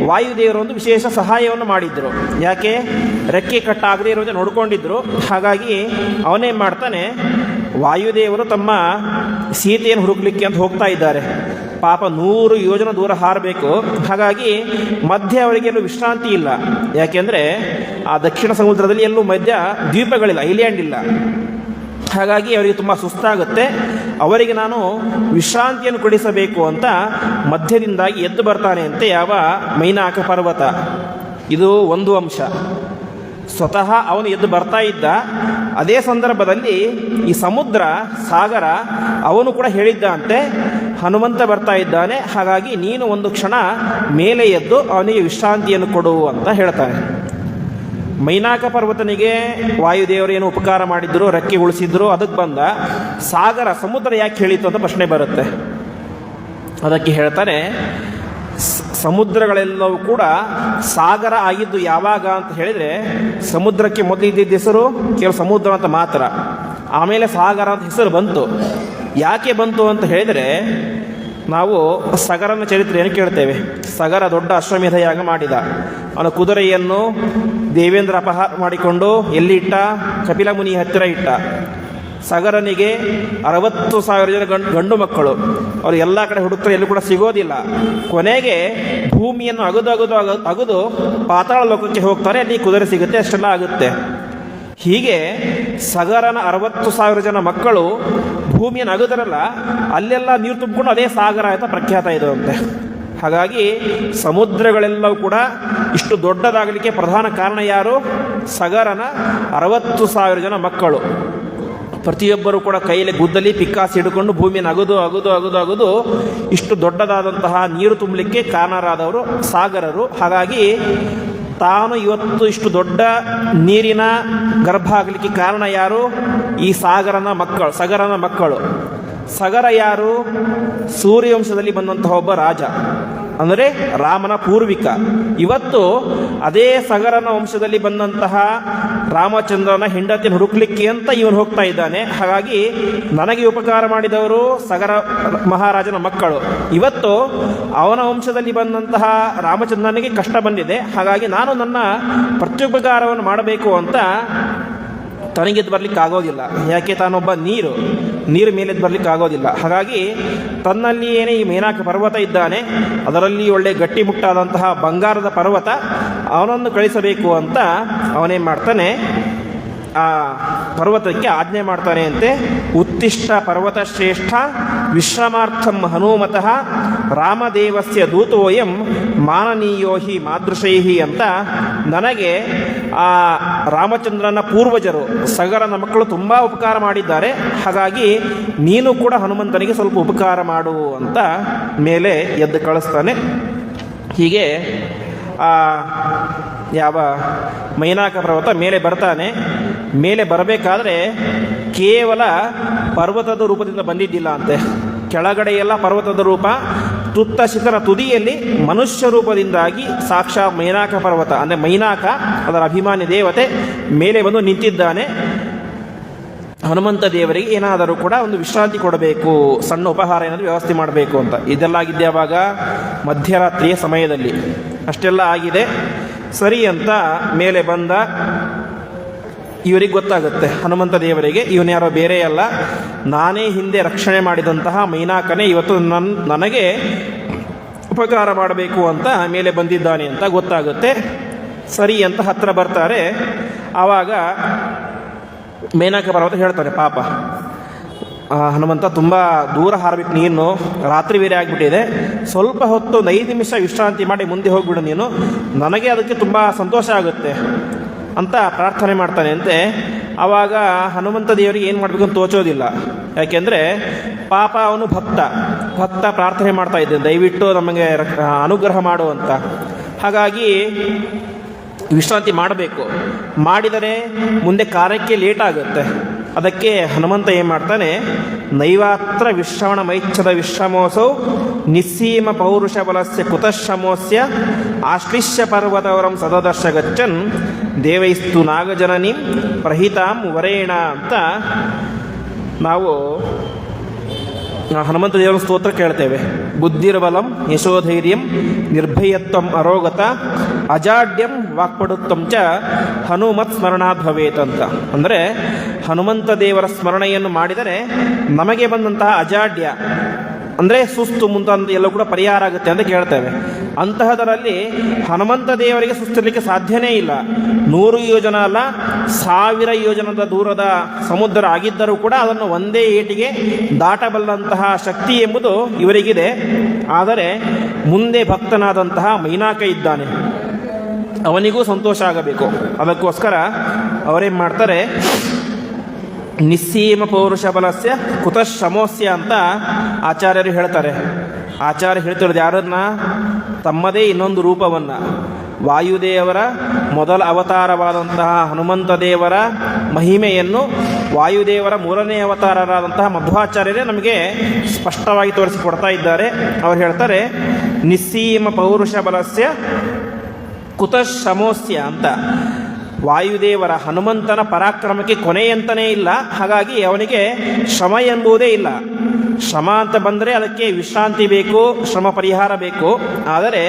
[SPEAKER 1] ವಾಯುದೇವರು ಒಂದು ವಿಶೇಷ ಸಹಾಯವನ್ನು ಮಾಡಿದ್ರು. ಯಾಕೆ? ರೆಕ್ಕೆ ಕಟ್ಟಾಗದೇ ಇರೋದೇ ನೋಡ್ಕೊಂಡಿದ್ರು. ಹಾಗಾಗಿ ಅವನೇನು ಮಾಡ್ತಾನೆ, ವಾಯುದೇವರು ತಮ್ಮ ಸೀತೆಯನ್ನು ಹುಡುಕ್ಲಿಕ್ಕೆ ಅಂತ ಹೋಗ್ತಾ ಇದ್ದಾರೆ. ಪಾಪ 100 ಯೋಜನೆ ದೂರ ಹಾರಬೇಕು. ಹಾಗಾಗಿ ಮಧ್ಯೆ ಅವರಿಗೆ ಎಲ್ಲೂ ವಿಶ್ರಾಂತಿ ಇಲ್ಲ. ಯಾಕೆಂದರೆ ಆ ದಕ್ಷಿಣ ಸಮುದ್ರದಲ್ಲಿ ಎಲ್ಲೂ ಮಧ್ಯ ದ್ವೀಪಗಳಿಲ್ಲ, ಐಲ್ಯಾಂಡ್ ಇಲ್ಲ. ಹಾಗಾಗಿ ಅವರಿಗೆ ತುಂಬ ಸುಸ್ತಾಗುತ್ತೆ. ಅವರಿಗೆ ನಾನು ವಿಶ್ರಾಂತಿಯನ್ನು ಕೊಡಿಸಬೇಕು ಅಂತ ಮಧ್ಯದಿಂದಾಗಿ ಎದ್ದು ಬರ್ತಾನೆ ಅಂತೆ ಯಾವ ಮೈನಾಕ ಪರ್ವತ. ಇದು ಒಂದು ಅಂಶ. ಸ್ವತಃ ಅವನು ಎದ್ದು ಬರ್ತಾ ಇದ್ದ. ಅದೇ ಸಂದರ್ಭದಲ್ಲಿ ಈ ಸಮುದ್ರ ಸಾಗರ ಅವನು ಕೂಡ ಹೇಳಿದ್ದ ಅಂತೆ, ಹನುಮಂತ ಬರ್ತಾ ಇದ್ದಾನೆ, ಹಾಗಾಗಿ ನೀನು ಒಂದು ಕ್ಷಣ ಮೇಲೆ ಎದ್ದು ಅವನಿಗೆ ವಿಶ್ರಾಂತಿಯನ್ನು ಕೊಡು ಅಂತ ಹೇಳ್ತಾನೆ. ಮೈನಾಕ ಪರ್ವತನಿಗೆ ವಾಯುದೇವರು ಏನು ಉಪಕಾರ ಮಾಡಿದ್ರು, ರೆಕ್ಕೆ ಉಳಿಸಿದ್ರು, ಅದಕ್ಕೆ ಬಂದ. ಸಾಗರ ಸಮುದ್ರ ಯಾಕೆ ಹೇಳಿತು ಅಂತ ಪ್ರಶ್ನೆ ಬರುತ್ತೆ. ಅದಕ್ಕೆ ಹೇಳ್ತಾರೆ, ಸಮುದ್ರಗಳೆಲ್ಲವೂ ಕೂಡ ಸಾಗರ ಆಗಿದ್ದು ಯಾವಾಗ ಅಂತ ಹೇಳಿದರೆ, ಸಮುದ್ರಕ್ಕೆ ಮೊದಲು ಇದ್ದಿದ್ದ ಹೆಸರು ಕೇವಲ ಸಮುದ್ರ ಅಂತ ಮಾತ್ರ. ಆಮೇಲೆ ಸಾಗರ ಅಂತ ಹೆಸರು ಬಂತು. ಯಾಕೆ ಬಂತು ಅಂತ ಹೇಳಿದರೆ, ನಾವು ಸಗರನ ಚರಿತ್ರೆಯನ್ನು ಕೇಳ್ತೇವೆ. ಸಗರ ದೊಡ್ಡ ಅಶ್ವಮೇಧ ಯಾಗ ಮಾಡಿದ. ಅವನ ಕುದುರೆಯನ್ನು ದೇವೇಂದ್ರ ಅಪಹಾರ ಮಾಡಿಕೊಂಡು ಎಲ್ಲಿ ಇಟ್ಟ? ಕಪಿಲ ಮುನಿ ಹತ್ತಿರ ಇಟ್ಟ. ಸಗರನಿಗೆ 60,000 ಜನ ಗಂಡು ಮಕ್ಕಳು. ಅವರು ಎಲ್ಲ ಕಡೆ ಹುಡುಕ್ತಾರೆ, ಎಲ್ಲೂ ಕೂಡ ಸಿಗೋದಿಲ್ಲ. ಕೊನೆಗೆ ಭೂಮಿಯನ್ನು ಅಗದು ಪಾತಾಳ ಲೋಕಕ್ಕೆ ಹೋಗ್ತಾರೆ, ಅಲ್ಲಿ ಕುದುರೆ ಸಿಗುತ್ತೆ, ಅಷ್ಟೆಲ್ಲ ಆಗುತ್ತೆ. ಹೀಗೆ ಸಗರನ 60,000 ಜನ ಮಕ್ಕಳು ಭೂಮಿಯನ್ನು ಅಗದರಲ್ಲ, ಅಲ್ಲೆಲ್ಲ ನೀರು ತುಂಬಿಕೊಂಡು ಅದೇ ಸಾಗರ ಅಂತ ಪ್ರಖ್ಯಾತ ಇರುವಂತೆ. ಹಾಗಾಗಿ ಸಮುದ್ರಗಳೆಲ್ಲವೂ ಕೂಡ ಇಷ್ಟು ದೊಡ್ಡದಾಗಲಿಕ್ಕೆ ಪ್ರಧಾನ ಕಾರಣ ಯಾರು? ಸಗರನ 60,000 ಜನ ಮಕ್ಕಳು. ಪ್ರತಿಯೊಬ್ಬರು ಕೂಡ ಕೈಯಲ್ಲಿ ಗುದ್ದಲಿ ಪಿಕ್ಕಾಸಿ ಹಿಡ್ಕೊಂಡು ಭೂಮಿಯನ್ನು ಅಗದು ಇಷ್ಟು ದೊಡ್ಡದಾದಂತಹ ನೀರು ತುಂಬಲಿಕ್ಕೆ ಕಾರಣರಾದವರು ಸಾಗರರು. ಹಾಗಾಗಿ ತಾನು ಇವತ್ತು ಇಷ್ಟು ದೊಡ್ಡ ನೀರಿನ ಗರ್ಭ ಆಗಲಿಕ್ಕೆ ಕಾರಣ ಯಾರು? ಈ ಸಗರನ ಮಕ್ಕಳು. ಸಗರ ಯಾರು? ಸೂರ್ಯವಂಶದಲ್ಲಿ ಬಂದಂತಹ ಒಬ್ಬ ರಾಜ, ಅಂದರೆ ರಾಮನ ಪೂರ್ವಿಕ. ಇವತ್ತು ಅದೇ ಸಗರನ ವಂಶದಲ್ಲಿ ಬಂದಂತಹ ರಾಮಚಂದ್ರನ ಹೆಂಡತಿಯನ್ನು ಹುಡುಕ್ಲಿಕ್ಕೆ ಅಂತ ಇವನು ಹೋಗ್ತಾ ಇದ್ದಾನೆ. ಹಾಗಾಗಿ ನನಗೆ ಉಪಕಾರ ಮಾಡಿದವರು ಸಗರ ಮಹಾರಾಜನ ಮಕ್ಕಳು. ಇವತ್ತು ಅವನ ವಂಶದಲ್ಲಿ ಬಂದಂತಹ ರಾಮಚಂದ್ರನಿಗೆ ಕಷ್ಟ ಬಂದಿದೆ. ಹಾಗಾಗಿ ನಾನು ನನ್ನ ಪ್ರತ್ಯುಪಕಾರವನ್ನು ಮಾಡಬೇಕು ಅಂತ ತನಗೆದ್ದು ಬರಲಿಕ್ಕೆ ಆಗೋದಿಲ್ಲ. ಯಾಕೆ? ತಾನೊಬ್ಬ ನೀರು ಮೇಲೆದ್ದು ಬರಲಿಕ್ಕೆ ಆಗೋದಿಲ್ಲ. ಹಾಗಾಗಿ ತನ್ನಲ್ಲಿ ಏನೇ ಈ ಮೈನಾಕ ಪರ್ವತ ಇದ್ದಾನೆ, ಅದರಲ್ಲಿ ಒಳ್ಳೆ ಗಟ್ಟಿಮುಟ್ಟಾದಂತಹ ಬಂಗಾರದ ಪರ್ವತ, ಅವನನ್ನು ಕಳಿಸಬೇಕು ಅಂತ ಅವನೇನು ಮಾಡ್ತಾನೆ, ಆ ಪರ್ವತಕ್ಕೆ ಆಜ್ಞೆ ಮಾಡ್ತಾನೆ ಅಂತೆ. ಉತ್ತಿಷ್ಟ ಪರ್ವತ ಶ್ರೇಷ್ಠ ವಿಶ್ರಮಾರ್ಥಂ ಹನುಮತಃ ರಾಮದೇವಸ್ಯ ದೂತೋಯಂ ಮಾನನೀಯೋ ಹಿ ಮಾದೃಶೈಹಿ ಅಂತ. ನನಗೆ ಆ ರಾಮಚಂದ್ರನ ಪೂರ್ವಜರು ಸಗರನ ಮಕ್ಕಳು ತುಂಬ ಉಪಕಾರ ಮಾಡಿದ್ದಾರೆ. ಹಾಗಾಗಿ ನೀನು ಕೂಡ ಹನುಮಂತನಿಗೆ ಸ್ವಲ್ಪ ಉಪಕಾರ ಮಾಡು ಅಂತ ಮೇಲೆ ಎದ್ದು ಕಳಿಸ್ತಾನೆ. ಹೀಗೆ ಯಾವ ಮೈನಾಕ ಪರ್ವತ ಮೇಲೆ ಬರ್ತಾನೆ. ಮೇಲೆ ಬರಬೇಕಾದ್ರೆ ಕೇವಲ ಪರ್ವತದ ರೂಪದಿಂದ ಬಂದಿದ್ದಿಲ್ಲ ಅಂತೆ. ಕೆಳಗಡೆ ಎಲ್ಲ ಪರ್ವತದ ರೂಪ, ತುತ್ತ ಶಿಖರ ತುದಿಯಲ್ಲಿ ಮನುಷ್ಯ ರೂಪದಿಂದಾಗಿ ಸಾಕ್ಷಾತ್ ಮೈನಾಕ ಪರ್ವತ ಅಂದರೆ ಮೈನಾಕ ಅದರ ಅಭಿಮಾನಿ ದೇವತೆ ಮೇಲೆ ಬಂದು ನಿಂತಿದ್ದಾನೆ. ಹನುಮಂತ ದೇವರಿಗೆ ಏನಾದರೂ ಕೂಡ ಒಂದು ವಿಶ್ರಾಂತಿ ಕೊಡಬೇಕು, ಸಣ್ಣ ಉಪಹಾರ ಏನಾದರೂ ವ್ಯವಸ್ಥೆ ಮಾಡಬೇಕು ಅಂತ. ಇದೆಲ್ಲ ಆಗಿದ್ದೆ ಯಾವಾಗ? ಮಧ್ಯರಾತ್ರಿಯ ಸಮಯದಲ್ಲಿ. ಅಷ್ಟೆಲ್ಲ ಆಗಿದೆ. ಸರಿ ಅಂತ ಮೇಲೆ ಬಂದ. ಇವರಿಗೆ ಗೊತ್ತಾಗುತ್ತೆ, ಹನುಮಂತ ದೇವರಿಗೆ, ಇವನು ಯಾರೋ ಬೇರೆ ಅಲ್ಲ, ನಾನೇ ಹಿಂದೆ ರಕ್ಷಣೆ ಮಾಡಿದಂತಹ ಮೈನಾಕನೇ ಇವತ್ತು ನನಗೆ ಉಪಕಾರ ಮಾಡಬೇಕು ಅಂತ ಮೇಲೆ ಬಂದಿದ್ದಾನೆ ಅಂತ ಗೊತ್ತಾಗುತ್ತೆ. ಸರಿ ಅಂತ ಹತ್ತಿರ ಬರ್ತಾರೆ. ಆವಾಗ ಮೇನಕ ಪರ್ವತ ಹೇಳ್ತಾರೆ, ಪಾಪ ಹನುಮಂತ ತುಂಬ ದೂರ ಹಾರಬೇಕು, ನೀನು ರಾತ್ರಿ ಬೇರೆ ಆಗಿಬಿಟ್ಟಿದೆ, ಸ್ವಲ್ಪ ಹೊತ್ತು ಒಂದು 5 ನಿಮಿಷ ವಿಶ್ರಾಂತಿ ಮಾಡಿ ಮುಂದೆ ಹೋಗ್ಬಿಡು ನೀನು, ನನಗೆ ಅದಕ್ಕೆ ತುಂಬ ಸಂತೋಷ ಆಗುತ್ತೆ ಅಂತ ಪ್ರಾರ್ಥನೆ ಮಾಡ್ತಾನೆ ಅಂತೆ. ಆವಾಗ ಹನುಮಂತ ದೇವರಿಗೆ ಏನು ಮಾಡಬೇಕು ಅಂತ ತೋಚೋದಿಲ್ಲ. ಯಾಕೆಂದರೆ ಪಾಪ ಅವನು ಭಕ್ತ ಪ್ರಾರ್ಥನೆ ಮಾಡ್ತಾ ಇದ್ದೆ, ದಯವಿಟ್ಟು ನಮಗೆ ಅನುಗ್ರಹ ಮಾಡು ಅಂತ. ಹಾಗಾಗಿ ವಿಶ್ರಾಂತಿ ಮಾಡಬೇಕು, ಮಾಡಿದರೆ ಮುಂದೆ ಕಾರ್ಯಕ್ಕೆ ಲೇಟ್ ಆಗುತ್ತೆ. ಅದಕ್ಕೆ ಹನುಮಂತ ಏನು ಮಾಡ್ತಾನೆ, ನೈವಾತ್ರ ವಿಶ್ರವಣ ಮೈಚ್ಛದ ವಿಶ್ರಮೋಸೌ ನಿಸ್ಸೀಮ ಪೌರುಷ ಬಲಸ್ಯ ಕುತಶ್ರಮೋಸ್ಯ ಆಶ್ಲಿಷ್ಯ ಪರ್ವತವರಂ ಸದದರ್ಶ ಗಚ್ಚನ್ ದೇವೈಸ್ತು ನಾಗಜನನಿ ಪ್ರಹಿತಾಂ ವರೇಣ ಅಂತ ನಾವು ಹನುಮಂತ ದೇವರ ಸ್ತೋತ್ರ ಕೇಳ್ತೇವೆ. ಬುದ್ಧಿರ್ಬಲಂ ಯಶೋಧೈರ್ಯಂ ನಿರ್ಭಯತ್ವಂ ಅರೋಗತ ಅಜಾಡ್ಯಂ ವಾಕ್ಪಡುತ್ವಂ ಚ ಹನುಮತ್ ಸ್ಮರಣಾದ್ ಭವೇತ್ ಅಂತ. ಅಂದರೆ ಹನುಮಂತ ದೇವರ ಸ್ಮರಣೆಯನ್ನು ಮಾಡಿದರೆ ನಮಗೆ ಬಂದಂತಹ ಅಜಾಡ್ಯ ಅಂದರೆ ಸುಸ್ತು ಮುಂತಾದ ಎಲ್ಲ ಕೂಡ ಪರಿಹಾರ ಆಗುತ್ತೆ ಅಂತ ಕೇಳ್ತೇವೆ. ಅಂತಹದರಲ್ಲಿ ಹನುಮಂತ ದೇವರಿಗೆ ಸುಸ್ತಿರಲಿಕ್ಕೆ ಸಾಧ್ಯನೇ ಇಲ್ಲ. 100 ಯೋಜನ ಅಲ್ಲ, 1000 ಯೋಜನದ ದೂರದ ಸಮುದ್ರ ಆಗಿದ್ದರೂ ಕೂಡ ಅದನ್ನು ಒಂದೇ ಏಟಿಗೆ ದಾಟಬಲ್ಲಂತಹ ಶಕ್ತಿ ಎಂಬುದು ಇವರಿಗಿದೆ. ಆದರೆ ಮುಂದೆ ಭಕ್ತನಾದಂತಹ ಮೈನಾಕ ಇದ್ದಾನೆ, ಅವನಿಗೂ ಸಂತೋಷ ಆಗಬೇಕು. ಅದಕ್ಕೋಸ್ಕರ ಅವರೇನು ಮಾಡ್ತಾರೆ, ನಿಸ್ಸೀಮ ಪೌರುಷ ಬಲಸ್ಯ ಕುತಶ್ರಮೋಸ್ಯ ಅಂತ ಆಚಾರ್ಯರು ಹೇಳ್ತಾರೆ. ಆಚಾರ್ಯ ಹೇಳ್ತಿರೋದು ಯಾರನ್ನ, ತಮ್ಮದೇ ಇನ್ನೊಂದು ರೂಪವನ್ನು, ವಾಯುದೇವರ ಮೊದಲ ಅವತಾರವಾದಂತಹ ಹನುಮಂತ ದೇವರ ಮಹಿಮೆಯನ್ನು ವಾಯುದೇವರ 3ನೇ ಅವತಾರರಾದಂತಹ ಮಧ್ವಾಚಾರ್ಯರೇ ನಮಗೆ ಸ್ಪಷ್ಟವಾಗಿ ತೋರಿಸಿಕೊಡ್ತಾ ಇದ್ದಾರೆ. ಅವರು ಹೇಳ್ತಾರೆ, ನಿಸ್ಸೀಮ ಪೌರುಷ ಬಲಸ್ಯ ಕುತಶ್ರಮೋಸ್ಯ ಅಂತ. ವಾಯುದೇವರ ಹನುಮಂತನ ಪರಾಕ್ರಮಕ್ಕೆ ಕೊನೆಯಂತನೇ ಇಲ್ಲ. ಹಾಗಾಗಿ ಅವನಿಗೆ ಶ್ರಮ ಎಂಬುದೇ ಇಲ್ಲ. ಶ್ರಮ ಅಂತ ಬಂದರೆ ಅದಕ್ಕೆ ವಿಶ್ರಾಂತಿ ಬೇಕು, ಶ್ರಮ ಪರಿಹಾರ ಬೇಕು. ಆದರೆ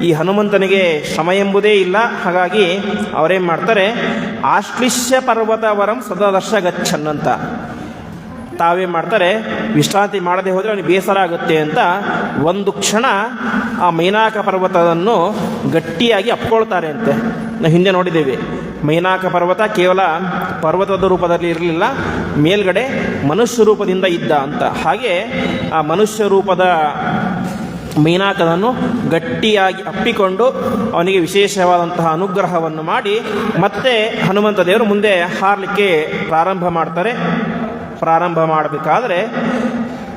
[SPEAKER 1] ಈ ಹನುಮಂತನಿಗೆ ಶ್ರಮ ಎಂಬುದೇ ಇಲ್ಲ. ಹಾಗಾಗಿ ಅವರೇನು ಮಾಡ್ತಾರೆ, ಆಶ್ಲಿಷ್ಯ ಪರ್ವತವರಂ ಸದದರ್ಶ ಗಚ್ಚನ್ ಅಂತ. ತಾವೇನು ಮಾಡ್ತಾರೆ, ವಿಶ್ರಾಂತಿ ಮಾಡದೆ ಹೋದರೆ ಅವನಿಗೆ ಬೇಸರ ಆಗುತ್ತೆ ಅಂತ ಒಂದು ಕ್ಷಣ ಆ ಮೈನಾಕ ಪರ್ವತವನ್ನು ಗಟ್ಟಿಯಾಗಿ ಅಪ್ಕೊಳ್ತಾರೆ ಅಂತೆ. ನಾವು ಹಿಂದೆ ನೋಡಿದ್ದೇವೆ, ಮೈನಾಕ ಪರ್ವತ ಕೇವಲ ಪರ್ವತದ ರೂಪದಲ್ಲಿ ಇರಲಿಲ್ಲ, ಮೇಲ್ಗಡೆ ಮನುಷ್ಯ ರೂಪದಿಂದ ಇದ್ದ ಅಂತ. ಹಾಗೆ ಆ ಮನುಷ್ಯ ರೂಪದ ಮೈನಾಕನನ್ನು ಗಟ್ಟಿಯಾಗಿ ಅಪ್ಪಿಕೊಂಡು ಅವನಿಗೆ ವಿಶೇಷವಾದಂತಹ ಅನುಗ್ರಹವನ್ನು ಮಾಡಿ ಮತ್ತೆ ಹನುಮಂತ ದೇವರು ಮುಂದೆ ಹಾರಲಿಕ್ಕೆ ಪ್ರಾರಂಭ ಮಾಡ್ತಾರೆ. ಪ್ರಾರಂಭ ಮಾಡಬೇಕಾದ್ರೆ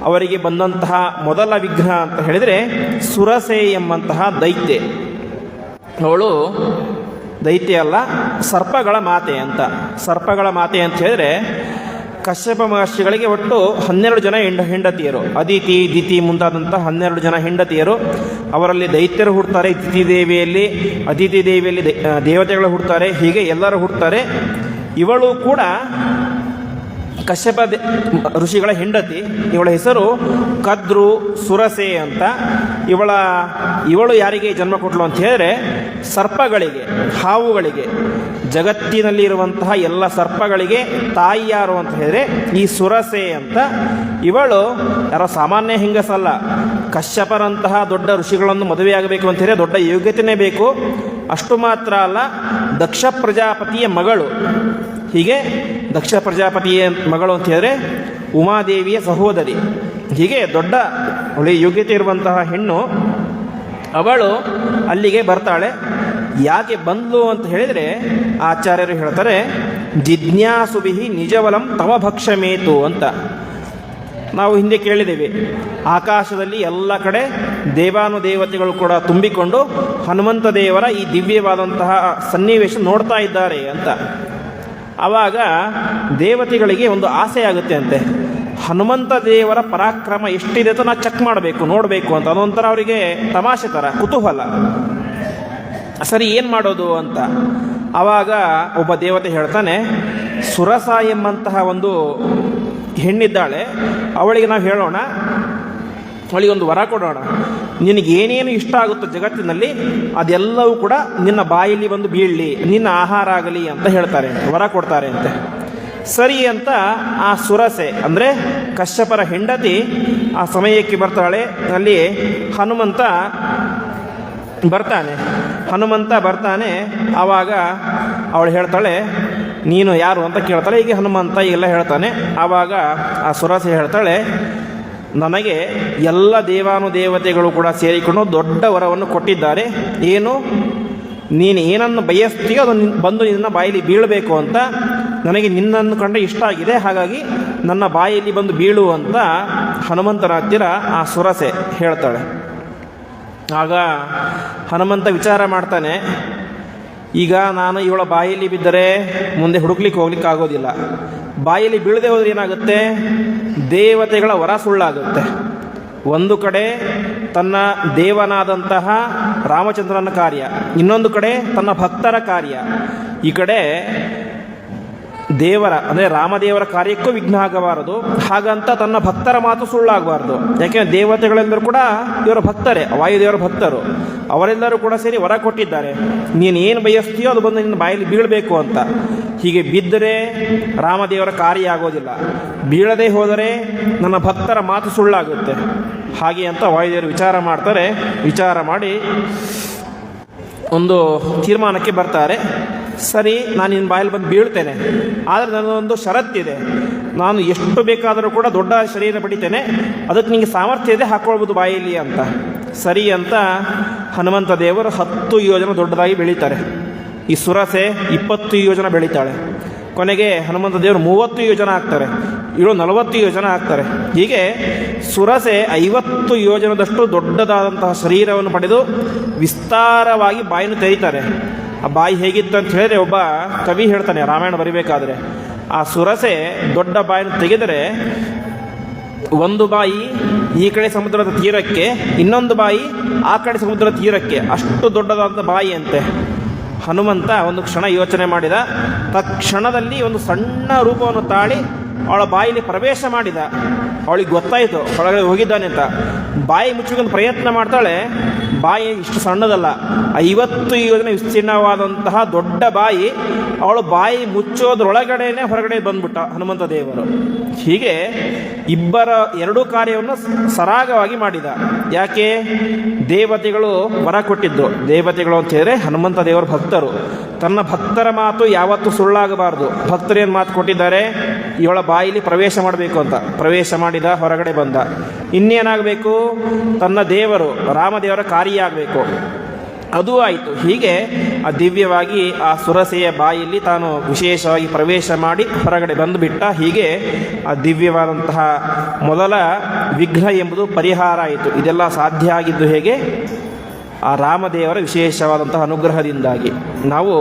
[SPEAKER 1] ಅವರಿಗೆ ಬಂದಂತಹ ಮೊದಲ ವಿಘ್ನ ಅಂತ ಹೇಳಿದರೆ ಸುರಸೆ ಎಂಬಂತಹ ದೈತ್ಯೆ. ಅವಳು ದೈತ್ಯ ಅಲ್ಲ, ಸರ್ಪಗಳ ಮಾತೆ ಅಂತ. ಸರ್ಪಗಳ ಮಾತೆ ಅಂತ ಹೇಳಿದರೆ ಕಶ್ಯಪ ಮಹರ್ಷಿಗಳಿಗೆ ಒಟ್ಟು 12 ಜನ ಹೆಂಡತಿಯರು, ಅದಿತಿ ದಿತಿ ಮುಂತಾದಂತಹ 12 ಜನ ಹೆಂಡತಿಯರು. ಅವರಲ್ಲಿ ದೈತ್ಯರು ಹುಡ್ತಾರೆ, ದಿತಿ ದೇವಿಯಲ್ಲಿ, ಅದಿತಿ ದೇವಿಯಲ್ಲಿ ದೇವತೆಗಳು ಹುಡ್ತಾರೆ, ಹೀಗೆ ಎಲ್ಲರೂ ಹುಡ್ತಾರೆ. ಇವಳು ಕೂಡ ಕಶ್ಯಪ ಋಷಿಗಳ ಹೆಂಡತಿ. ಇವಳ ಹೆಸರು ಕದ್ರು ಸುರಸೆ ಅಂತ. ಇವಳು ಯಾರಿಗೆ ಜನ್ಮ ಕೊಟ್ಟಳು ಅಂತ ಹೇಳಿದ್ರೆ ಸರ್ಪಗಳಿಗೆ, ಹಾವುಗಳಿಗೆ, ಜಗತ್ತಿನಲ್ಲಿ ಇರುವಂತಹ ಎಲ್ಲ ಸರ್ಪಗಳಿಗೆ ತಾಯಿ ಯಾರು ಅಂತ ಹೇಳಿದ್ರೆ ಈ ಸುರಸೆ ಅಂತ. ಇವಳು ಯಾರೋ ಸಾಮಾನ್ಯ ಹೆಂಗಸಲ್ಲ, ಕಶ್ಯಪರಂತಹ ದೊಡ್ಡ ಋಷಿಗಳನ್ನು ಮದುವೆಯಾಗಬೇಕು ಅಂತ ಹೇಳಿದ್ರೆ ದೊಡ್ಡ ಯೋಗ್ಯತೆಯೇ ಬೇಕು. ಅಷ್ಟು ಮಾತ್ರ ಅಲ್ಲ, ದಕ್ಷ ಪ್ರಜಾಪತಿಯ ಮಗಳು. ಹೀಗೆ ದಕ್ಷ ಪ್ರಜಾಪತಿಯ ಮಗಳು ಅಂತ ಹೇಳಿದ್ರೆ ಉಮಾದೇವಿಯ ಸಹೋದರಿ. ಹೀಗೆ ದೊಡ್ಡ ಒಳ್ಳೆಯ ಯೋಗ್ಯತೆ ಇರುವಂತಹ ಹೆಣ್ಣು. ಅವಳು ಅಲ್ಲಿಗೆ ಬರ್ತಾಳೆ. ಯಾಕೆ ಬಂದ್ಲು ಅಂತ ಹೇಳಿದರೆ ಆಚಾರ್ಯರು ಹೇಳ್ತಾರೆ, ಜಿಜ್ಞಾಸುಭಿಹಿ ನಿಜವಲಂ ತವ ಭಕ್ಷಮೇತು ಅಂತ. ನಾವು ಹಿಂದೆ ಕೇಳಿದ್ದೇವೆ, ಆಕಾಶದಲ್ಲಿ ಎಲ್ಲ ಕಡೆ ದೇವಾನುದೇವತೆಗಳು ಕೂಡ ತುಂಬಿಕೊಂಡು ಹನುಮಂತ ದೇವರ ಈ ದಿವ್ಯವಾದಂತಹ ಸನ್ನಿವೇಶ ನೋಡ್ತಾ ಇದ್ದಾರೆ ಅಂತ. ಆವಾಗ ದೇವತೆಗಳಿಗೆ ಒಂದು ಆಸೆ ಆಗುತ್ತೆ ಅಂತೆ, ಹನುಮಂತ ದೇವರ ಪರಾಕ್ರಮ ಎಷ್ಟಿದೆ ಅಂತ ನಾವು ಚೆಕ್ ಮಾಡಬೇಕು, ನೋಡಬೇಕು ಅಂತ. ಅದೊಂಥರ ಅವರಿಗೆ ತಮಾಷೆ ಥರ, ಕುತೂಹಲ. ಸರಿ, ಏನು ಮಾಡೋದು ಅಂತ. ಆವಾಗ ಒಬ್ಬ ದೇವತೆ ಹೇಳ್ತಾನೆ, ಸುರಸ ಎಂಬಂತಹ ಒಂದು ಹೆಣ್ಣಿದ್ದಾಳೆ, ಅವಳಿಗೆ ನಾವು ಹೇಳೋಣ, ಅವಳಿಗೊಂದು ವರ ಕೊಡೋಣ. ನಿನಗೇನೇನು ಇಷ್ಟ ಆಗುತ್ತೋ ಜಗತ್ತಿನಲ್ಲಿ ಅದೆಲ್ಲವೂ ಕೂಡ ನಿನ್ನ ಬಾಯಲ್ಲಿ ಬಂದು ಬೀಳಲಿ, ನಿನ್ನ ಆಹಾರ ಆಗಲಿ ಅಂತ ಹೇಳ್ತಾರೆ, ವರ ಕೊಡ್ತಾರೆ ಅಂತೆ. ಸರಿ ಅಂತ ಆ ಸುರಸೆ ಅಂದರೆ ಕಶ್ಯಪರ ಹೆಂಡತಿ ಆ ಸಮಯಕ್ಕೆ ಬರ್ತಾಳೆ. ಅಲ್ಲಿ ಹನುಮಂತ ಬರ್ತಾನೆ. ಹನುಮಂತ ಬರ್ತಾನೆ. ಆವಾಗ ಅವಳು ಹೇಳ್ತಾಳೆ, ನೀನು ಯಾರು ಅಂತ ಕೇಳ್ತಾಳೆ. ಹೀಗೆ ಹನುಮಂತ ಎಲ್ಲ ಹೇಳ್ತಾನೆ. ಆವಾಗ ಆ ಸುರಸೆ ಹೇಳ್ತಾಳೆ, ನನಗೆ ಎಲ್ಲ ದೇವಾನುದೇವತೆಗಳು ಕೂಡ ಸೇರಿಕೊಂಡು ದೊಡ್ಡ ವರವನ್ನು ಕೊಟ್ಟಿದ್ದಾರೆ. ಏನು, ನೀನು ಏನನ್ನು ಬಯಸ್ತೀಯೋ ಅದು ಬಂದು ನಿನ್ನ ಬಾಯಲ್ಲಿ ಬೀಳಬೇಕು ಅಂತ. ನನಗೆ ನಿನ್ನನ್ನು ಕಂಡ್ರೆ ಇಷ್ಟ ಆಗಿದೆ, ಹಾಗಾಗಿ ನನ್ನ ಬಾಯಲ್ಲಿ ಬಂದು ಬೀಳು ಅಂತ ಹನುಮಂತನ ಹತ್ತಿರ ಆ ಸುರಸೆ ಹೇಳ್ತಾಳೆ. ಆಗ ಹನುಮಂತ ವಿಚಾರ ಮಾಡ್ತಾನೆ, ಈಗ ನಾನು ಇವಳ ಬಾಯಲ್ಲಿ ಬಿದ್ದರೆ ಮುಂದೆ ಹುಡುಕ್ಲಿಕ್ಕೆ ಹೋಗ್ಲಿಕ್ಕೆ ಆಗೋದಿಲ್ಲ. ಬಾಯಲ್ಲಿ ಬೀಳದೆ ಹೋದ್ರೆ ಏನಾಗುತ್ತೆ, ದೇವತೆಗಳ ವರ ಸುಳ್ಳಾಗುತ್ತೆ. ಒಂದು ಕಡೆ ತನ್ನ ದೇವನಾದಂತಹ ರಾಮಚಂದ್ರನ ಕಾರ್ಯ, ಇನ್ನೊಂದು ಕಡೆ ತನ್ನ ಭಕ್ತರ ಕಾರ್ಯ. ಈ ಕಡೆ ದೇವರ ಅಂದರೆ ರಾಮದೇವರ ಕಾರ್ಯಕ್ಕೂ ವಿಘ್ನ ಆಗಬಾರದು, ಹಾಗಂತ ತನ್ನ ಭಕ್ತರ ಮಾತು ಸುಳ್ಳಾಗಬಾರ್ದು. ಯಾಕೆಂದರೆ ದೇವತೆಗಳೆಲ್ಲರೂ ಕೂಡ ಇವರ ಭಕ್ತರೇ, ವಾಯುದೇವರ ಭಕ್ತರು. ಅವರೆಲ್ಲರೂ ಕೂಡ ಸೇರಿ ವರ ಕೊಟ್ಟಿದ್ದಾರೆ, ನೀನು ಏನು ಬಯಸ್ತೀಯೋ ಅದು ಬಂದು ನಿನ್ನ ಬಾಯಲ್ಲಿ ಬೀಳಬೇಕು ಅಂತ. ಹೀಗೆ ಬಿದ್ದರೆ ರಾಮದೇವರ ಕಾರ್ಯ ಆಗೋದಿಲ್ಲ, ಬೀಳದೆ ಹೋದರೆ ನನ್ನ ಭಕ್ತರ ಮಾತು ಸುಳ್ಳಾಗುತ್ತೆ. ಹಾಗೆ ಅಂತ ವಾಯುದೇವರು ವಿಚಾರ ಮಾಡ್ತಾರೆ. ವಿಚಾರ ಮಾಡಿ ಒಂದು ತೀರ್ಮಾನಕ್ಕೆ ಬರ್ತಾರೆ. ಸರಿ, ನಾನು ನಿನ್ನ ಬಾಯಲ್ಲಿ ಬಂದು ಬೀಳ್ತೇನೆ, ಆದರೆ ನನ್ನದೊಂದು ಷರತ್ತಿದೆ. ನಾನು ಎಷ್ಟು ಬೇಕಾದರೂ ಕೂಡ ದೊಡ್ಡ ಶರೀರ ಪಡಿತೇನೆ, ಅದಕ್ಕೆ ನಿಮಗೆ ಸಾಮರ್ಥ್ಯ ಇದೆ, ಹಾಕ್ಕೊಳ್ಬೋದು ಬಾಯಲ್ಲಿ ಅಂತ. ಸರಿ ಅಂತ ಹನುಮಂತ ದೇವರು 10 ಯೋಜನೆ ದೊಡ್ಡದಾಗಿ ಬೆಳೀತಾರೆ. ಈ ಸುರಸೆ 20 ಯೋಜನೆ ಬೆಳೀತಾಳೆ. ಕೊನೆಗೆ ಹನುಮಂತ ದೇವರು 30 ಯೋಜನೆ ಆಗ್ತಾರೆ, ಇವಳು 40 ಯೋಜನೆ ಆಗ್ತಾರೆ. ಹೀಗೆ ಸುರಸೆ 50 ಯೋಜನದಷ್ಟು ದೊಡ್ಡದಾದಂತಹ ಶರೀರವನ್ನು ಪಡೆದು ವಿಸ್ತಾರವಾಗಿ ಬಾಯನ್ನು ತೆರೀತಾರೆ. ಆ ಬಾಯಿ ಹೇಗಿತ್ತು ಅಂತ ಹೇಳಿದ್ರೆ, ಒಬ್ಬ ಕವಿ ಹೇಳ್ತಾನೆ ರಾಮಾಯಣ ಬರಿಬೇಕಾದ್ರೆ, ಆ ಸುರಸೆ ದೊಡ್ಡ ಬಾಯನ್ನು ತೆಗೆದರೆ ಒಂದು ಬಾಯಿ ಈ ಕಡೆ ಸಮುದ್ರದ ತೀರಕ್ಕೆ, ಇನ್ನೊಂದು ಬಾಯಿ ಆ ಕಡೆ ಸಮುದ್ರದ ತೀರಕ್ಕೆ, ಅಷ್ಟು ದೊಡ್ಡದಾದ ಬಾಯಿ ಅಂತೆ. ಹನುಮಂತ ಒಂದು ಕ್ಷಣ ಯೋಚನೆ ಮಾಡಿದ. ತಕ್ಷಣದಲ್ಲಿ ಒಂದು ಸಣ್ಣ ರೂಪವನ್ನು ತಾಳಿ ಅವಳ ಬಾಯಿಲಿ ಪ್ರವೇಶ ಮಾಡಿದ. ಅವಳಿಗೆ ಗೊತ್ತಾಯಿತು ಒಳಗಡೆ ಹೋಗಿದ್ದಾನೆ ಅಂತ. ಬಾಯಿ ಮುಚ್ಚಿಕೊಂಡು ಪ್ರಯತ್ನ ಮಾಡ್ತಾಳೆ. ಬಾಯಿ ಇಷ್ಟು ಸಣ್ಣದಲ್ಲ, 50 ಯೋಜನೆ ವಿಸ್ತೀರ್ಣವಾದಂತಹ ದೊಡ್ಡ ಬಾಯಿ. ಅವಳು ಬಾಯಿ ಮುಚ್ಚೋದ್ರೊಳಗಡೆನೆ ಹೊರಗಡೆ ಬಂದ್ಬಿಟ್ಟ ಹನುಮಂತ ದೇವರು. ಹೀಗೆ ಇಬ್ಬರ ಎರಡೂ ಕಾರ್ಯವನ್ನು ಸರಾಗವಾಗಿ ಮಾಡಿದ. ಯಾಕೆ, ದೇವತೆಗಳು ವರ ಕೊಟ್ಟಿದ್ದು. ದೇವತೆಗಳು ಅಂತ ಹೇಳಿದ್ರೆ ಹನುಮಂತ ದೇವರ ಭಕ್ತರು. ತನ್ನ ಭಕ್ತರ ಮಾತು ಯಾವತ್ತೂ ಸುಳ್ಳಾಗಬಾರ್ದು. ಭಕ್ತರೇನು ಮಾತು ಕೊಟ್ಟಿದ್ದಾರೆ, ಇವಳ ಬಾಯಿಲಿ ಪ್ರವೇಶ ಮಾಡಬೇಕು ಅಂತ. ಪ್ರವೇಶ ಮಾಡಿದ, ಹೊರಗಡೆ ಬಂದ. ಇನ್ನೇನಾಗಬೇಕು, ತನ್ನ ದೇವರು ರಾಮದೇವರ ಕಾರ್ಯ ಆಗಬೇಕು, ಅದೂ ಆಯಿತು. ಹೀಗೆ ಆ ದಿವ್ಯವಾಗಿ ಆ ಸುರಸೆಯ ಬಾಯಲ್ಲಿ ತಾನು ವಿಶೇಷವಾಗಿ ಪ್ರವೇಶ ಮಾಡಿ ಹೊರಗಡೆ ಬಂದುಬಿಟ್ಟ. ಹೀಗೆ ಆ ದಿವ್ಯವಾದಂತಹ ಮೊದಲ ವಿಘ್ನ ಎಂಬುದು ಪರಿಹಾರ ಆಯಿತು. ಇದೆಲ್ಲ ಸಾಧ್ಯ ಆಗಿದ್ದು ಹೇಗೆ, ಆ ರಾಮದೇವರ ವಿಶೇಷವಾದಂತಹ ಅನುಗ್ರಹದಿಂದಾಗಿ. ನಾವು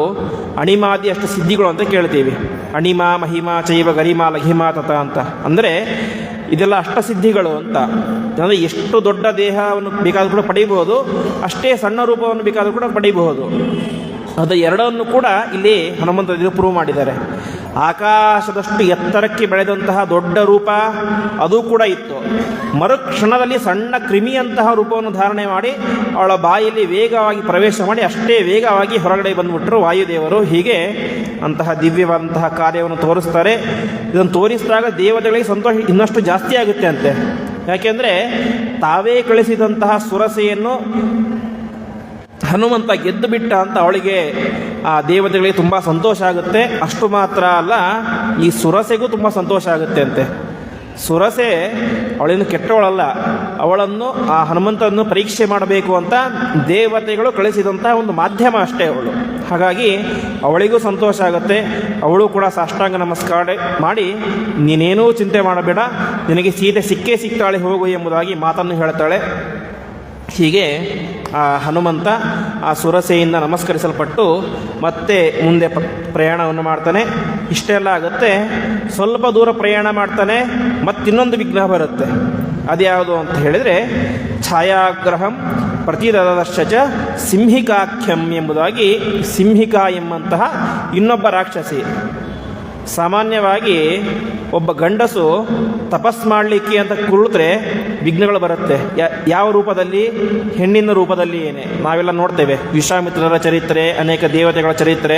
[SPEAKER 1] ಅಣಿಮಾದಿ ಅಷ್ಟು ಸಿದ್ಧಿಗಳು ಅಂತ ಕೇಳ್ತೀವಿ. ಅಣಿಮಾ ಮಹಿಮಾ ಚೈವ ಗರಿಮಾ ಲಘಿಮಾ ತತ ಅಂತ. ಅಂದರೆ ಇದೆಲ್ಲ ಅಷ್ಟಸಿದ್ಧಿಗಳು ಅಂತ. ಅಂದರೆ ಎಷ್ಟು ದೊಡ್ಡ ದೇಹವನ್ನು ಬೇಕಾದರೂ ಕೂಡ ಪಡೀಬಹುದು, ಅಷ್ಟೇ ಸಣ್ಣ ರೂಪವನ್ನು ಬೇಕಾದರೂ ಕೂಡ ಪಡೀಬಹುದು. ಅದು ಎರಡನ್ನು ಕೂಡ ಇಲ್ಲಿ ಹನುಮಂತ ದೇವರು ಪ್ರೂವ್ ಮಾಡಿದ್ದಾರೆ. ಆಕಾಶದಷ್ಟು ಎತ್ತರಕ್ಕೆ ಬೆಳೆದಂತಹ ದೊಡ್ಡ ರೂಪ ಅದು ಕೂಡ ಇತ್ತು. ಮರುಕ್ಷಣದಲ್ಲಿ ಸಣ್ಣ ಕ್ರಿಮಿಯಂತಹ ರೂಪವನ್ನು ಧಾರಣೆ ಮಾಡಿ ಅವಳ ಬಾಯಲ್ಲಿ ವೇಗವಾಗಿ ಪ್ರವೇಶ ಮಾಡಿ ಅಷ್ಟೇ ವೇಗವಾಗಿ ಹೊರಗಡೆ ಬಂದುಬಿಟ್ರು ವಾಯುದೇವರು. ಹೀಗೆ ಅಂತಹ ದಿವ್ಯವಾದಂತಹ ಕಾರ್ಯವನ್ನು ತೋರಿಸ್ತಾರೆ. ಇದನ್ನು ತೋರಿಸಿದಾಗ ದೇವತೆಗಳಿಗೆ ಸಂತೋಷ ಇನ್ನಷ್ಟು ಜಾಸ್ತಿ ಆಗುತ್ತೆ ಅಂತೆ. ಯಾಕೆಂದರೆ ತಾವೇ ಕಳಿಸಿದಂತಹ ಸುರಸೆಯನ್ನು ಹನುಮಂತ ಗೆದ್ದು ಬಿಟ್ಟ ಅಂತ ಅವಳಿಗೆ, ಆ ದೇವತೆಗಳಿಗೆ ತುಂಬ ಸಂತೋಷ ಆಗುತ್ತೆ. ಅಷ್ಟು ಮಾತ್ರ ಅಲ್ಲ, ಈ ಸುರಸೆಗೂ ತುಂಬ ಸಂತೋಷ ಆಗುತ್ತೆ ಅಂತೆ. ಸುರಸೆ ಅವಳೇನು ಕೆಟ್ಟವಳಲ್ಲ, ಅವಳನ್ನು ಆ ಹನುಮಂತನನ್ನು ಪರೀಕ್ಷೆ ಮಾಡಬೇಕು ಅಂತ ದೇವತೆಗಳು ಕಳಿಸಿದಂಥ ಒಂದು ಮಾಧ್ಯಮ ಅಷ್ಟೇ ಅವಳು. ಹಾಗಾಗಿ ಅವಳಿಗೂ ಸಂತೋಷ ಆಗುತ್ತೆ. ಅವಳು ಕೂಡ ಸಾಷ್ಟಾಂಗ ನಮಸ್ಕಾರ ಮಾಡಿ, ನೀನೇನೂ ಚಿಂತೆ ಮಾಡಬೇಡ, ನಿನಗೆ ಸೀತೆ ಸಿಕ್ಕೇ ಸಿಗ್ತಾಳೆ, ಹೋಗು ಎಂಬುದಾಗಿ ಮಾತನ್ನು ಹೇಳ್ತಾಳೆ. ಹೀಗೆ ಆ ಹನುಮಂತ ಆ ಸುರಸೆಯಿಂದ ನಮಸ್ಕರಿಸಲ್ಪಟ್ಟು ಮತ್ತೆ ಮುಂದೆ ಪ್ರಯಾಣವನ್ನು ಮಾಡ್ತಾನೆ. ಇಷ್ಟೆಲ್ಲ ಆಗುತ್ತೆ. ಸ್ವಲ್ಪ ದೂರ ಪ್ರಯಾಣ ಮಾಡ್ತಾನೆ, ಮತ್ತಿನ್ನೊಂದು ವಿಘ್ನ ಬರುತ್ತೆ. ಅದ್ಯಾವುದು ಅಂತ ಹೇಳಿದರೆ, ಛಾಯಾಗ್ರಹಂ ಪ್ರತಿದದರ್ಶಚ ಸಿಂಹಿಕಾಖ್ಯಂ ಎಂಬುದಾಗಿ, ಸಿಂಹಿಕಾ ಎಂಬಂತಹ ಇನ್ನೊಬ್ಬ ರಾಕ್ಷಸಿ. ಸಾಮಾನ್ಯವಾಗಿ ಒಬ್ಬ ಗಂಡಸು ತಪಸ್ ಮಾಡಲಿಕ್ಕೆ ಅಂತ ಕುಳಿತರೆ ವಿಘ್ನಗಳು ಬರುತ್ತೆ. ಯಾವ ರೂಪದಲ್ಲಿ? ಹೆಣ್ಣಿನ ರೂಪದಲ್ಲಿ. ಏನೇ ನಾವೆಲ್ಲ ನೋಡ್ತೇವೆ, ವಿಶ್ವಾಮಿತ್ರರ ಚರಿತ್ರೆ, ಅನೇಕ ದೇವತೆಗಳ ಚರಿತ್ರೆ.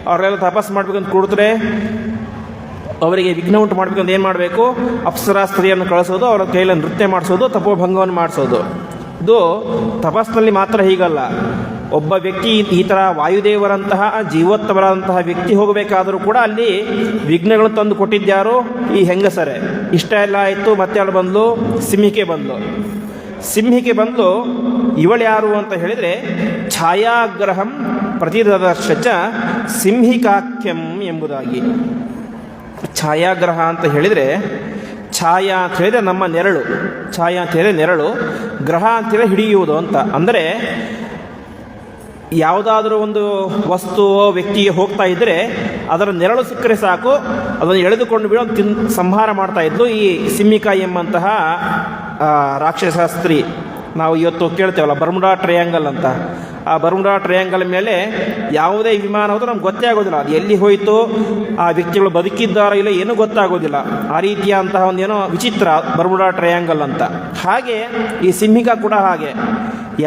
[SPEAKER 1] ಅವರೆಲ್ಲ ತಪಸ್ ಮಾಡ್ಬೇಕಂತ ಕುಳಿತರೆ ಅವರಿಗೆ ವಿಘ್ನ ಉಂಟು ಮಾಡಬೇಕಂತ ಏನು ಮಾಡಬೇಕು? ಅಪ್ಸರಾ ಸ್ತ್ರೀಯನ್ನು ಕಳಿಸೋದು, ಅವರ ಕೈಯಲ್ಲಿ ನೃತ್ಯ ಮಾಡಿಸೋದು, ತಪೋಭಂಗವನ್ನು ಮಾಡಿಸೋದು. ಇದು ತಪಸ್ಸಿನಲ್ಲಿ ಮಾತ್ರ ಹೀಗಲ್ಲ. ಒಬ್ಬ ವ್ಯಕ್ತಿ ಈ ಥರ ವಾಯುದೇವರಂತಹ ಜೀವೋತ್ತಮರಾದಂತಹ ವ್ಯಕ್ತಿ ಹೋಗಬೇಕಾದರೂ ಕೂಡ ಅಲ್ಲಿ ವಿಘ್ನಗಳನ್ನು ತಂದು ಕೊಟ್ಟಿದ್ಯಾರು ಈ ಹೆಂಗಸರೇ. ಇಷ್ಟ ಎಲ್ಲ ಆಯಿತು, ಮತ್ತೆ ಅವಳು ಬಂದಳು, ಸಿಂಹಿಕೆ ಬಂದು ಇವಳು ಯಾರು ಅಂತ ಹೇಳಿದರೆ ಛಾಯಾಗ್ರಹಂ ಪ್ರತಿದರ್ಶಚ ಸಿಂಹಿಕಾಖ್ಯಂ ಎಂಬುದಾಗಿ. ಛಾಯಾಗ್ರಹ ಅಂತ ಹೇಳಿದರೆ, ಛಾಯಾ ಅಂತ ಹೇಳಿದರೆ ನಮ್ಮ ನೆರಳು, ಛಾಯಾ ಅಂತ ಹೇಳಿದರೆ ನೆರಳು, ಗ್ರಹ ಅಂತ ಹೇಳಿದ್ರೆ ಹಿಡಿಯುವುದು ಅಂತ. ಅಂದರೆ ಯಾವುದಾದ್ರೂ ಒಂದು ವಸ್ತುವೋ ವ್ಯಕ್ತಿಗೆ ಹೋಗ್ತಾ ಇದ್ದರೆ ಅದರ ನೆರಳು ಸಿಕ್ಕರೆ ಸಾಕು, ಅದನ್ನು ಎಳೆದುಕೊಂಡು ಬಿಡೋ ಸಂಹಾರ ಮಾಡ್ತಾಯಿದ್ಲು ಈ ಸಿಂಹಿಕಾ ಎಂಬಂತಹ ರಾಕ್ಷಸ ಸ್ತ್ರೀ. ನಾವು ಇವತ್ತು ಕೇಳ್ತೇವಲ್ಲ ಬರ್ಮುಡಾ ಟ್ರಯಾಂಗಲ್ ಅಂತ. ಆ ಬರ್ಮುಡಾ ಟ್ರಯಾಂಗಲ್ ಮೇಲೆ ಯಾವುದೇ ವಿಮಾನ ಹೋದರೂ ನಮ್ಗೆ ಗೊತ್ತೇ ಆಗೋದಿಲ್ಲ, ಅದು ಎಲ್ಲಿ ಹೋಯಿತು, ಆ ವ್ಯಕ್ತಿಗಳು ಬದುಕಿದ್ದಾರೋ ಇಲ್ಲ ಏನೂ ಗೊತ್ತಾಗೋದಿಲ್ಲ. ಆ ರೀತಿಯಂತಹ ಒಂದೇನೋ ವಿಚಿತ್ರ ಬರ್ಮುಡಾ ಟ್ರಯಾಂಗಲ್ ಅಂತ. ಹಾಗೆ ಈ ಸಿಂಹಿಕಾ ಕೂಡ ಹಾಗೆ.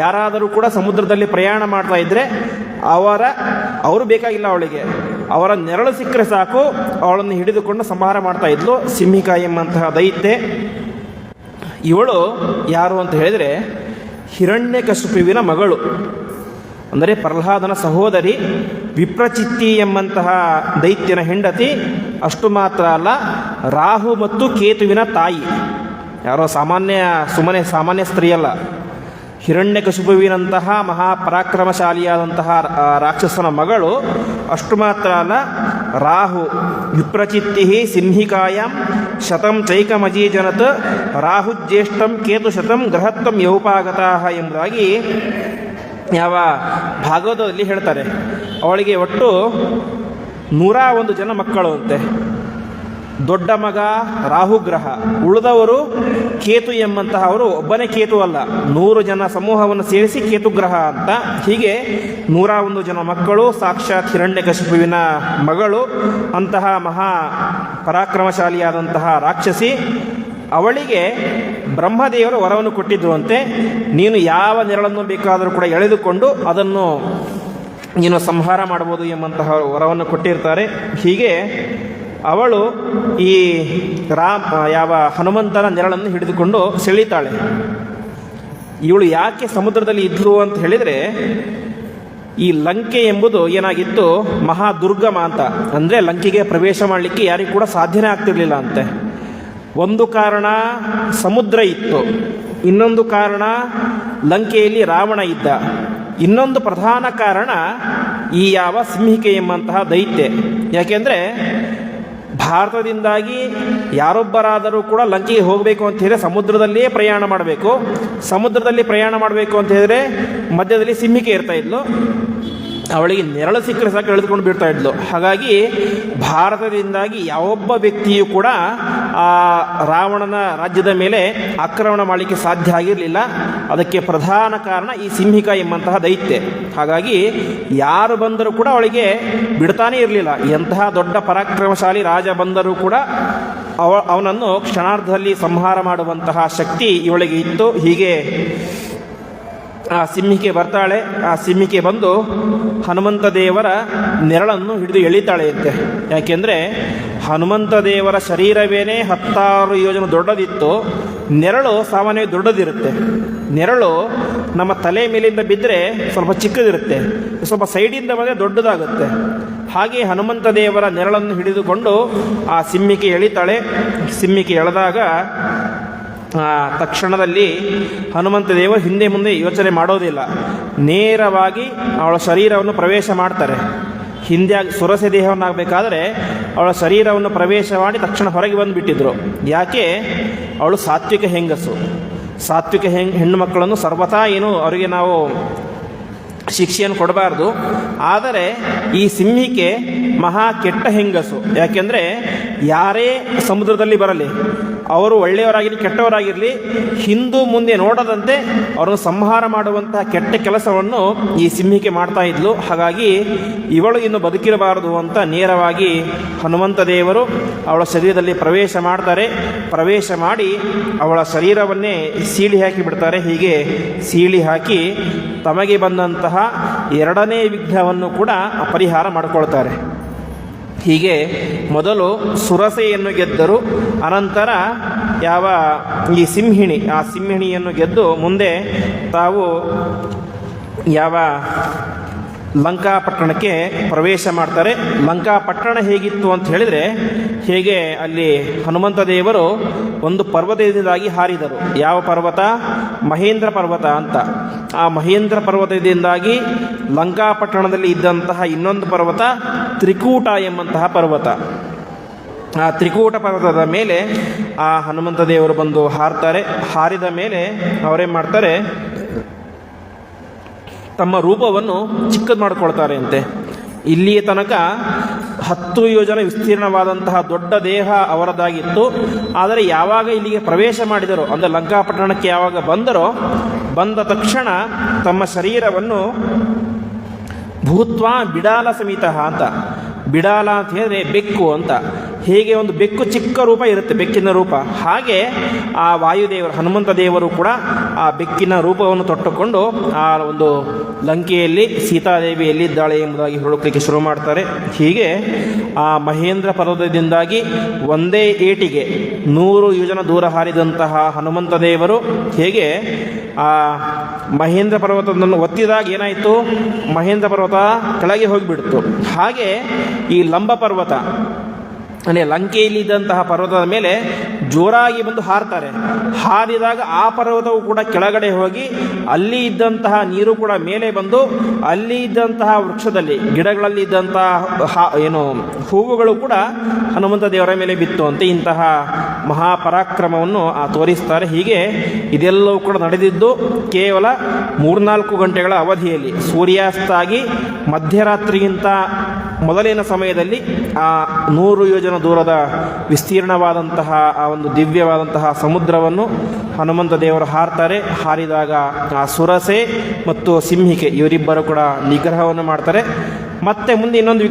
[SPEAKER 1] ಯಾರಾದರೂ ಕೂಡ ಸಮುದ್ರದಲ್ಲಿ ಪ್ರಯಾಣ ಮಾಡ್ತಾ ಇದ್ದರೆ ಅವರು ಬೇಕಾಗಿಲ್ಲ ಅವಳಿಗೆ, ಅವರ ನೆರಳು ಸಿಕ್ಕರೆ ಸಾಕು ಅವಳನ್ನು ಹಿಡಿದುಕೊಂಡು ಸಂಹಾರ ಮಾಡ್ತಾ ಇದ್ಲು ಸಿಂಹಿಕಾ ಎಂಬಂತಹ ದೈತ್ಯೆ. ಇವಳು ಯಾರು ಅಂತ ಹೇಳಿದರೆ ಹಿರಣ್ಯಕಶಿಪುವಿನ ಮಗಳು, ಅಂದರೆ ಪ್ರಹ್ಲಾದನ ಸಹೋದರಿ, ವಿಪ್ರಚಿತ್ತಿ ಎಂಬಂತಹ ದೈತ್ಯನ ಹೆಂಡತಿ. ಅಷ್ಟು ಮಾತ್ರ ಅಲ್ಲ, ರಾಹು ಮತ್ತು ಕೇತುವಿನ ತಾಯಿ. ಯಾರೋ ಸಾಮಾನ್ಯ ಸ್ತ್ರೀಯಲ್ಲ. ಹಿರಣ್ಯಕಶಿಪುವಿನಂತಹ ಮಹಾಪರಾಕ್ರಮಶಾಲಿಯಾದಂತಹ ರಾಕ್ಷಸನ ಮಗಳು. ಅಷ್ಟು ಮಾತ್ರ ಅಲ್ಲ, ರಾಹು ವಿಪ್ರಚಿತ್ತಿ ಸಿಂಹಿಕಾಯಾಂ ಶತಂ ಚೈಕಮಜೀಜನತ್ ರಾಹುಜ್ಯೇಷ್ಠಂ ಕೇತುಶತಂ ಗ್ರಹತ್ವಂ ಯೌಪಾಗತಃ ಎಂಬುದಾಗಿ ಯಾವ ಭಾಗವತದಲ್ಲಿ ಹೇಳ್ತಾರೆ. ಅವಳಿಗೆ ಒಟ್ಟು 101 ಜನ ಮಕ್ಕಳು ಅಂತೆ. ದೊಡ್ಡ ಮಗ ರಾಹುಗ್ರಹ, ಉಳಿದವರು ಕೇತು ಎಂಬಂತಹ ಅವರು ಒಬ್ಬನೇ ಕೇತು ಅಲ್ಲ, 100 ಜನ ಸಮೂಹವನ್ನು ಸೇರಿಸಿ ಕೇತುಗ್ರಹ ಅಂತ. ಹೀಗೆ 101 ಜನ ಮಕ್ಕಳು, ಸಾಕ್ಷಾತ್ ಹಿರಣ್ಯಕಶಿಪುವಿನ ಮಗಳು, ಅಂತಹ ಮಹಾ ಪರಾಕ್ರಮಶಾಲಿಯಾದಂತಹ ರಾಕ್ಷಸಿ. ಅವಳಿಗೆ ಬ್ರಹ್ಮದೇವರು ವರವನ್ನು ಕೊಟ್ಟಿದ್ದುವಂತೆ, ನೀನು ಯಾವ ನೆರಳನ್ನು ಬೇಕಾದರೂ ಕೂಡ ಎಳೆದುಕೊಂಡು ಅದನ್ನು ನೀನು ಸಂಹಾರ ಮಾಡ್ಬೋದು ಎಂಬಂತಹ ವರವನ್ನು ಕೊಟ್ಟಿರ್ತಾರೆ. ಹೀಗೆ ಅವಳು ಈ ಹನುಮಂತನ ನೆರಳನ್ನು ಹಿಡಿದುಕೊಂಡು ಸೆಳೀತಾಳೆ. ಇವಳು ಯಾಕೆ ಸಮುದ್ರದಲ್ಲಿ ಇದ್ಲು ಅಂತ ಹೇಳಿದರೆ, ಈ ಲಂಕೆ ಎಂಬುದು ಏನಾಗಿತ್ತು, ಮಹಾದುರ್ಗಮ ಅಂತ. ಅಂದರೆ ಲಂಕೆಗೆ ಪ್ರವೇಶ ಮಾಡಲಿಕ್ಕೆ ಯಾರಿಗೂ ಕೂಡ ಸಾಧ್ಯನೇ ಆಗ್ತಿರ್ಲಿಲ್ಲ ಅಂತೆ. ಒಂದು ಕಾರಣ ಸಮುದ್ರ ಇತ್ತು, ಇನ್ನೊಂದು ಕಾರಣ ಲಂಕೆಯಲ್ಲಿ ರಾವಣ ಇದ್ದ, ಇನ್ನೊಂದು ಪ್ರಧಾನ ಕಾರಣ ಈ ಸಿಂಹಿಕೆ ಎಂಬಂತಹ ದೈತ್ಯ. ಯಾಕೆಂದರೆ ಭಾರತದಿಂದಾಗಿ ಯಾರೊಬ್ಬರಾದರೂ ಕೂಡ ಲಂಕೆಗೆ ಹೋಗಬೇಕು ಅಂತ ಹೇಳಿದರೆ ಸಮುದ್ರದಲ್ಲಿಯೇ ಪ್ರಯಾಣ ಮಾಡಬೇಕು. ಸಮುದ್ರದಲ್ಲಿ ಪ್ರಯಾಣ ಮಾಡಬೇಕು ಅಂತ ಹೇಳಿದರೆ ಮಧ್ಯದಲ್ಲಿ ಸಿಂಹಿಕೆ ಇರ್ತಾ ಇದ್ಲು, ಅವಳಿಗೆ ನೆರಳು ಸಿಕ್ಕರೆ ಸಾಕು ಎಳೆದುಕೊಂಡು ಬಿಡ್ತಾ ಇದ್ಲು. ಹಾಗಾಗಿ ಭಾರತದಿಂದಾಗಿ ಯಾವೊಬ್ಬ ವ್ಯಕ್ತಿಯೂ ಕೂಡ ಆ ರಾವಣನ ರಾಜ್ಯದ ಮೇಲೆ ಆಕ್ರಮಣ ಮಾಡಲಿಕ್ಕೆ ಸಾಧ್ಯ ಆಗಿರಲಿಲ್ಲ. ಅದಕ್ಕೆ ಪ್ರಧಾನ ಕಾರಣ ಈ ಸಿಂಹಿಕಾ ಎಂಬಂತಹ ದೈತ್ಯ. ಹಾಗಾಗಿ ಯಾರು ಬಂದರೂ ಕೂಡ ಅವಳಿಗೆ ಬಿಡ್ತಾನೇ ಇರಲಿಲ್ಲ. ಎಂತಹ ದೊಡ್ಡ ಪರಾಕ್ರಮಶಾಲಿ ರಾಜ ಬಂದರೂ ಕೂಡ ಅವನನ್ನು ಕ್ಷಣಾರ್ಧದಲ್ಲಿ ಸಂಹಾರ ಮಾಡುವಂತಹ ಶಕ್ತಿ ಇವಳಿಗೆ ಇತ್ತು. ಹೀಗೆ ಆ ಸಿಂಹಿಕೆ ಬರ್ತಾಳೆ. ಆ ಸಿಂಹಿಕೆ ಬಂದು ಹನುಮಂತ ದೇವರ ನೆರಳನ್ನು ಹಿಡಿದು ಎಳಿತಾಳೆ ಅಂತೆ. ಯಾಕೆಂದರೆ ಹನುಮಂತ ದೇವರ ಶರೀರವೇನೇ 16 ಯೋಜನೆ ದೊಡ್ಡದಿತ್ತು, ನೆರಳು ಸಾಮಾನ್ಯವಾಗಿ ದೊಡ್ಡದಿರುತ್ತೆ. ನೆರಳು ನಮ್ಮ ತಲೆ ಮೇಲಿಂದ ಬಿದ್ದರೆ ಸ್ವಲ್ಪ ಚಿಕ್ಕದಿರುತ್ತೆ, ಸ್ವಲ್ಪ ಸೈಡಿಂದ ಬಂದರೆ ದೊಡ್ಡದಾಗುತ್ತೆ. ಹಾಗೆ ಹನುಮಂತ ದೇವರ ನೆರಳನ್ನು ಹಿಡಿದುಕೊಂಡು ಆ ಸಿಂಹಿಕೆ ಎಳಿತಾಳೆ. ಸಿಂಹಿಕೆ ಎಳೆದಾಗ ತಕ್ಷಣದಲ್ಲಿ ಹನುಮಂತ ದೇವರು ಹಿಂದೆ ಮುಂದೆ ಯೋಚನೆ ಮಾಡೋದಿಲ್ಲ, ನೇರವಾಗಿ ಅವಳ ಶರೀರವನ್ನು ಪ್ರವೇಶ ಮಾಡ್ತಾರೆ. ಹಿಂದೆ ಸುರಸೆ ದೇಹವನ್ನಾಗಬೇಕಾದ್ರೆ ಅವಳ ಶರೀರವನ್ನು ಪ್ರವೇಶ ಮಾಡಿ ತಕ್ಷಣ ಹೊರಗೆ ಬಂದುಬಿಟ್ಟಿದ್ರು. ಯಾಕೆ? ಅವಳು ಸಾತ್ವಿಕ ಹೆಂಗಸು. ಸಾತ್ವಿಕ ಹೆಣ್ಣು ಮಕ್ಕಳನ್ನು ಸರ್ವಥಾ ಅವರಿಗೆ ನಾವು ಶಿಕ್ಷೆಯನ್ನು ಕೊಡಬಾರ್ದು. ಆದರೆ ಈ ಸಿಂಹಿಕೆ ಮಹಾ ಕೆಟ್ಟ ಹೆಂಗಸು. ಯಾಕೆಂದರೆ ಯಾರೇ ಸಮುದ್ರದಲ್ಲಿ ಬರಲಿ, ಅವರು ಒಳ್ಳೆಯವರಾಗಿರಲಿ ಕೆಟ್ಟವರಾಗಿರಲಿ, ಹಿಂದು ಮುಂದೆ ನೋಡದಂತೆ ಅವರನ್ನು ಸಂಹಾರ ಮಾಡುವಂತಹ ಕೆಟ್ಟ ಕೆಲಸವನ್ನು ಈ ಸಿಂಹಿಕೆ ಮಾಡ್ತಾ ಇದ್ಲು. ಹಾಗಾಗಿ ಇವಳು ಇನ್ನು ಬದುಕಿರಬಾರದು ಅಂತ ನೇರವಾಗಿ ಹನುಮಂತ ದೇವರು ಅವಳ ಶರೀರದಲ್ಲಿ ಪ್ರವೇಶ ಮಾಡ್ತಾರೆ. ಪ್ರವೇಶ ಮಾಡಿ ಅವಳ ಶರೀರವನ್ನೇ ಸೀಳಿ ಹಾಕಿ ಬಿಡ್ತಾರೆ. ಹೀಗೆ ಸೀಳಿ ಹಾಕಿ ತಮಗೆ ಬಂದಂತಹ 2ನೇ ವಿಘ್ನವನ್ನು ಕೂಡ ಪರಿಹಾರ ಮಾಡಿಕೊಳ್ತಾರೆ. ಹೀಗೆ ಮೊದಲು ಸುರಸೆಯನ್ನು ಗೆದ್ದರು, ಅನಂತರ ಯಾವ ಈ ಸಿಂಹಿಣಿ, ಆ ಸಿಂಹಿಣಿಯನ್ನು ಗೆದ್ದು ಮುಂದೆ ತಾವು ಯಾವ ಲಂಕಾಪಟ್ಟಣಕ್ಕೆ ಪ್ರವೇಶ ಮಾಡ್ತಾರೆ. ಲಂಕಾಪಟ್ಟಣ ಹೇಗಿತ್ತು ಅಂತ ಹೇಳಿದರೆ, ಹೇಗೆ ಅಲ್ಲಿ ಹನುಮಂತ ದೇವರು ಒಂದು ಪರ್ವತದಿಂದಾಗಿ ಹಾರಿದರು. ಯಾವ ಪರ್ವತ? ಮಹೇಂದ್ರ ಪರ್ವತ ಅಂತ. ಆ ಮಹೇಂದ್ರ ಪರ್ವತದಿಂದಾಗಿ ಲಂಕಾಪಟ್ಟಣದಲ್ಲಿ ಇದ್ದಂತಹ ಇನ್ನೊಂದು ಪರ್ವತ ತ್ರಿಕೂಟ ಎಂಬಂತಹ ಪರ್ವತ. ಆ ತ್ರಿಕೂಟ ಪರ್ವತದ ಮೇಲೆ ಆ ಹನುಮಂತ ದೇವರು ಬಂದು ಹಾರ್ತಾರೆ. ಹಾರಿದ ಮೇಲೆ ಅವರೇನು ಮಾಡ್ತಾರೆ, ತಮ್ಮ ರೂಪವನ್ನು ಚಿಕ್ಕದು ಮಾಡಿಕೊಳ್ತಾರೆ ಅಂತೆ. ಇಲ್ಲಿಯ ತನಕ 10 ಯೋಜನೆ ವಿಸ್ತೀರ್ಣವಾದಂತಹ ದೊಡ್ಡ ದೇಹ ಅವರದಾಗಿತ್ತು. ಆದರೆ ಯಾವಾಗ ಇಲ್ಲಿಗೆ ಪ್ರವೇಶ ಮಾಡಿದರೋ, ಅಂದರೆ ಲಂಕಾಪಟ್ಟಣಕ್ಕೆ ಯಾವಾಗ ಬಂದ ತಕ್ಷಣ ತಮ್ಮ ಶರೀರವನ್ನು ಭೂತ್ವ ಬಿಡಾಲ ಸಮೇತ ಅಂತ. ಬಿಡಾಲ ಅಂತ ಹೇಳಿದ್ರೆ ಬೆಕ್ಕು ಅಂತ. ಹೇಗೆ ಒಂದು ಬೆಕ್ಕು ಚಿಕ್ಕ ರೂಪ ಇರುತ್ತೆ, ಬೆಕ್ಕಿನ ರೂಪ, ಹಾಗೆ ಆ ವಾಯುದೇವರು ಹನುಮಂತ ದೇವರು ಕೂಡ ಆ ಬೆಕ್ಕಿನ ರೂಪವನ್ನು ತೊಟ್ಟುಕೊಂಡು ಆ ಒಂದು ಲಂಕೆಯಲ್ಲಿ ಸೀತಾದೇವಿ ಎಲ್ಲಿದ್ದಾಳೆ ಎಂಬುದಾಗಿ ಹುಡುಕಲಿಕ್ಕೆ ಶುರು ಮಾಡ್ತಾರೆ. ಹೀಗೆ ಆ ಮಹೇಂದ್ರ ಪರ್ವತದಿಂದಾಗಿ ಒಂದೇ ಏಟಿಗೆ 100 ಯೋಜನ ದೂರ ಹಾರಿದಂತಹ ಹನುಮಂತ ದೇವರು ಹೇಗೆ ಆ ಮಹೇಂದ್ರ ಪರ್ವತವನ್ನು ಒತ್ತಿದಾಗ ಏನಾಯಿತು, ಮಹೇಂದ್ರ ಪರ್ವತ ಕೆಳಗೆ ಹೋಗಿಬಿಡ್ತು. ಹಾಗೆ ಈ ಲಂಬ ಪರ್ವತ ಅಂದರೆ ಲಂಕೆಯಲ್ಲಿದ್ದಂತಹ ಪರ್ವತದ ಮೇಲೆ ಜೋರಾಗಿ ಬಂದು ಹಾರ್ತಾರೆ. ಹಾರಿದಾಗ ಆ ಪರ್ವತವು ಕೂಡ ಕೆಳಗಡೆ ಹೋಗಿ ಅಲ್ಲಿ ಇದ್ದಂತಹ ನೀರು ಕೂಡ ಮೇಲೆ ಬಂದು ಅಲ್ಲಿ ಇದ್ದಂತಹ ವೃಕ್ಷದಲ್ಲಿ ಗಿಡಗಳಲ್ಲಿ ಇದ್ದಂತಹ ಹೂವುಗಳು ಕೂಡ ಹನುಮಂತ ದೇವರ ಮೇಲೆ ಬಿತ್ತು ಅಂತ ಇಂತಹ ಮಹಾಪರಾಕ್ರಮವನ್ನು ತೋರಿಸ್ತಾರೆ. ಹೀಗೆ ಇದೆಲ್ಲವೂ ಕೂಡ ನಡೆದಿದ್ದು ಕೇವಲ 3-4 ಗಂಟೆಗಳ ಅವಧಿಯಲ್ಲಿ. ಸೂರ್ಯಾಸ್ತ ಆಗಿ ಮಧ್ಯರಾತ್ರಿಗಿಂತ ಮೊದಲಿನ ಸಮಯದಲ್ಲಿ ಆ 100 ಯೋಜನ ದೂರದ ವಿಸ್ತೀರ್ಣವಾದಂತಹ ಆ ಒಂದು ದಿವ್ಯವಾದಂತಹ ಸಮುದ್ರವನ್ನು ಹನುಮಂತ ದೇವರು ಹಾರ್ತಾರೆ. ಹಾರಿದಾಗ ಆ ಸುರಸೆ ಮತ್ತು ಸಿಂಹಿಕೆ ಇವರಿಬ್ಬರು ಕೂಡ ನಿಗ್ರಹವನ್ನು ಮಾಡ್ತಾರೆ. ಮತ್ತೆ ಮುಂದೆ ಇನ್ನೊಂದು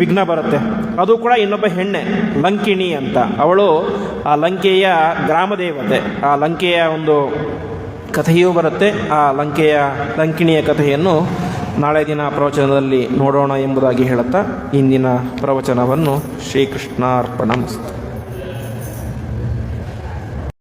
[SPEAKER 1] ವಿಘ್ನ ಬರುತ್ತೆ. ಅದು ಕೂಡ ಇನ್ನೊಬ್ಬ ಹೆಣ್ಣೆ, ಲಂಕಿಣಿ ಅಂತ. ಅವಳು ಆ ಲಂಕೆಯ ಗ್ರಾಮ ದೇವತೆ. ಆ ಲಂಕೆಯ ಒಂದು ಕಥೆಯೂ ಬರುತ್ತೆ. ಆ ಲಂಕಿಣಿಯ ಕಥೆಯನ್ನು ನಾಳೆ ದಿನ ಪ್ರವಚನದಲ್ಲಿ ನೋಡೋಣ ಎಂಬುದಾಗಿ ಹೇಳುತ್ತಾ ಇಂದಿನ ಪ್ರವಚನವನ್ನು ಶ್ರೀಕೃಷ್ಣಾರ್ಪಣಮಸ್ತು.